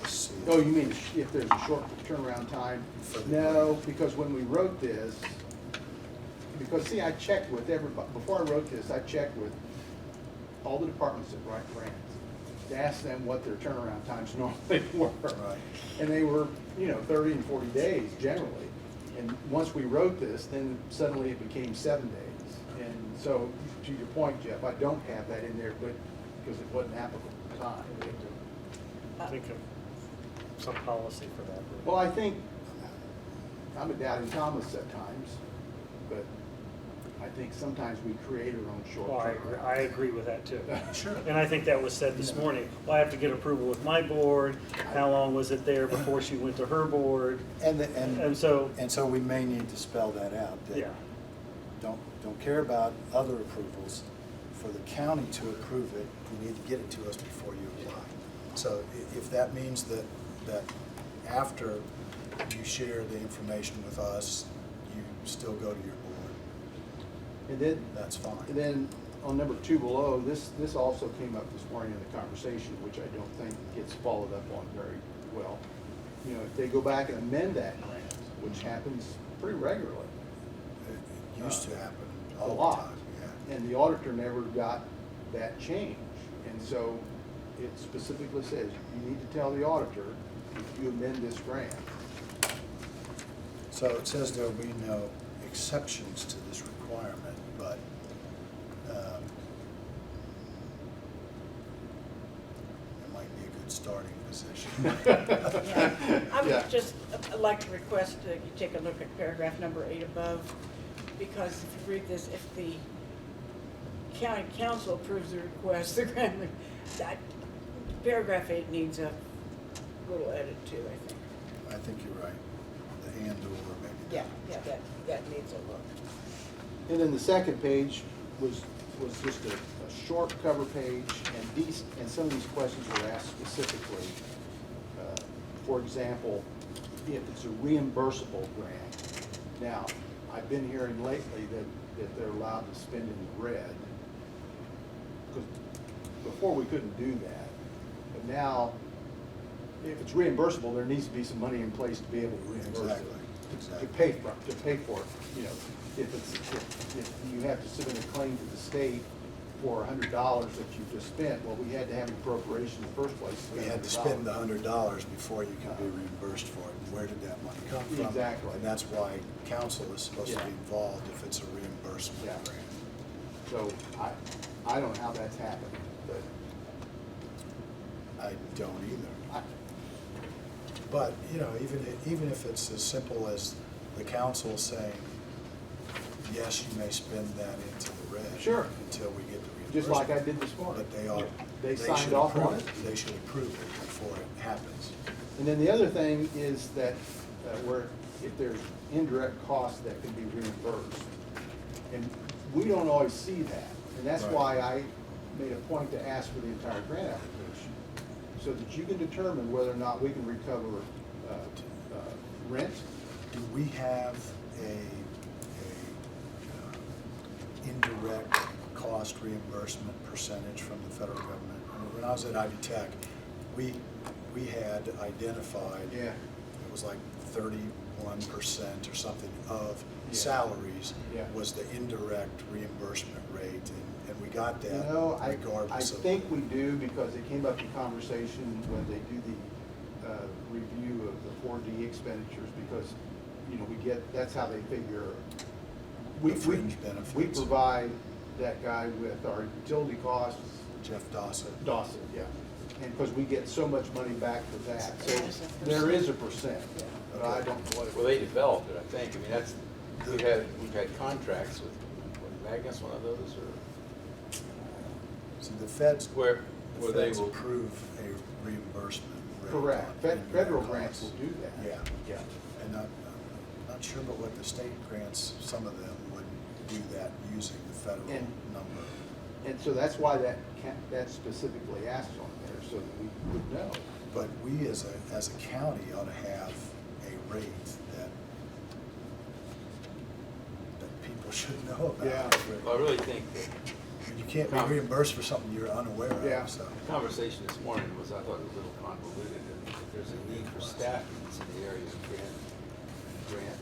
A: Let's see.
B: Oh, you mean if there's a short turnaround time?
A: For the
B: No,
A: grant.
B: because when we wrote this, because see, I checked with everybody, before I wrote this, I checked with all the departments that write grants to ask them what their turnaround times normally were.
A: Right.
B: And they were, 30 and 40 days generally. And once we wrote this, then suddenly it became 7 days. And so, to your point, Jeff, I don't have that in there, but, because it wasn't applicable at the time.
C: Think of some policy for that.
B: Well, I think, I'm a doubting Thomas at times, but I think sometimes we create our own short
C: Well,
B: term.
C: I agree with that too.
A: Sure.
C: And I think that was said this morning. Well, I have to get approval with my board. How long was it there before she went to her board? And so,
A: And so we may need to spell that out. That
C: yeah,
A: Don't care about other approvals. For the county to approve it, you need to get it to us before you apply. So if that means that after you share the information with us, you still go to your board,
B: And then,
A: that's fine.
B: and then on number 2 below, this also came up this morning in the conversation, which I don't think gets followed up on very well. If they go back and amend that grant, which happens pretty regularly,
A: It used to happen
B: a
A: all the
B: lot,
A: time, yeah.
B: and the auditor never got that change. And so it specifically says, you need to tell the auditor if you amend this grant.
A: So it says there will be no exceptions to this requirement, but it might be a good starting position.
D: Yeah. I
B: Yeah.
D: would just like to request that you take a look at paragraph number 8 above, because if you read this, if the county council approves the request, the grant, that, paragraph 8 needs a little edit too, I think.
A: I think you're right. The and/or maybe.
D: Yeah, that needs a look.
B: And then the second page was just a short cover page, and some of these questions were asked specifically. For example, if it's a reimbursable grant. Now, I've been hearing lately that they're allowed to spend in the red. Because before we couldn't do that. But now, if it's reimbursable, there needs to be some money in place to be able to reimburse it.
A: Exactly.
B: To pay for it, if you have to submit a claim to the state for $100 that you've just spent, well, we had to have an appropriation in the first place.
A: We had to spend the $100 before you could be reimbursed for it. And where did that money come from?
B: Exactly.
A: And that's why council is supposed to
B: Yeah.
A: be involved if it's a reimbursement
B: Yeah.
A: grant.
B: So I don't know how that's happened, but
A: I don't either.
B: I,
A: But, even if it's as simple as the council saying, yes, you may spend that into the red.
B: Sure.
A: Until we get the reimbursement.
B: just like I did this morning.
A: But
B: They
A: they
B: signed
A: should
B: off
A: approve
B: on it.
A: They should approve it before it happens.
B: And then the other thing is that where if there's indirect costs that can be reimbursed, and we don't always see that. And that's
A: Right.
B: why I made a point to ask for the entire grant application, so that you can determine whether or not we can recover rent.
A: Do we have a indirect cost reimbursement percentage from the federal government? When I was at Ivy Tech, we had identified,
B: Yeah.
A: it was like 31% or something of
B: Yeah.
A: salaries
B: Yeah.
A: was the indirect reimbursement rate, and we got that
B: I
A: regardless of.
B: think we do, because it came up in conversation when they do the review of the 4D expenditures, because, that's how they figure.
A: The fringe benefits.
B: We provide that guy with our utility costs,
A: Jeff Dawson.
B: yeah, and because we get so much money back for that, so there is a percent, but I don't know what it.
E: Well, they developed it, I think. I mean, we've had contracts with Magnus, one of those, or
A: See, the feds
E: where they will.
A: approve a reimbursement
B: Correct.
A: on any
B: Federal
A: costs.
B: grants will do that.
A: Yeah,
B: Yeah.
A: and I'm not sure, but what the state grants, some of them would do that using the federal
B: And-
A: number.
B: And so that's why that's specifically asked on there, so that we would know.
A: But we as a county ought to have a rate that people should know about.
B: Yeah.
E: Well, I really think that
A: You can't be reimbursed for something you're unaware
B: Yeah.
A: of, so.
E: the conversation this morning was, I thought it was a little convoluted, and if there's a need for staff in some of the areas of grant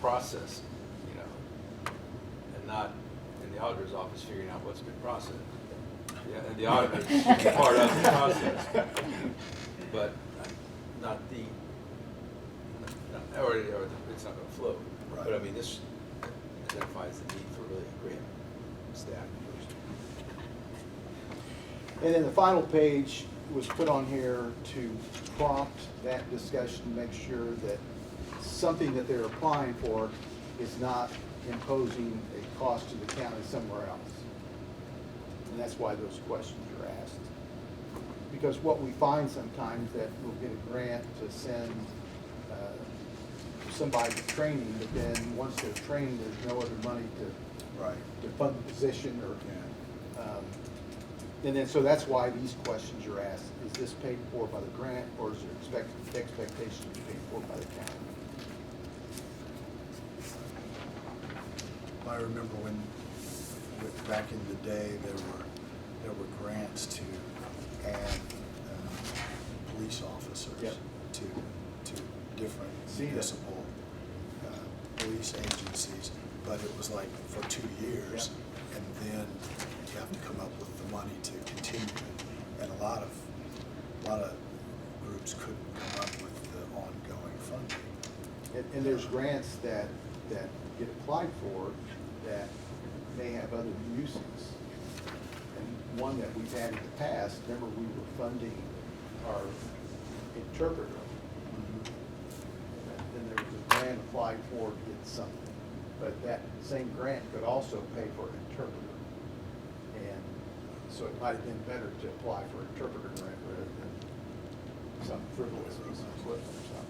E: process, you know, and not in the auditor's office figuring out what's been processed. Yeah, and the auditor is part of the process, but not the, or it's not gonna flow. But I
A: Right.
E: mean, this identifies the need for really a grant staff person.
B: And then the final page was put on here to prompt that discussion, make sure that something that they're applying for is not imposing a cost to the county somewhere else. And that's why those questions are asked. Because what we find sometimes that we'll get a grant to send somebody to training, but then once they're trained, there's no other money
A: Right.
B: to fund the position or
A: Yeah.
B: and then, so that's why these questions are asked. Is this paid for by the grant, or is there expectation to be paid for by the county?
A: I remember when, back in the day, there were grants to add police officers
B: Yep.
A: to different
B: See that.
A: municipal police agencies, but it was like for 2 years, and then you have to come up with the money to continue it. And a lot of groups couldn't come up with the ongoing funding.
B: And there's grants that get applied for that may have other uses. And one that we've had in the past, remember we were funding our interpreter. And there was a grant applied for to get something, but that same grant could also pay for an interpreter. And so it might have been better to apply for an interpreter grant rather than some frivolous piece of equipment or something.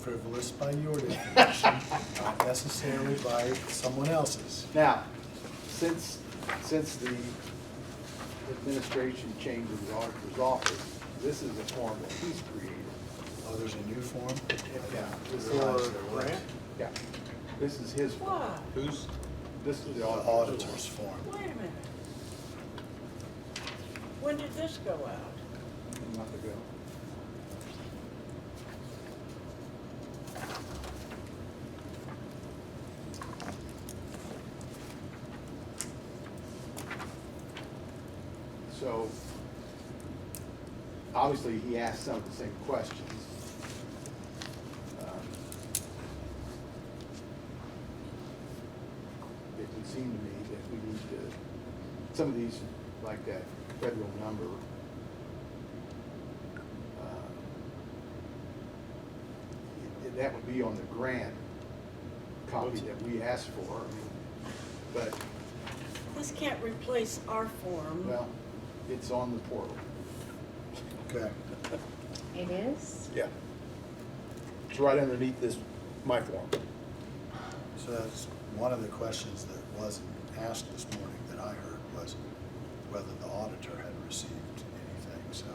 A: Frivolous by your definition, not necessarily by someone else's.
B: Now, since the administration changed in the auditor's office, this is a form that he's created.
A: Oh, there's a new form?
B: Yeah, this
A: I realized
B: is,
A: there was.
C: grant?
B: yeah, this is his form.
D: Why?
E: Who's,
B: This is the
A: The
B: auditor's
A: auditor's
B: form.
A: form.
D: Wait a minute. When did this go out?
B: A month ago. So, obviously, he asked some of the same questions. It would seem to me that we need to, some of these, like that federal number, that would be on the grant copy that we asked for, I mean, but,
D: This can't replace our form.
B: well, it's on the portal.
A: Okay.
H: It is?
J: Yeah. It's right underneath this, my form.
A: So that's one of the questions that wasn't asked this morning that I heard was whether the auditor had received anything. So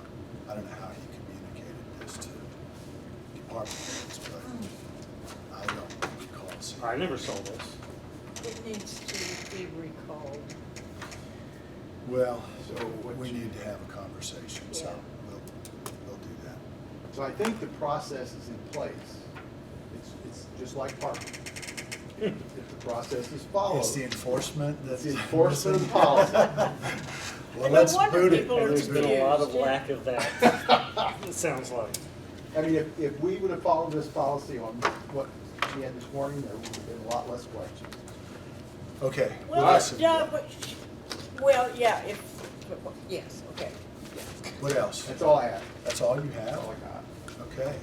A: I don't know how he communicated this to department heads, but I don't recall seeing.
C: I never saw this.
D: It needs to be recalled.
A: Well,
B: So what
A: we
B: you-
A: need to have a conversation, so
D: Yeah.
A: we'll do that.
B: So I think the process is in place. It's just like parking. If the process is followed.
A: It's the enforcement
B: It's
A: that's.
B: the enforcement of the policy.
A: Well,
D: No
A: let's
D: wonder
A: boot it.
D: people are
C: And there's been a lot of
D: confused, yeah.
C: lack of that, it sounds like.
B: I mean, if we would have followed this policy on what we had this morning, there would have been a lot less questions.
A: Okay.
D: Well,
A: listen,
D: yeah, but, well, yeah, yes, okay.
A: What else?
B: That's all I have.
A: That's all you
B: That's
A: have?
B: all I got.
A: Okay.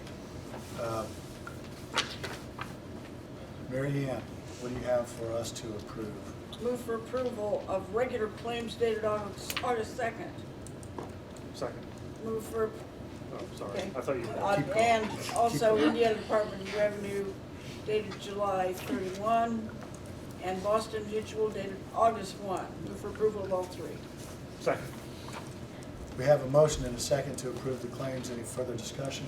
A: Mary Ann, what do you have for us to approve?
D: Move for approval of regular claims dated August 2nd.
C: Second.
D: Move for,
C: Oh, sorry,
D: okay.
C: I thought you.
A: Keep going.
D: And also
A: Keep going.
D: Indiana Department of Revenue dated July 31, and Boston Mutual dated August 1. Move for approval of all three.
C: Second.
A: We have a motion and a second to approve the claims. Any further discussion?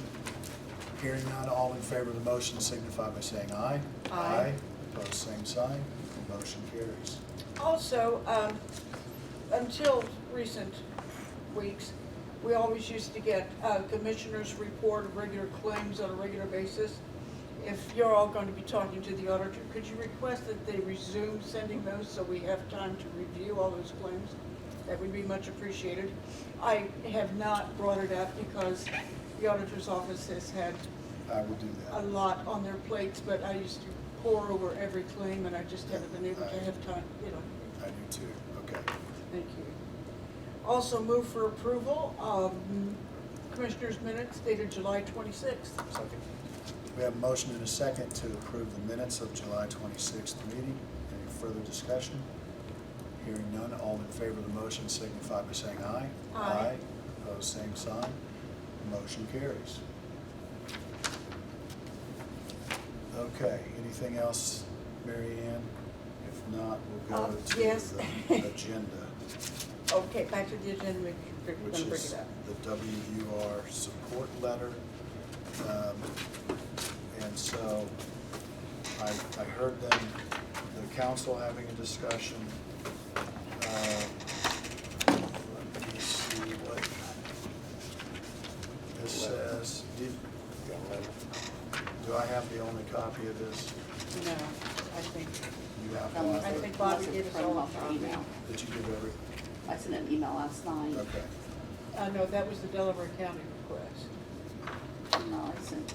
A: Hearing none, all in favor of the motion signify by saying aye.
D: Aye.
A: Opposed, same sign. Motion carries.
D: Also, until recent weeks, we always used to get a commissioner's report of regular claims on a regular basis. If you're all going to be talking to the auditor, could you request that they resume sending those so we have time to review all those claims? That would be much appreciated. I have not brought it up because the auditor's office has had
A: I will do
D: a
A: that.
D: lot on their plates, but I used to pore over every claim and I just haven't been able to have time, you know.
A: I do too. Okay.
D: Thank you. Also move for approval of Commissioners' minutes dated July 26th.
C: Second.
A: We have a motion and a second to approve the minutes of July 26th meeting. Any further discussion? Hearing none, all in favor of the motion signify by saying aye.
D: Aye.
A: Opposed, same sign. Motion carries. Okay, anything else, Mary Ann? If not, we'll go to
D: Yes.
A: the agenda,
D: Okay, back to the agenda, we're
A: which
D: going to bring
A: is
D: it up.
A: the WUR support letter. And so I heard them, the council having a discussion. Let me see what this says. Do I have the only copy of this?
D: No, I think,
A: You have
D: I
A: one?
D: think Bobby gave us all a copy.
K: Email.
A: Did you give every?
K: I sent an email last night.
A: Okay.
D: No, that was the Delaware County request.
K: No, I sent.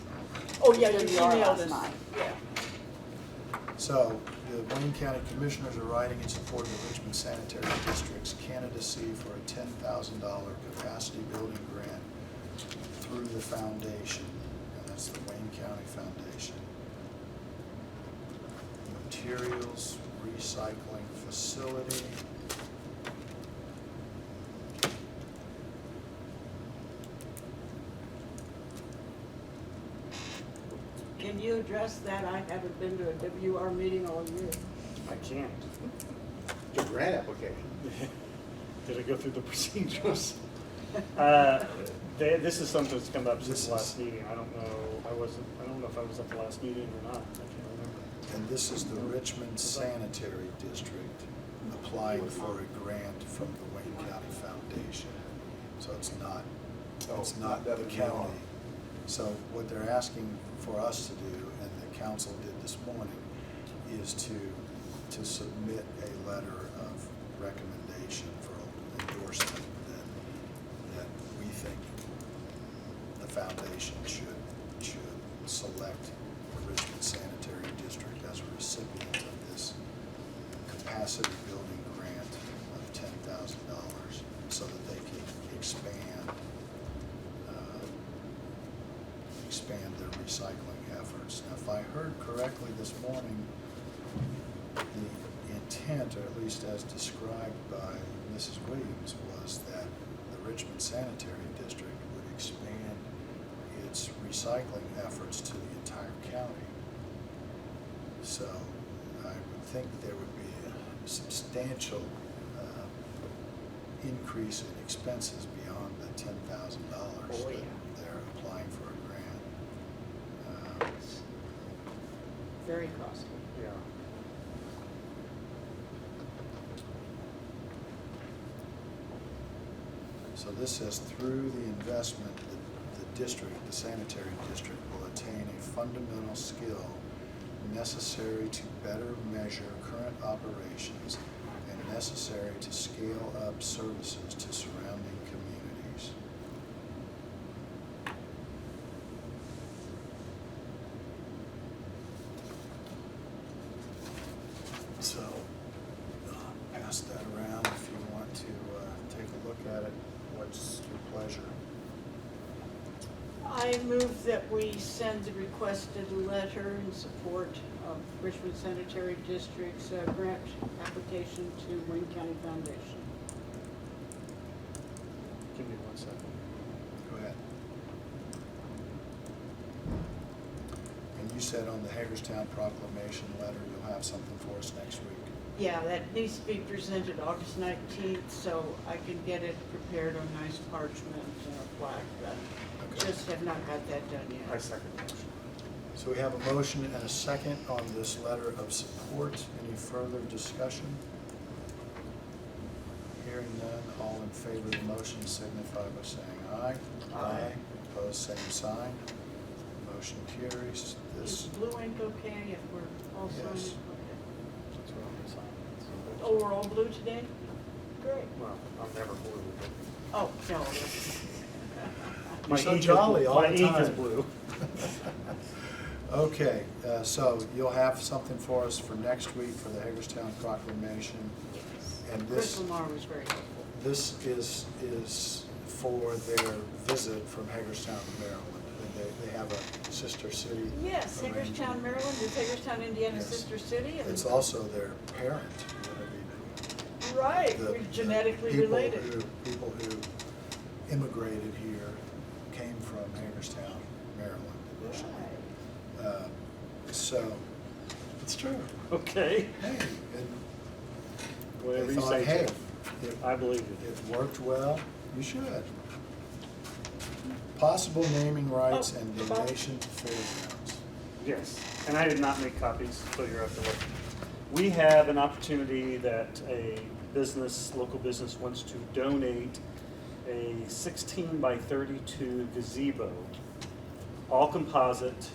D: Oh, yeah, you
K: WR
D: emailed
K: last
D: us.
K: night.
D: Yeah.
A: So, the Wayne County Commissioners are writing in support of the Richmond Sanitary District's candidacy for a $10,000 capacity building grant through the foundation, and that's the Wayne County Foundation. Materials Recycling Facility.
D: Can you address that? I haven't been to a WR meeting all year.
C: I can't.
J: It's a grant application.
C: Did I go through the procedures? This is something that's come up since
A: This
C: the last
A: is-
C: meeting. I don't know, I don't know if I was at the last meeting or not. I can't remember.
A: And this is the Richmond Sanitary District applying for a grant from the Wayne County Foundation. So it's not the county. So what they're asking for us to do, and the council did this morning, is to submit a letter of recommendation for endorsement that we think the foundation should select the Richmond Sanitary District as a recipient of this capacity building grant of $10,000 so that they can expand their recycling efforts. Now, if I heard correctly this morning, the intent, or at least as described by Mrs. Williams, was that the Richmond Sanitary District would expand its recycling efforts to the entire county. So I would think there would be a substantial increase in expenses beyond the $10,000
D: Oh, yeah.
A: that they're applying for a grant.
D: Very costly.
C: Yeah.
A: So this says, through the investment, the district, the sanitary district, will attain a fundamental skill necessary to better measure current operations and necessary to scale up services to surrounding communities. So, pass that around if you want to take a look at it. What's your pleasure?
D: I move that we send the requested letter in support of Richmond Sanitary District's grant application to Wayne County Foundation.
C: Give me 1 second.
A: said on the Hagerstown proclamation letter, you'll have something for us next week.
D: Yeah, that needs to be presented August 19th, so I can get it prepared on nice parchment and a plaque. I
A: Okay.
D: just have not got that done
C: I
D: yet.
C: second the motion.
A: So we have a motion and a second on this letter of support. Any further discussion? Hearing none, all in favor of the motion signify by saying aye.
D: Aye.
A: Opposed, same sign. Motion carries.
D: Is
A: This,
D: blue ink okay if we're all signing?
A: Yes.
D: Okay.
C: That's what I'm saying.
D: Oh, we're all blue today? Great.
C: Well, I'm never blue, but
D: Oh, no.
A: You're so
C: ink is
A: jolly
C: blue.
A: all
C: My
A: the
C: ink is
A: time.
C: blue.
A: Okay, so you'll have something for us for next week for the Hagerstown proclamation. And
D: Chris
A: this,
D: Lamar was very helpful.
A: this is for their visit from Hagerstown, Maryland. And they have a sister city.
D: Yes, Hagerstown,
A: arrangement.
D: Maryland is Hagerstown, Indiana's
A: Yes.
D: sister city. And
A: It's also their parent.
D: Right,
A: The-
D: we're genetically
A: people
D: related.
A: People who immigrated here came from Hagerstown, Maryland initially.
D: Right.
A: So, it's true.
C: Okay,
A: Hey, and
C: whatever
A: they
C: you
A: thought,
C: say,
A: hey,
C: Jeff. I believe it.
A: it worked well, you should. Possible naming rights
D: Oh,
A: and
D: goodbye.
A: donation to fairgrounds.
C: Yes, and I did not make copies, so you're up to look. We have an opportunity that a business, local business wants to donate a 16 by 32 gazebo, all composite,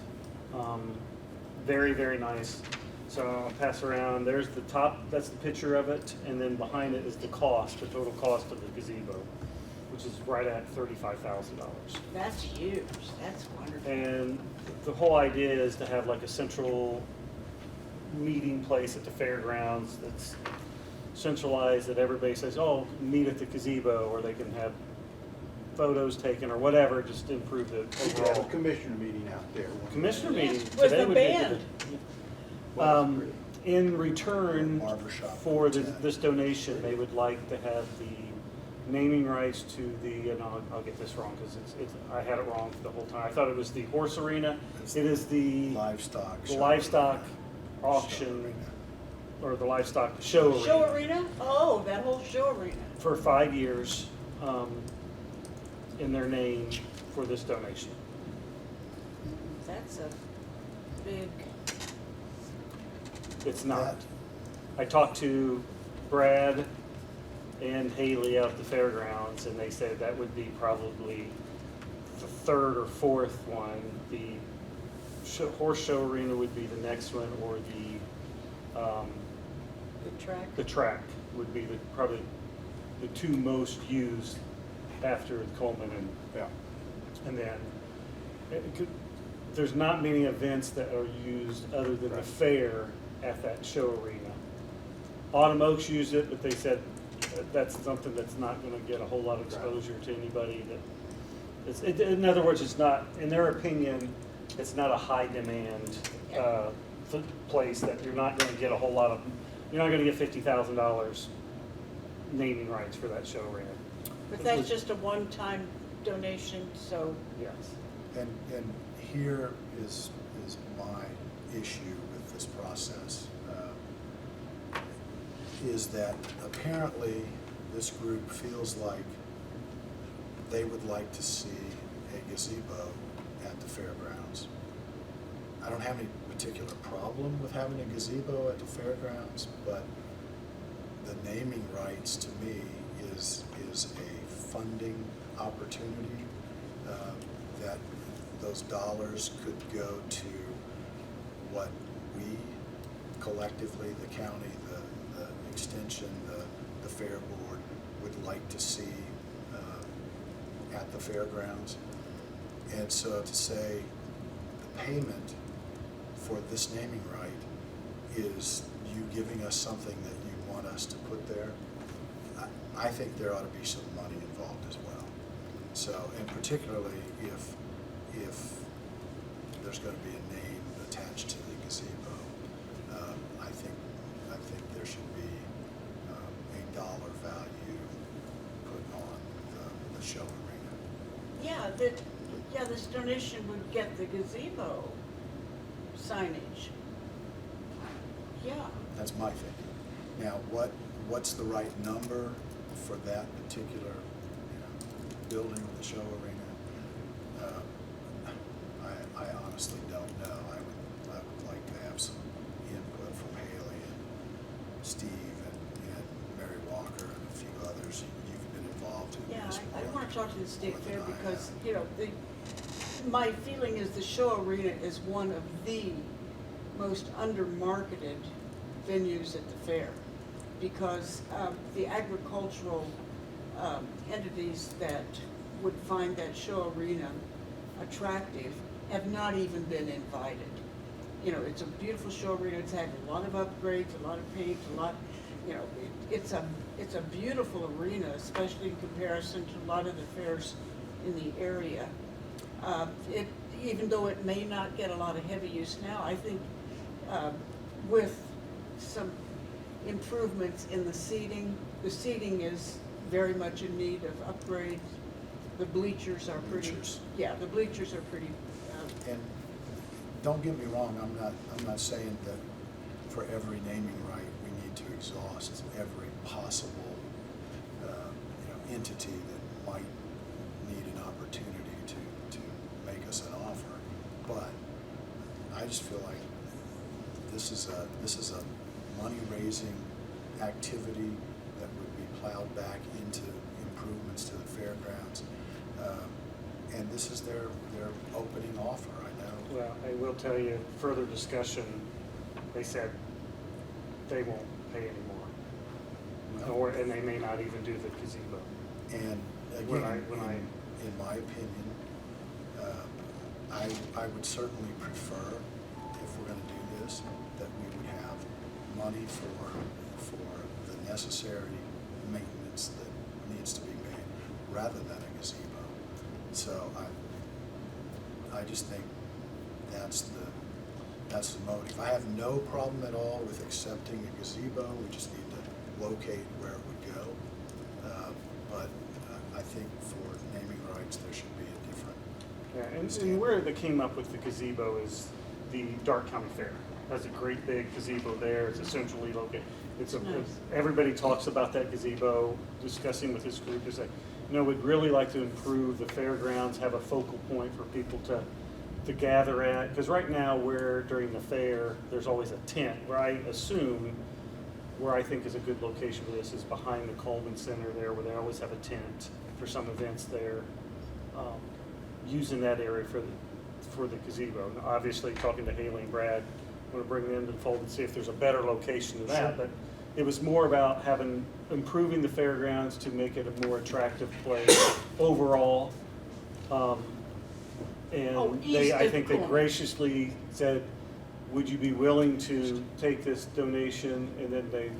C: very, very nice. So I'll pass around, there's the top, that's the picture of it, and then behind it is the cost, the total cost of the gazebo, which is right at $35,000.
D: That's huge, that's wonderful.
C: And the whole idea is to have like a central meeting place at the fairgrounds that's centralized, that everybody says, oh, meet at the gazebo, or they can have photos taken or whatever, just to improve the
B: We could have
C: overall.
B: a commissioner meeting out there. one
C: Commissioner
B: day.
C: meeting
D: With
C: today
D: the
C: would be
D: band.
C: good. In return
A: Barbershop.
C: for this donation, they would like to have the naming rights to the, and I'll get this wrong because I had it wrong the whole time. I thought it was the horse arena.
A: It's
C: It is the
A: Livestock.
C: the
A: show
C: livestock
A: arena.
C: auction,
A: Show arena.
C: or the livestock show arena.
D: Show arena? Oh, that whole show arena.
C: For 5 years, in their name for this donation.
D: That's a big,
C: It's not.
A: That-
C: I talked to Brad and Haley out at the fairgrounds, and they said that would be probably the third or fourth one. The horse show arena would be the next one, or
D: big track.
C: the track would be probably the two most used after Coleman
B: Yeah.
C: and then there's not many events that are used other than the fair at that show arena. Autumn Oaks used it, but they said that's something that's not gonna get a whole lot of exposure to anybody. In other words, it's not, in their opinion, it's not a high demand, place that you're not gonna get a whole lot of, you're not gonna get $50,000 naming rights for that show arena.
D: But that's just a one-time donation, so
C: Yes.
A: And here is my issue with this process, is that apparently this group feels like they would like to see a gazebo at the fairgrounds. I don't have any particular problem with having a gazebo at the fairgrounds, but the naming rights to me is a funding opportunity, that those dollars could go to what we collectively, the county, the extension, the fair board would like to see at the fairgrounds. And so to say the payment for this naming right is you giving us something that you want us to put there, I think there ought to be some money involved as well. So, and particularly if there's going to be a name attached to the gazebo, I think there should be a dollar value put on the show arena.
D: yeah, this donation would get the gazebo signage. Yeah,
A: That's my thinking. Now, what's the right number for that particular, building with the show arena? I honestly don't know. I would like to have some input from Haley and Steve and Mary Walker and a few others. You've been involved in
D: yeah,
A: this.
D: I want to talk to the state
A: more
D: fair
A: than I
D: because,
A: have.
D: my feeling is the show arena is one of the most under-marketed venues at the fair because the agricultural entities that would find that show arena attractive have not even been invited. It's a beautiful show arena. It's had a lot of upgrades, a lot of paint, it's a beautiful arena, especially in comparison to a lot of the fairs in the area. Even though it may not get a lot of heavy use now, I think with some improvements in the seating is very much in need of upgrades. The bleachers are pretty.
A: Bleachers.
D: Yeah, the bleachers are pretty.
A: And don't get me wrong, I'm not saying that for every naming right, we need to exhaust every possible, entity that might need an opportunity to make us an offer. But I just feel like this is a money-raising activity that would be plowed back into improvements to the fairgrounds. And this is their opening offer, I know.
C: Well, I will tell you, further discussion, they said they won't pay anymore. And they may not even do the gazebo.
A: And
C: When
A: again,
C: I-
A: in my opinion, I would certainly prefer, if we're gonna do this, that we would have money for the necessary maintenance that needs to be made, rather than a gazebo. So I just think that's the motive. I have no problem at all with accepting a gazebo. We just need to locate where it would go. But I think for naming rights, there should be a different
C: Yeah, and
A: standard.
C: where they came up with the gazebo is the Dark County Fair. Has a great big gazebo there. It's essentially located.
D: Nice.
C: Everybody talks about that gazebo, discussing with this group, is that, we'd really like to improve the fairgrounds, have a focal point for people to gather at. Because right now, during the fair, there's always a tent, where I assume, where I think is a good location for this is behind the Coleman Center there, where they always have a tent for some events there. Using that area for the gazebo. And obviously, talking to Haley and Brad, want to bring them to the fold and see if there's a better location to that.
A: Sure.
C: But it was more about improving the fairgrounds to make it a more attractive place overall. And
D: east
C: I
D: of
C: think they
D: Coleman.
C: graciously said, would you be willing to take this donation? And then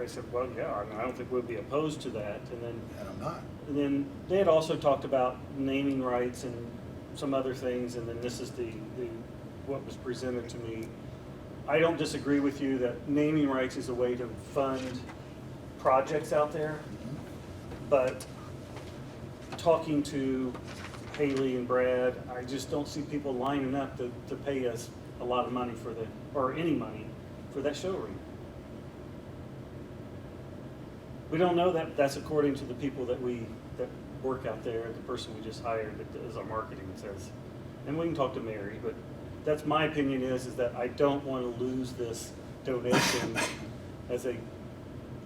C: I said, well, yeah, I don't think we'd be opposed to that.
A: And I'm not.
C: And then they had also talked about naming rights and some other things, and then this is what was presented to me. I don't disagree with you that naming rights is a way to fund projects out there, but talking to Haley and Brad, I just don't see people lining up to pay us a lot of money or any money for that show arena. We don't know that. That's according to the people that work out there, the person we just hired that does our marketing says. And we can talk to Mary, but that's my opinion is that I don't want to lose this donation as an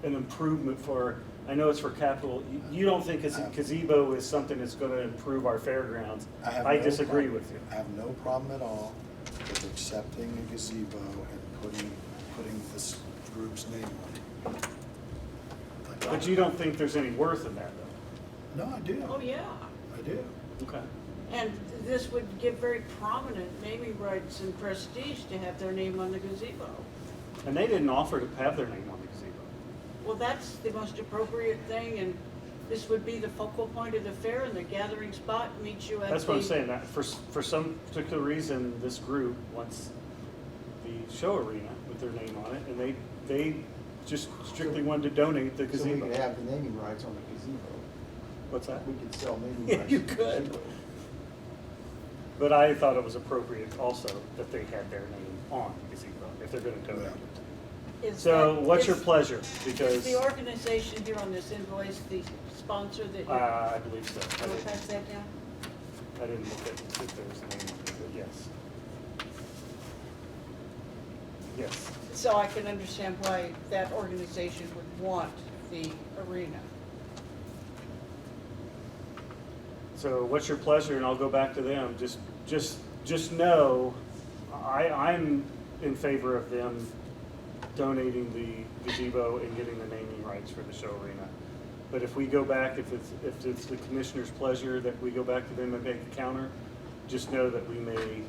C: improvement for, I know it's for capital. You don't think a gazebo is something that's going to improve our fairgrounds. I disagree with you.
A: I have no problem at all with accepting a gazebo and putting this group's name on it.
C: But you don't think there's any worth in that, though?
A: No, I do.
D: Oh, yeah.
A: I do.
C: Okay.
D: And this would give very prominent naming rights and prestige to have their name on the gazebo.
C: And they didn't offer to have their name on the gazebo.
D: Well, that's the most appropriate thing, and this would be the focal point of the fair and the gathering spot meets you at
C: That's what I'm saying, that for some particular reason, this group wants the show arena with their name on it, and they just strictly wanted to donate the
B: So we
C: gazebo.
B: could have the naming rights on the gazebo.
C: What's that?
B: We could sell naming
C: Yeah,
B: rights.
C: you
B: to the
C: could.
B: gazebo.
C: But I thought it was appropriate also that they had their name on the gazebo, if they're gonna donate it.
D: Is
C: So
D: that-
C: what's your
D: is-
C: pleasure?
D: Is
C: Because,
D: the organization here on this invoice the sponsor that you?
C: I believe so. I
D: Will
C: didn't-
D: pass that down?
C: I didn't look at if there was a name, but yes. Yes.
D: So I can understand why that organization would want the arena.
C: So what's your pleasure, and I'll go back to them, just know, I'm in favor of them donating the gazebo and getting the naming rights for the show arena. But if we go back, if it's the commissioner's pleasure that we go back to them and make a counter, just know that we may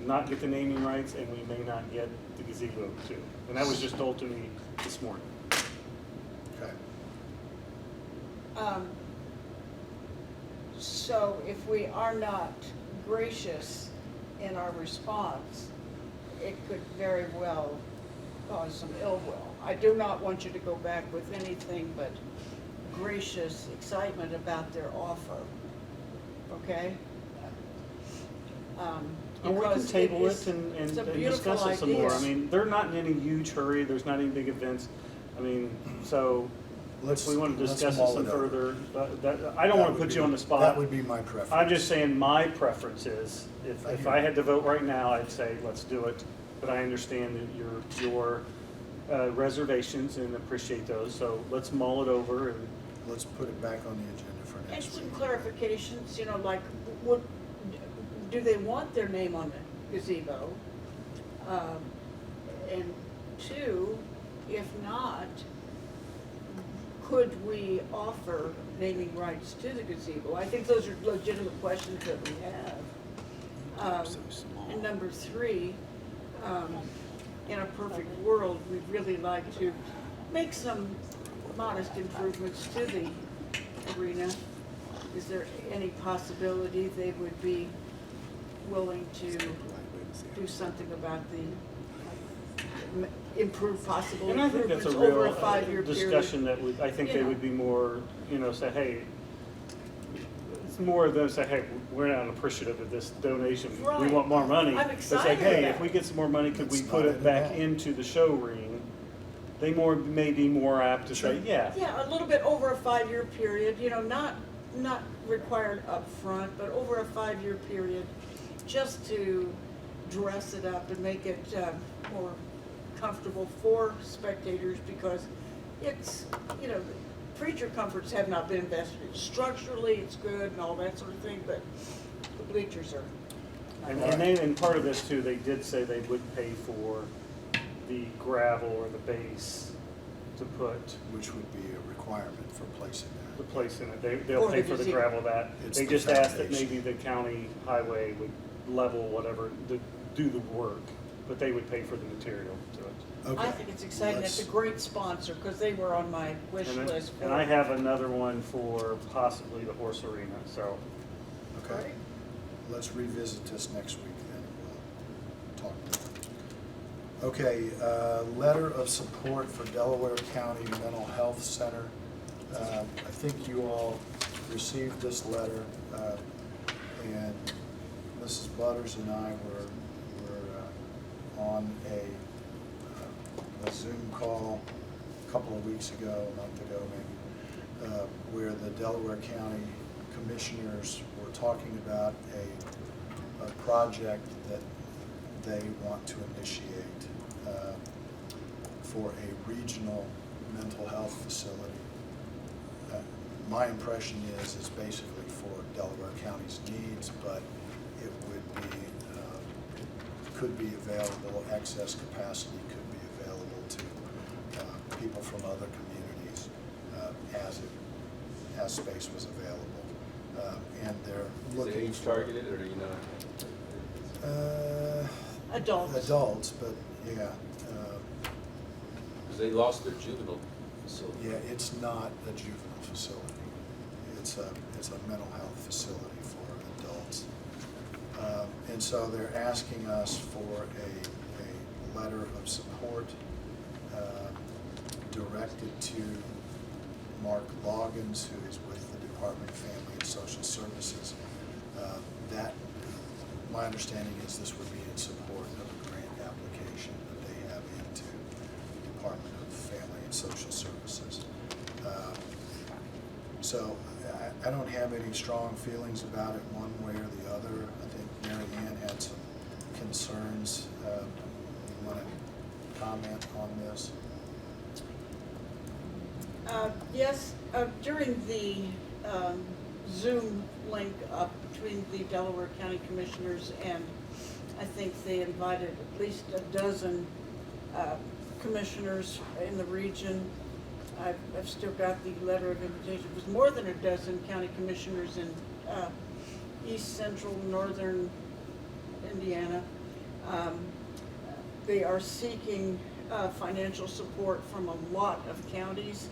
C: not get the naming rights and we may not get the gazebo too. And that was just told to me this morning.
A: Okay.
D: So if we are not gracious in our response, it could very well cause some ill will. I do not want you to go back with anything but gracious excitement about their offer, okay?
C: And we can
D: Because
C: table
D: is-
C: it and
D: it's a
C: and
D: beautiful
C: discuss it some more. I
D: idea.
C: mean, they're not in any huge hurry, there's not any big events. I mean, so if we want to
A: Let's
C: discuss it
A: mull
C: some
A: it over.
C: further, I don't
A: That
C: want to
A: would
C: put
A: be-
C: you on the spot.
A: That would be my preference.
C: I'm just saying my preference is, if I had to vote right now, I'd say let's do it. But I understand that your reservations and appreciate those, so let's mull it over and
A: Let's put it back on the agenda for
D: And
A: next
D: some
A: week.
D: clarifications, you know, like, what, do they want their name on the gazebo? And two, if not, could we offer naming rights to the gazebo? I think those are legitimate questions that we have. And number three, in a perfect world, we'd really like to make some modest improvements to the arena. Is there any possibility they would be willing to do something about the improve possible
C: And I think that's
D: improvements
C: a
D: over
C: real
D: a 5-year period?
C: discussion that would, I think
D: You
C: they
D: know.
C: would be more, say, hey, it's more of them say, hey, we're not appreciative of this donation, we
D: Right.
C: want more money.
D: I'm
C: But
D: excited
C: say, hey,
D: about
C: if we
D: it.
C: get some more money, could we
A: It's
C: put
A: not
C: it back
A: in that.
C: into the show ring? They may be more apt to say,
A: Sure.
C: yeah.
D: Yeah, a little bit over a 5-year period, you know, not required up front, but over a 5-year period, just to dress it up and make it more comfortable for spectators, because it's, you know, creature comforts have not been invested in. Structurally, it's good and all that sort of thing, but the bleachers are.
C: And part of this too, they did say they would pay for the gravel or the base to put
A: Which would be a requirement for placing
C: the
A: that.
C: place in it. They'll
D: Or
C: pay
D: the
C: for the
D: gazebo.
C: gravel that.
A: It's
C: They
A: the
C: just asked that
A: foundation.
C: maybe the county highway would level whatever, do the work, but they would pay for the material to it.
A: Okay.
D: I think it's exciting. It's a great sponsor, because they were on my wish
C: And
D: list.
C: and I have another one for possibly the horse arena, so.
A: Okay. Let's revisit this next week then. We'll talk about it. Okay, letter of support for Delaware County Mental Health Center. I think you all received this letter, and Mrs. Butters and I were on a Zoom call a couple of weeks ago, a month ago maybe, where the Delaware County Commissioners were talking about a project that they want to initiate for a regional mental health facility. My impression is it's basically for Delaware County's needs, but it would be, could be available, excess capacity could be available to people from other communities as space was available. And they're
E: Is it
A: looking
E: age
A: for
E: targeted, or do you know?
D: Adults.
A: Adults, but yeah,
E: Because they lost their juvenile facility.
A: yeah, it's not a juvenile facility. It's a mental health facility for adults. And so they're asking us for a letter of support directed to Mark Loggins, who is with the Department of Family and Social Services. That my understanding is this would be in support of a grant application that they have into the Department of Family and Social Services. So I don't have any strong feelings about it one way or the other. I think Mary Ann had some concerns. You want to comment on this?
D: Yes, during the Zoom link up between the Delaware County Commissioners, and I think they invited at least a dozen commissioners in the region. I've still got the letter of invitation. It was more than a dozen county commissioners in east central northern Indiana. They are seeking financial support from a lot of counties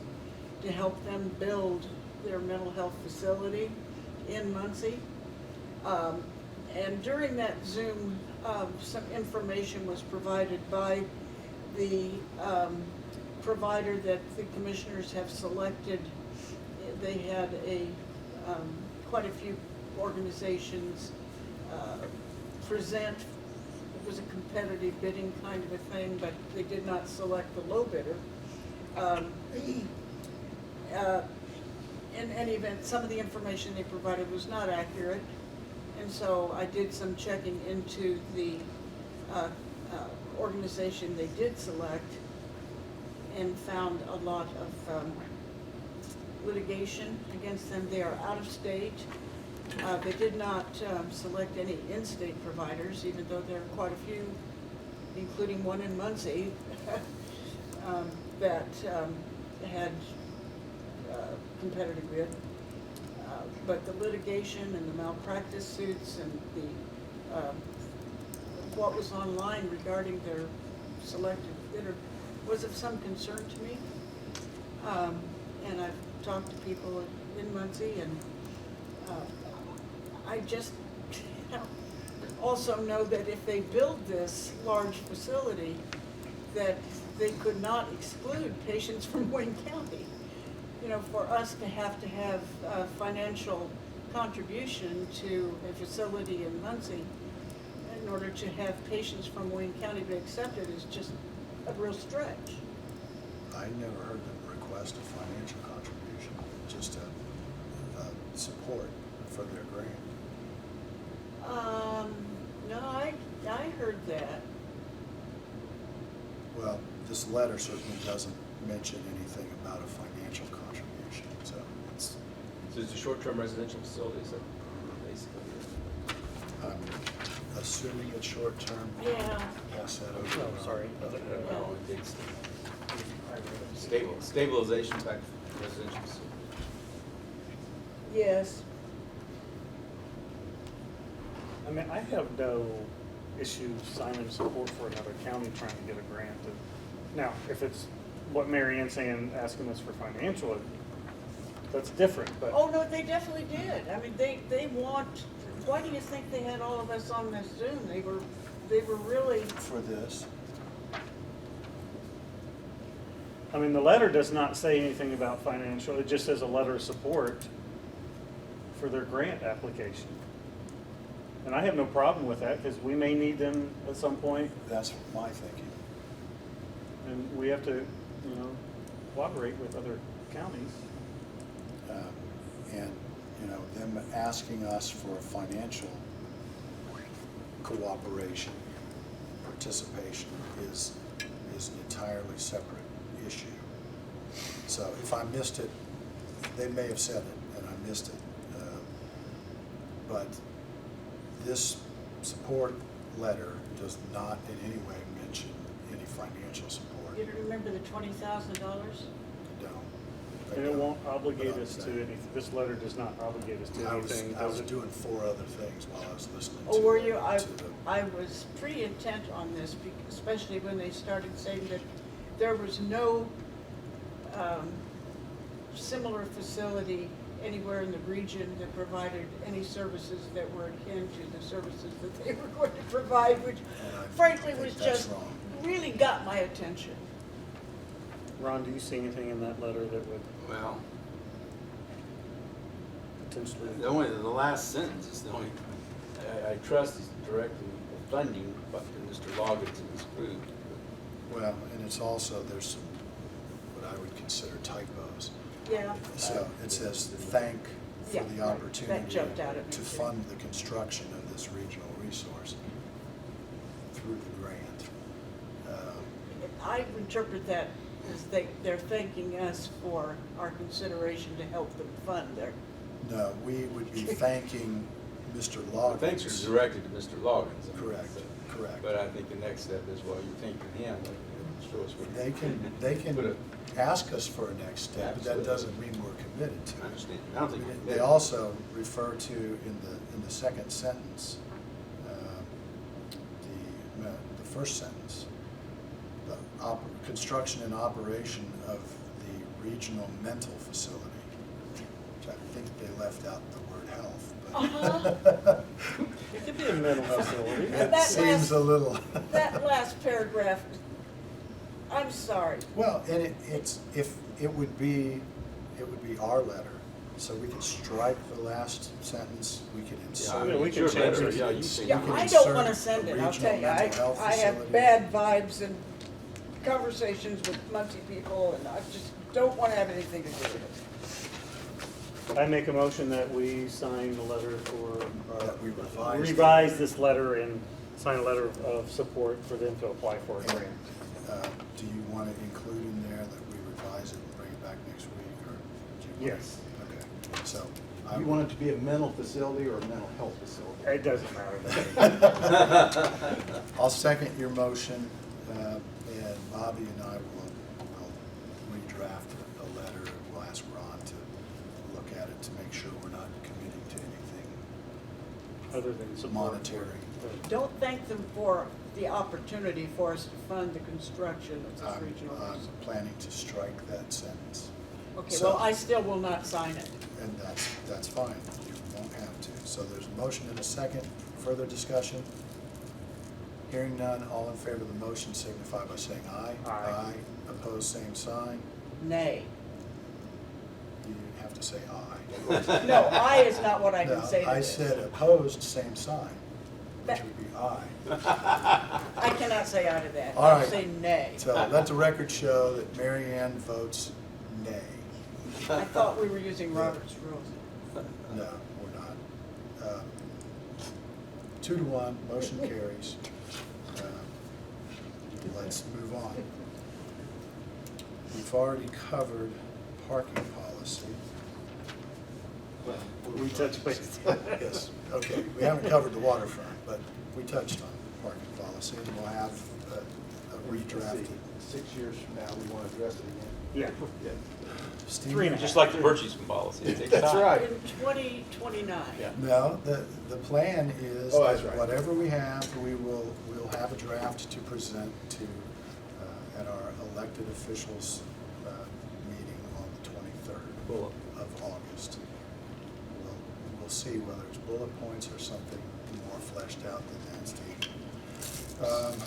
D: to help them build their mental health facility in Muncie. And during that Zoom, some information was provided by the provider that the commissioners have selected. They had quite a few organizations present. It was a competitive bidding kind of a thing, but they did not select the low bidder. In any event, some of the information they provided was not accurate, and so I did some checking into the organization they did select and found a lot of litigation against them. They are out of state. They did not select any in-state providers, even though there are quite a few, including one in Muncie, that had competitive bid. But the litigation and the malpractice suits and the what was online regarding their selected bidder was of some concern to me. And I've talked to people in Muncie, and I just also know that if they build this large facility, that they could not exclude patients from Wayne County. You know, for us to have financial contribution to a facility in Muncie in order to have patients from Wayne County be accepted is just a real stretch.
A: I never heard them request a financial contribution, just a support for their grant.
D: No, I heard that.
A: Well, this letter certainly doesn't mention anything about a financial contribution, so it's,
E: So it's a short-term residential facility, so basically.
A: I'm assuming it's short-term.
D: Yeah.
A: Pass that over. to
C: Oh,
A: Ron.
C: sorry.
E: No, it's stabilization type residential facility.
D: Yes.
C: I mean, I have no issue signing support for another county trying to get a grant. Now, if it's what Mary Ann's saying, asking us for financial, that's different, but.
D: Oh, no, they definitely did. I mean, they want, why do you think they had all of us on this Zoom? They were really,
A: For this,
C: I mean, the letter does not say anything about financial, it just says a letter of support for their grant application. And I have no problem with that, because we may need them at some point,
A: that's my thinking.
C: and we have to, you know, cooperate with other counties.
A: And, you know, them asking us for financial cooperation, participation is an entirely separate issue. So if I missed it, they may have said it and I missed it. But this support letter does not in any way mention any financial support.
D: you remember the $20,000?
A: No.
C: And it won't obligate us to anything, this letter does not obligate us to anything.
A: I was
C: does it?
A: doing 4 other things while I was listening to.
D: Oh, were you?
A: to the-
D: I was pretty intent on this, especially when they started saying that there was no similar facility anywhere in the region that provided any services that were akin to the services that they were going to provide, which
A: And I
D: frankly
A: think
D: was
A: that's
D: just
A: wrong.
D: really got my attention.
C: Ron, do you see anything in that letter that would
E: Well,
C: potentially?
E: the last sentence is the only, I trust he's directing the funding, but to Mr. Loggins and his crew.
A: Well, and it's also, there's some, what I would consider typos.
D: Yeah.
A: So it says thank for
D: Yeah,
A: the
D: right.
A: opportunity
D: That jumped out at me
A: to
D: too.
A: fund the construction of this regional resource through the grant.
D: I interpret that as they're thanking us for our consideration to help them fund their,
A: No, we would be thanking Mr.
E: The
A: Loggins.
E: thanks are directed to Mr. Loggins. I mean,
A: Correct,
E: so-
A: correct.
E: But I think the next step is, while you're thanking him, show us what.
A: They can
E: Put it-
A: ask us for a next step, but that
E: Absolutely.
A: doesn't mean we're committed to
E: I
A: it.
E: understand. I don't think we're
A: They
E: committed.
A: also refer to in the second sentence, the first sentence, the construction and operation of the regional mental facility, which I think they left out the word health. but-
C: It could be a mental facility.
A: It
D: That
A: seems a little.
D: that last paragraph, I'm sorry.
A: Well, and it would be our letter, so we could strike the last sentence, we could insert.
C: Yeah, we
E: it's
C: can
E: your
C: change
E: letter.
C: it.
E: Yeah, you can.
D: Yeah,
A: can
D: I
A: insert
D: don't want
A: a
D: to send it, I'll
A: regional
D: tell you.
A: mental health
D: I have
A: facility.
D: bad vibes and conversations with Muncie people, and I just don't want to have anything to do with it.
C: I make a motion that we sign the letter for,
A: That we revise.
C: revise this letter and sign a letter of support for them to apply for a grant.
A: Do you want to include in there that we revise it and bring it back next week, or? do you want-
C: Yes.
A: Okay, so.
B: Do you want it to be a mental facility or a mental health facility?
C: It doesn't matter.
A: I'll second your motion, and Bobby and I will redraft a letter, and we'll ask Ron to look at it to make sure we're not committing to anything
C: Other than support.
A: monetary.
D: Don't thank them for the opportunity for us to fund the construction of this regional
A: I'm
D: resource.
A: planning to strike that sentence.
D: Okay,
A: so-
D: well, I still will not sign it.
A: And that's fine, you won't have to. So there's a motion and a second, further discussion? Hearing none, all in favor of the motion signify by saying aye.
C: Aye.
A: Opposed, same sign.
D: Nay.
A: You have to say aye.
D: No, I is not what I
A: No,
D: can say to
A: I
D: this.
A: said opposed, same sign, which
D: That-
A: would be aye.
D: I cannot say aye to that.
A: All
D: I'll
A: right.
D: say nay.
A: So let the record show that Mary Ann votes nay.
D: I thought we were using Robert's rules.
A: No, we're not. 2-1, motion carries. Let's move on. We've already covered parking policy.
C: We touch base.
A: Yes, okay, we haven't covered the waterfront, but we touched on parking policy, and we'll have a redrafted.
B: 6 years from now, we want to address it again.
C: Yeah.
A: Steve?
C: 3.5.
E: Just like the purchasing policy. It takes
B: That's
E: time.
B: right.
D: In 2029.
B: Yeah.
A: No, the plan is
B: Oh, that's
A: that
B: right.
A: whatever we have, we'll have a draft to present to, at our elected officials meeting on the 23rd
E: Bullet.
A: of August. We'll see whether it's bullet points or something more fleshed out than that, Steve.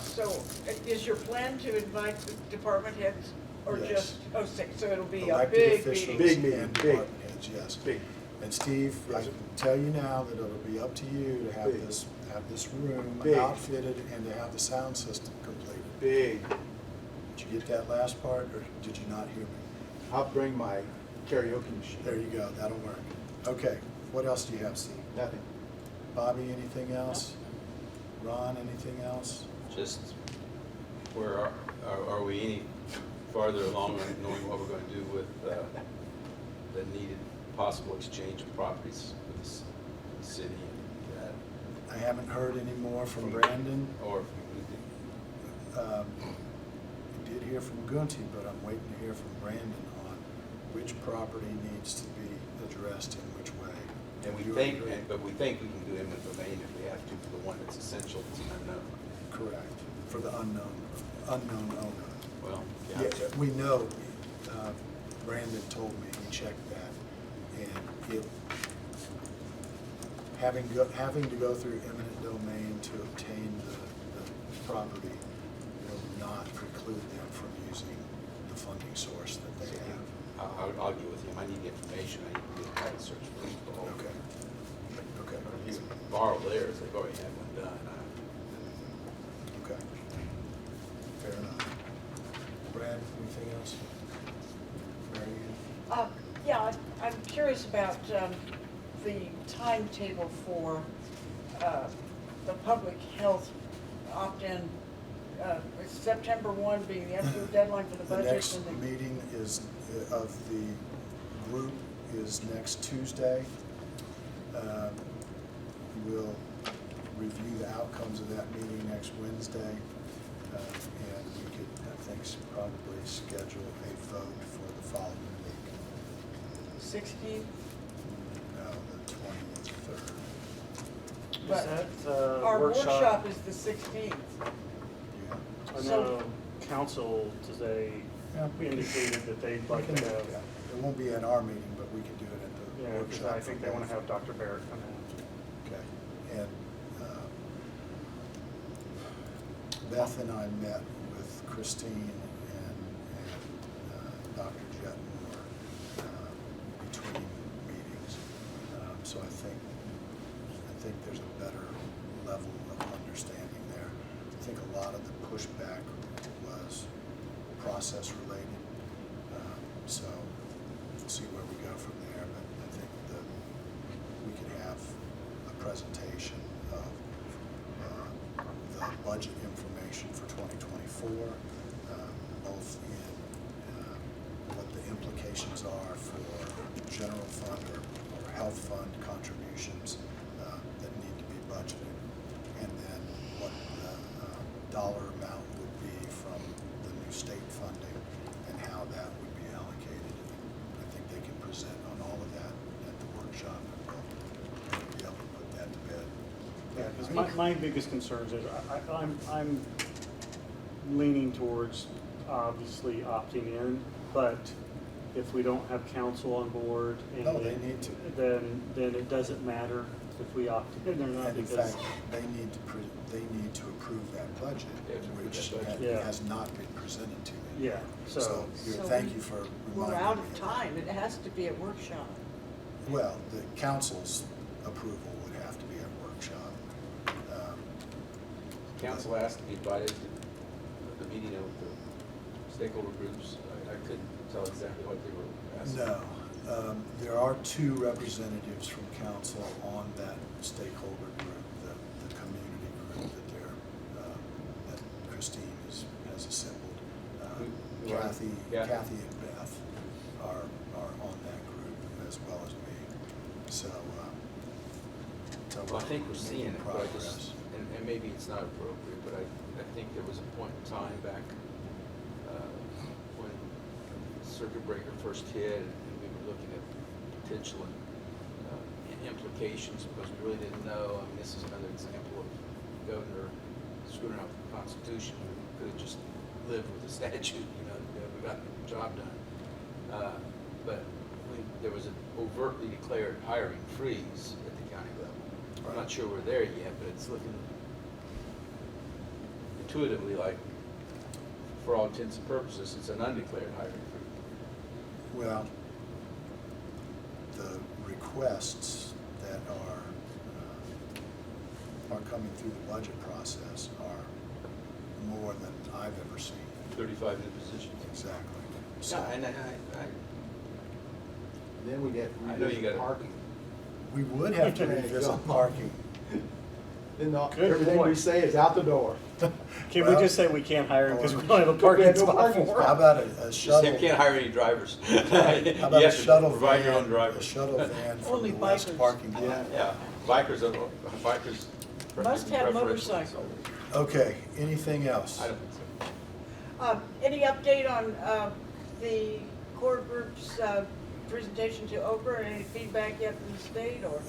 D: So is your plan to invite the department heads or
A: Yes.
D: just, oh, six, so it'll be a
A: Elected
D: big
A: officials
D: meeting?
B: Big meeting,
A: and
B: big.
A: department heads, yes.
B: Big.
A: And Steve, I can tell you now that it'll be up to you to have
B: Big.
A: this room
B: Big.
A: outfitted and to have the sound system completed.
B: Big.
A: Did you get that last part, or did you not hear me?
B: I'll bring my karaoke machine.
A: There you go, that'll work. Okay, what else do you have, Steve?
B: Nothing.
A: Bobby, anything else? Ron, anything else?
E: Just, where are we any farther along in knowing what we're going to do with the needed possible exchange of properties with the city and that?
A: I haven't heard any more from Brandon.
E: Or,
A: I did hear from Gunty, but I'm waiting to hear from Brandon on which property needs to be addressed in which way.
E: and we
A: You
E: think,
A: agree?
E: but we think we can do eminent domain if we have to for the one that's essential, that's unknown.
A: Correct, for the unknown owner.
E: Well,
A: Yeah, we know, Brandon told me, he checked that, and having to go through eminent domain to obtain the property will not preclude them from using the funding source that they have.
E: I'll get with him. I need information. I need to do a title search for the whole.
A: Okay.
E: you borrow theirs, they've already had one done.
A: Okay. Fair enough. Brad, anything else? Mary Ann?
D: Yeah, I'm curious about the timetable for the public health opt-in. Is September 1 being the absolute deadline for the
A: The
D: budget?
A: next
D: and the-
A: meeting is, of the group is next Tuesday. We'll review the outcomes of that meeting next Wednesday. And we could, I think, probably schedule a vote for the following week.
D: 16th?
A: No, the 23rd.
C: Is
D: But
C: that
D: our
C: workshop?
D: workshop is the 16th.
A: Yeah.
C: I
D: So-
C: know council today
A: Yeah.
C: indicated that they'd
A: We
C: like
A: can
C: to
A: do
C: have,
A: that. It won't be at our meeting, but we can do it at the
C: yeah, because
A: workshop.
C: I think they want to have Dr. Barrett come in.
A: Okay, and Beth and I met with Christine and Dr. Jetmore between meetings. So I think there's a better level of understanding there. I think a lot of the pushback was process related. So we'll see where we go from there, but I think that we could have a presentation of the budget information for 2024, both in what the implications are for general fund or health fund contributions that need to be budgeted, and then what the dollar amount would be from the new state funding and how that would be allocated. I think they can present on all of that at the workshop, and we'll be able to put that to bed.
C: Yeah, because my biggest concerns is I'm leaning towards obviously opting in, but if we don't have council on board and
A: No, they need to.
C: then it doesn't matter if we opt in or not,
A: And in
C: because
A: fact, they need to approve that budget,
E: They have to approve
A: which
E: that budget.
C: Yeah.
A: has not been presented to them.
C: yeah, so
A: So,
D: So
A: thank you for reminding me.
D: We're out of
A: that.
D: time. It has to be a workshop.
A: Well, the council's approval would have to be a workshop.
E: Council asked to be invited to the meeting of the stakeholder groups. I couldn't tell exactly what they were asking.
A: No, there are two representatives from council on that stakeholder group, the community group that Christine has assembled.
E: Who are-
A: Kathy
E: yeah.
A: and Beth are on that group as well as me. So,
E: Well, I think we're seeing it, but I
A: progress.
E: just, and maybe it's not appropriate, but I think there was a point in time back when circuit breaker first hit and we were looking at potential implications because we really didn't know. I mean, this is another example of governor screwing up the Constitution. We could have just lived with the statute, we got the job done. But there was an overtly declared hiring freeze at the county level. I'm not sure we're there yet, but it's looking intuitively like, for all intents and purposes, it's an undeclared hiring freeze.
A: Well, the requests that are coming through the budget process are more than I've ever seen.
E: 35 new positions.
A: Exactly.
E: Yeah, and I
B: Then we'd have
E: I
B: to
E: know you
B: revisit
E: gotta-
B: parking.
A: We would have to
B: There you
A: revisit
B: go.
A: parking.
B: Then
C: Good
B: everything we
C: point.
B: say is out the door.
C: can we
A: Well,
C: just say we can't hire him because we
A: or-
C: don't have a
B: We
C: parking
B: have no
C: spot
B: parking
C: for
A: How
C: him?
A: about a
E: just
A: shuttle?
E: say we can't hire any drivers.
A: How about
E: You
A: a
E: have to
A: shuttle
E: provide your own
A: van,
E: driver.
A: a shuttle van for
D: Only
A: the west
D: bikers.
A: parking lot?
B: Yeah.
E: Bikers
D: Must have
E: preferential.
D: motorcycle.
A: Okay, anything else?
E: I don't think so.
D: Any update on the core group's presentation to Oprah? Any feedback yet from the state, or?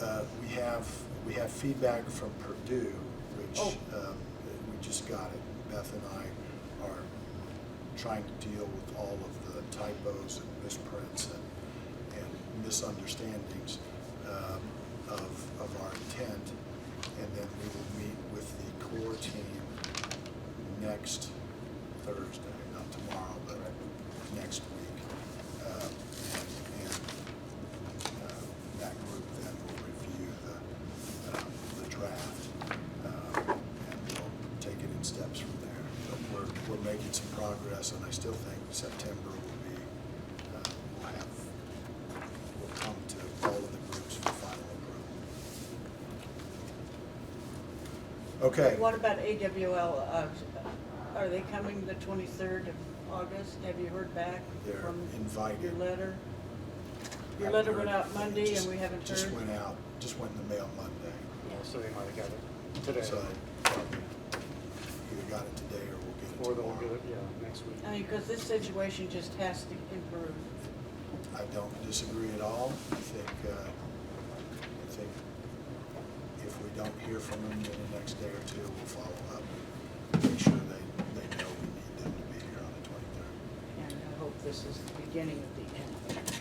A: We have feedback from Purdue, which
D: Oh.
A: we just got it. Beth and I are trying to deal with all of the typos and misprints and misunderstandings of our intent. And then we will meet with the core team next Thursday, not tomorrow, but next week. And that group then will review the taking steps from there. But we're making some progress, and I still think September will be, we'll come to all of the groups for final approval. Okay.
D: What about AWL? Are they coming the 23rd of August? Have you heard back
A: They're
D: from
A: invited.
D: your letter? Your
A: Haven't
D: letter
A: heard
D: went out
A: anything.
D: Monday
A: Just-
D: and we haven't
A: Just
D: heard?
A: went out, just went in the mail Monday.
C: So they might have got it today,
A: So they probably either got it today or we'll get it
C: or they'll
A: tomorrow.
C: get it, yeah, next week.
D: I mean, because this situation just has to improve.
A: I don't disagree at all. I think if we don't hear from them in the next day or two, we'll follow up and make sure they know we need them to be here on the 23rd.
D: And I hope this is the beginning of the end.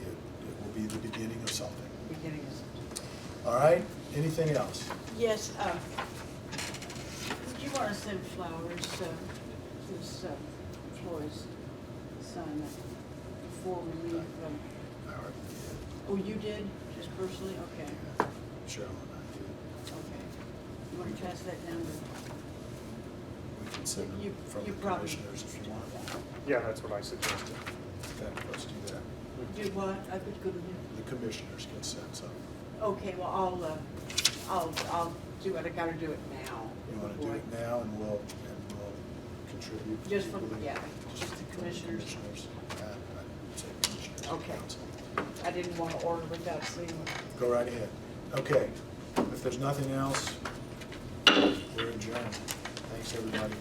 A: It will be the beginning of something.
D: Beginning of something.
A: All right, anything else?
D: Yes, would you want to send flowers to Floyd's son before we leave?
A: I already did.
D: Oh, you did? Just personally? Okay,
A: Yeah, Cheryl and I did.
D: okay. You want to pass that down to?
A: We can send them
D: You-
A: from
D: you
A: the
D: probably-
A: commissioners if you want.
C: Yeah, that's what I suggested.
A: Okay, let's do that.
D: Do what? I couldn't hear.
A: The commissioners can send some.
D: Okay, well, I'll do it. I gotta do it now.
A: You want to do it now, and we'll contribute?
D: Just from,
A: equally?
D: yeah,
A: Just
D: just the commissioners.
A: Commissioners. I'd say commissioners. and
D: Okay.
A: council.
D: I didn't want to order without seeing them.
A: Go right ahead. Okay, if there's nothing else, we're adjourned. Thanks, everybody.